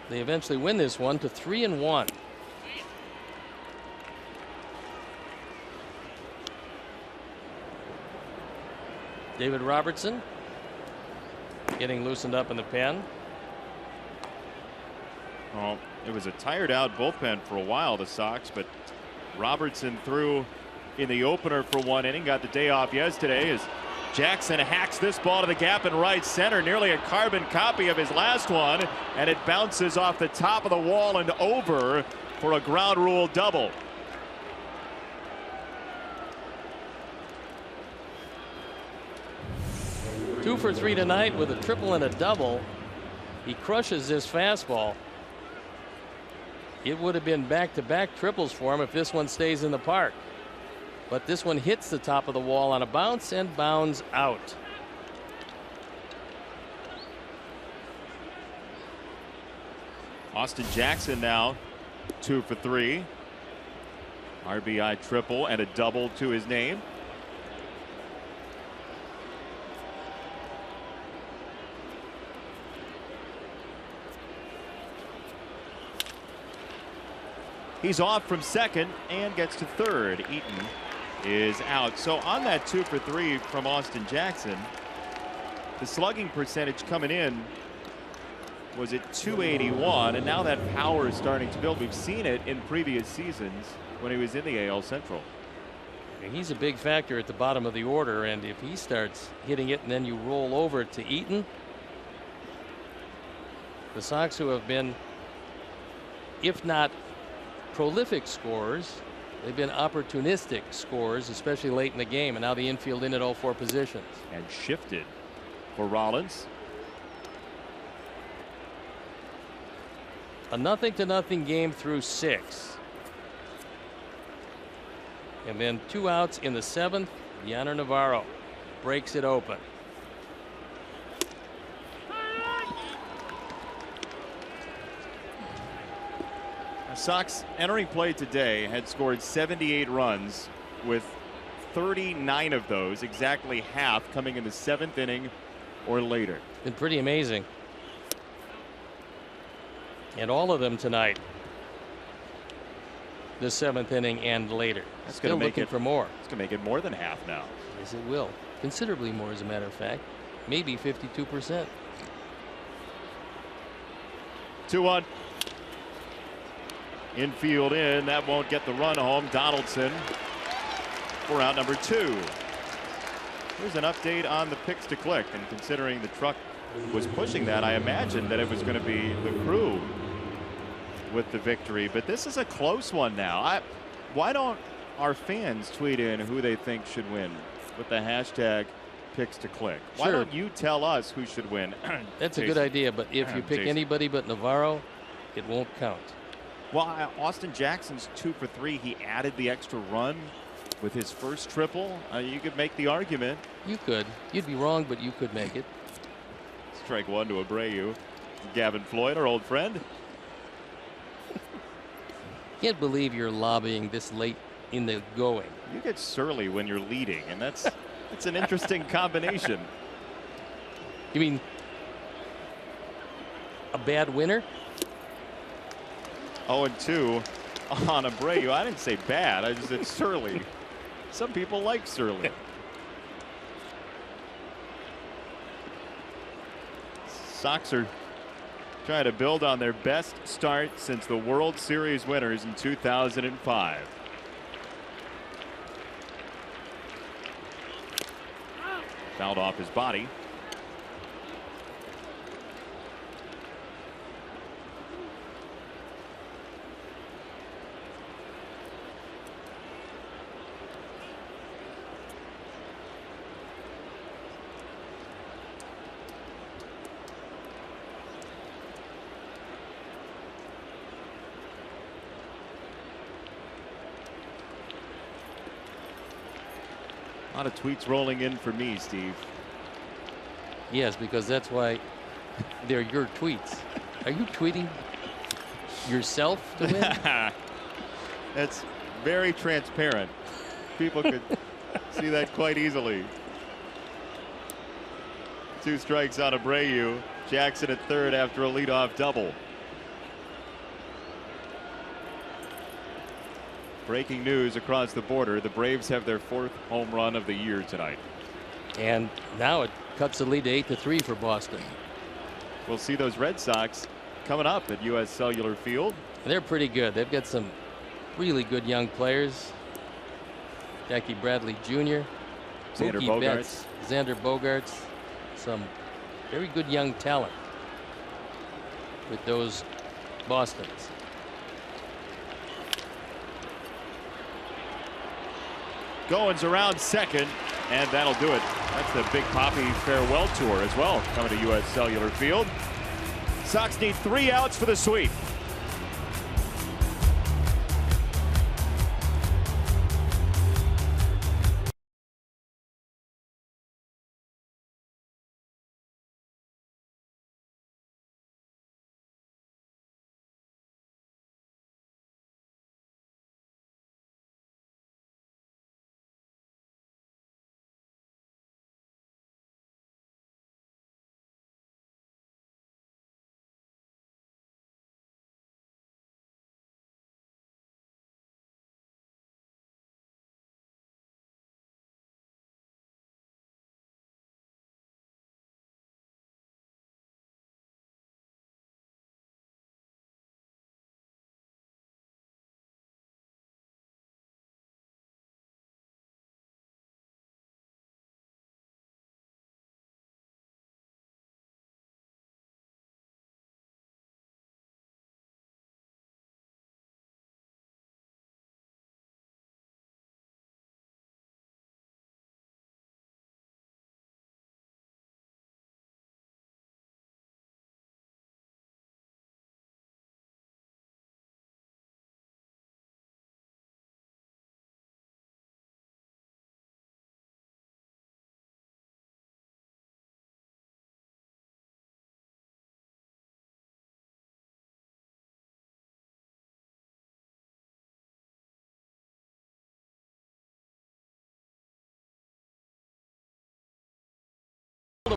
they eventually win this one to 3-1. David Robertson getting loosened up in the pen. Well, it was a tired out bullpen for a while, the Sox, but Robertson threw in the opener for 1 inning, got the day off yesterday as Jackson hacks this ball to the gap in right center, nearly a carbon copy of his last one, and it bounces off the top of the wall and over for a ground rule double. Two for 3 tonight with a triple and a double. He crushes this fastball. It would have been back-to-back triples for him if this one stays in the park. But this one hits the top of the wall on a bounce and bounds out. Austin Jackson now 2 for 3. RBI triple and a double to his name. He's off from second and gets to third. Eaton is out. So on that 2 for 3 from Austin Jackson, the slugging percentage coming in was at .281, and now that power is starting to build. We've seen it in previous seasons when he was in the AL Central. He's a big factor at the bottom of the order, and if he starts hitting it and then you roll over to Eaton, the Sox, who have been, if not prolific scorers, they've been opportunistic scorers, especially late in the game, and now the infield in at all 4 positions. And shifted for Rollins. A 0-0 game through 6. And then 2 outs in the 7th. Yanner Navarro breaks it open. Sox entering play today had scored 78 runs, with 39 of those, exactly half, coming in the 7th inning or later. Been pretty amazing. And all of them tonight, the 7th inning and later. That's Still looking for more. It's going to make it more than half now. Yes, it will. Considerably more, as a matter of fact. Maybe 52%. 2-1. Infield in. That won't get the run home. Donaldson for out number 2. Here's an update on the picks to click. And considering the truck was pushing that, I imagined that it was going to be the Crew with the victory. But this is a close one now. Why don't our fans tweet in who they think should win with the hashtag picks to click? Sure. Why don't you tell us who should win? That's a good idea, but if you pick anybody but Navarro, it won't count. Well, Austin Jackson's 2 for 3. He added the extra run with his first triple. You could make the argument. You could. You'd be wrong, but you could make it. Strike 1 to Abreu. Gavin Floyd, our old friend. Can't believe you're lobbying this late in the going. You get surly when you're leading, and that's an interesting combination. You mean a bad winner? 0-2 on Abreu. I didn't say bad. I just said surly. Some people like surly. Sox are trying to build on their best start since the World Series winners in 2005. Fouled off his body. lot of tweets rolling in for me, Steve. Yes, because that's why they're your tweets. Are you tweeting yourself to win? That's very transparent. People could see that quite easily. 2 strikes on Abreu. Jackson at third after a leadoff double. Breaking news across the border. The Braves have their 4th home run of the year tonight. And now it cuts the lead to 8-3 for Boston. We'll see those Red Sox coming up at U.S. Cellular Field. And they're pretty good. They've got some really good young players. Jackie Bradley Jr., Xander Mookie Bogaerts. Betts, Xander Bogaerts, some very good young talent with those Bostons. Goins around second, and that'll do it. That's the Big Poppy farewell tour as well, coming to U.S. Cellular Field. Sox need 3 outs for the sweep.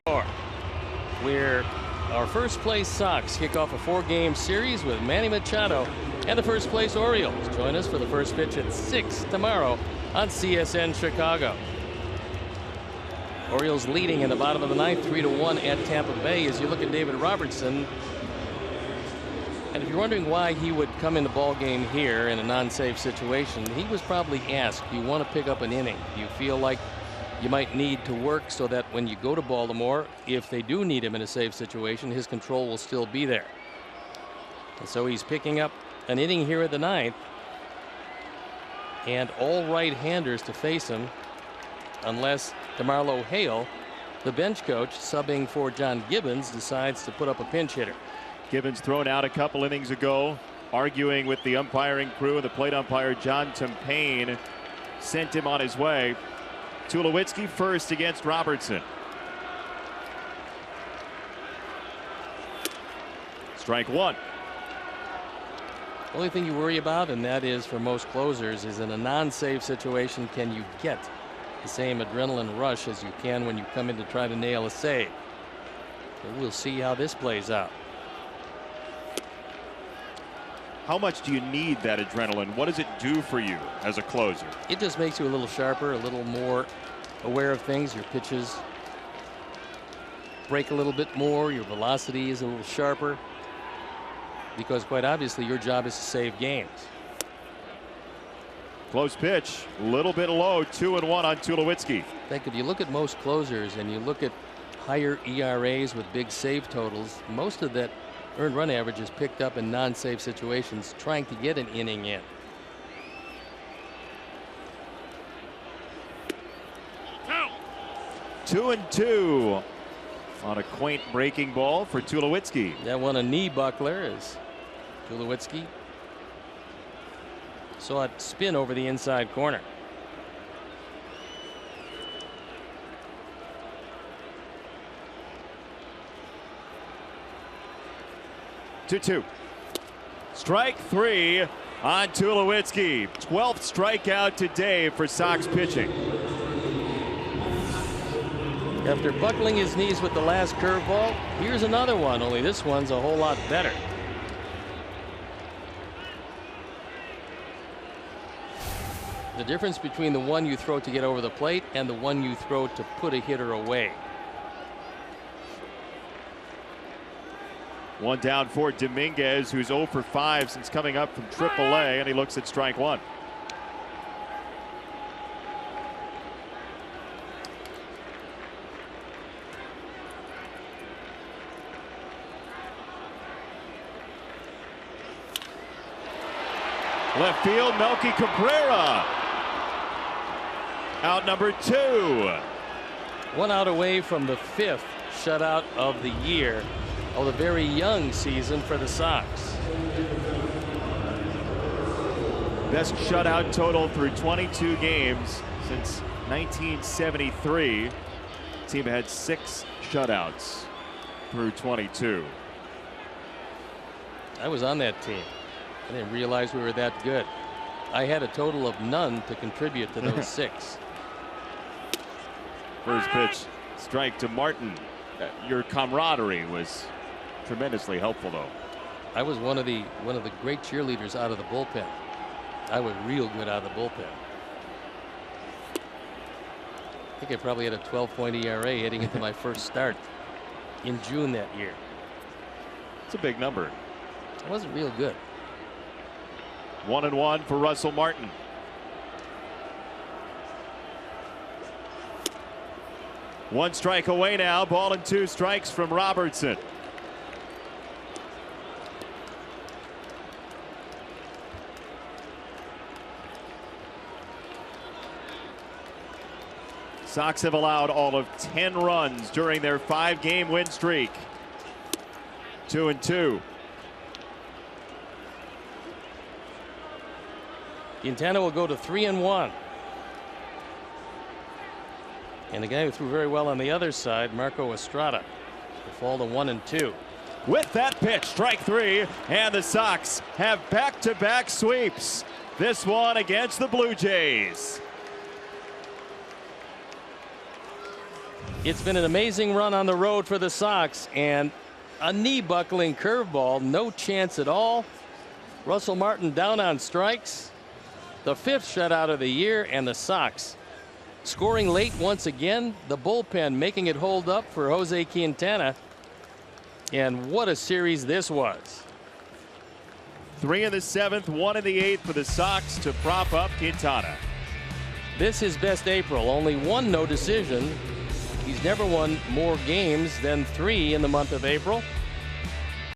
Baltimore, where our first place Sox kick off a 4-game series with Manny Machado and the first place Orioles. Join us for the first pitch at 6 tomorrow on CSN Chicago. Orioles leading in the bottom of the 9th, 3-1 at Tampa Bay. As you look at David Robertson, and if you're wondering why he would come in the ball game here in a non-save situation, he was probably asked, do you want to pick up an inning? Do you feel like you might need to work so that when you go to Baltimore, if they do need him in a save situation, his control will still be there? And so he's picking up an inning here at the 9th, and all right-handers to face him unless DeMarlo Hale, the bench coach subbing for John Gibbons, decides to put up a pinch hitter. Gibbons thrown out a couple innings ago, arguing with the umpiring crew, and the plate umpire John Tempane sent him on his way. Tulowitzki first against Robertson. Strike 1. The only thing you worry about, and that is for most closers, is in a non-save situation, can you get the same adrenaline rush as you can when you come in to try to nail a save? So we'll see how this plays out. How much do you need that adrenaline? What does it do for you as a closer? It just makes you a little sharper, a little more aware of things. Your pitches break a little bit more. Your velocity is a little sharper, because quite obviously your job is to save games. Close pitch, a little bit low, 2-1 on Tulowitzki. I think if you look at most closers and you look at higher ERAs with big save totals, most of that earned run average is picked up in non-save situations trying to get an inning in. Two and 2 on a quaint breaking ball for Tulowitzki. That one a knee buckler as Tulowitzki saw it spin over the inside corner. 2-2. Strike 3 on Tulowitzki. 12th strikeout today for Sox pitching. After buckling his knees with the last curveball, here's another one, only this one's a whole lot better. The difference between the one you throw to get over the plate and the one you throw to put a hitter away. One down for Dominguez, who's 0 for 5 since coming up from AAA, and he looks at strike 1. Left field, Melky Cabrera. Out number 2. 1 out away from the 5th shutout of the year. Of the very young season for the Sox. Best shutout total through 22 games since 1973. Team had 6 shutouts through 22. I was on that team. I didn't realize we were that good. I had a total of none to contribute to those 6. First pitch, strike to Martin. Your camaraderie was tremendously helpful, though. I was one of the great cheerleaders out of the bullpen. I was real good out of the bullpen. I think I probably had a 12-point ERA heading into my first start in June that year. It's a big number. I wasn't real good. 1-1 for Russell Martin. One strike away now. Ball and 2 strikes from Robertson. Sox have allowed all of 10 runs during their 5-game win streak. 2-2. Quintana will go to 3-1. And the guy who threw very well on the other side, Marco Estrada, will fall to 1-2. With that pitch, strike 3, and the Sox have back-to-back sweeps. This one against the Blue Jays. It's been an amazing run on the road for the Sox, and a knee-buckling curveball, no chance at all. Russell Martin down on strikes. The 5th shutout of the year, and the Sox scoring late once again. The bullpen making it hold up for Jose Quintana. And what a series this was. 3 in the 7th, 1 in the 8th for the Sox to prop up Quintana. This is best April. Only 1 no decision. He's never won more games than 3 in the month of April.